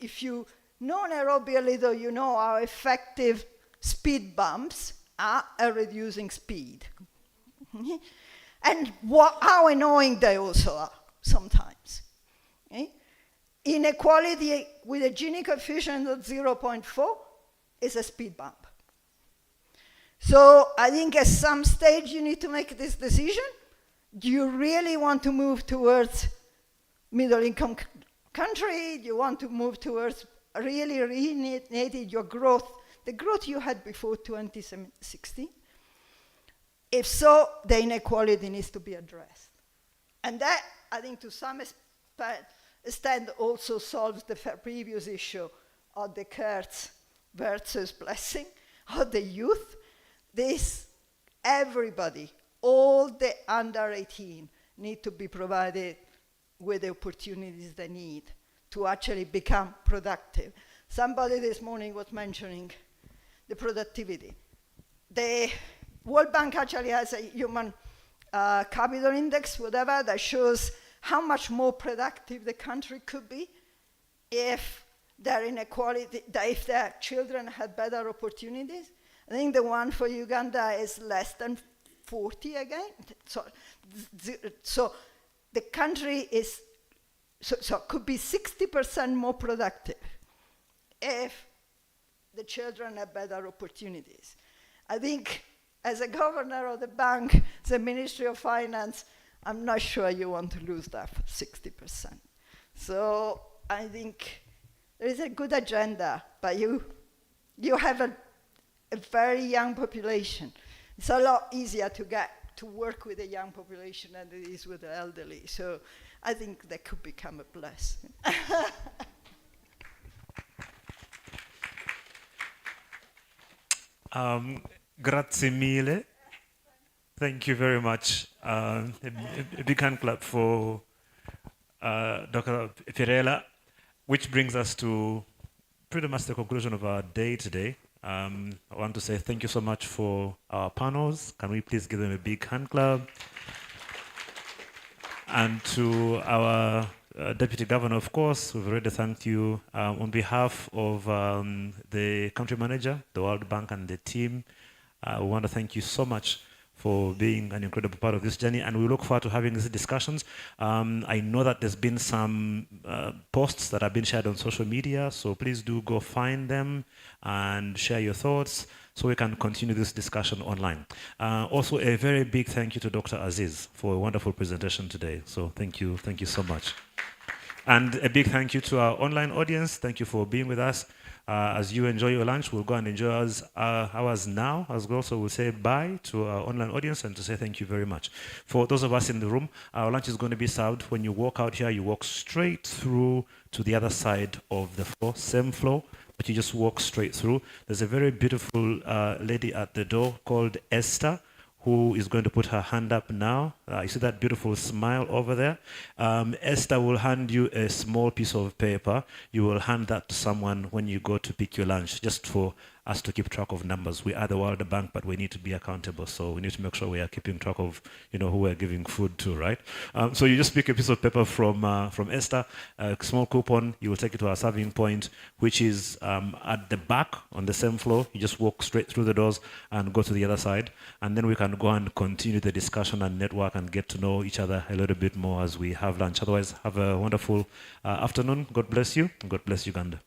if you know Nairobi a little, you know how effective speed bumps are at reducing speed. And how annoying they also are sometimes. Okay? Inequality with a Gini coefficient of 0.4 is a speed bump. So I think at some stage you need to make this decision. Do you really want to move towards middle-income country? Do you want to move towards really reigniting your growth, the growth you had before 2016? If so, the inequality needs to be addressed. And that, I think, to some extent also solves the previous issue of the curse versus blessing of the youth. Everybody, all the under 18, need to be provided with the opportunities they need to actually become productive. Somebody this morning was mentioning the productivity. The World Bank actually has a human capital index, whatever, that shows how much more productive the country could be if their inequality, if their children had better opportunities. I think the one for Uganda is less than 40 again. So the country is, so could be 60% more productive if the children have better opportunities. I think as a governor of the bank, the Ministry of Finance, I'm not sure you want to lose that 60%. So I think there is a good agenda, but you have a very young population. It's a lot easier to get to work with a young population than it is with the elderly. So I think that could become a plus. Grazie mille. Thank you very much. A big hand clap for Dr. Pirela, which brings us to pretty much the conclusion of our day today. I want to say thank you so much for our panels. Can we please give them a big hand clap? And to our Deputy Governor, of course, we've already thanked you. On behalf of the country manager, the World Bank, and the team, we want to thank you so much for being an incredible part of this journey, and we look forward to having these discussions. I know that there's been some posts that have been shared on social media, so please do go find them and share your thoughts so we can continue this discussion online. Also, a very big thank you to Dr. Aziz for a wonderful presentation today. So thank you so much. And a big thank you to our online audience. Thank you for being with us. As you enjoy your lunch, we'll go and enjoy ours now as well. So we'll say bye to our online audience and to say thank you very much. For those of us in the room, our lunch is going to be served. When you walk out here, you walk straight through to the other side of the floor, same floor, but you just walk straight through. There's a very beautiful lady at the door called Esther, who is going to put her hand up now. You see that beautiful smile over there? Esther will hand you a small piece of paper. You will hand that to someone when you go to pick your lunch, just for us to keep track of numbers. We are the World Bank, but we need to be accountable. So we need to make sure we are keeping track of, who we're giving food to, right? So you just pick a piece of paper from Esther, a small coupon. You will take it to our serving point, which is at the back on the same floor. You just walk straight through the doors and go to the other side. And then we can go and continue the discussion and network and get to know each other a little bit more as we have lunch. Otherwise, have a wonderful afternoon. God bless you. God bless Uganda.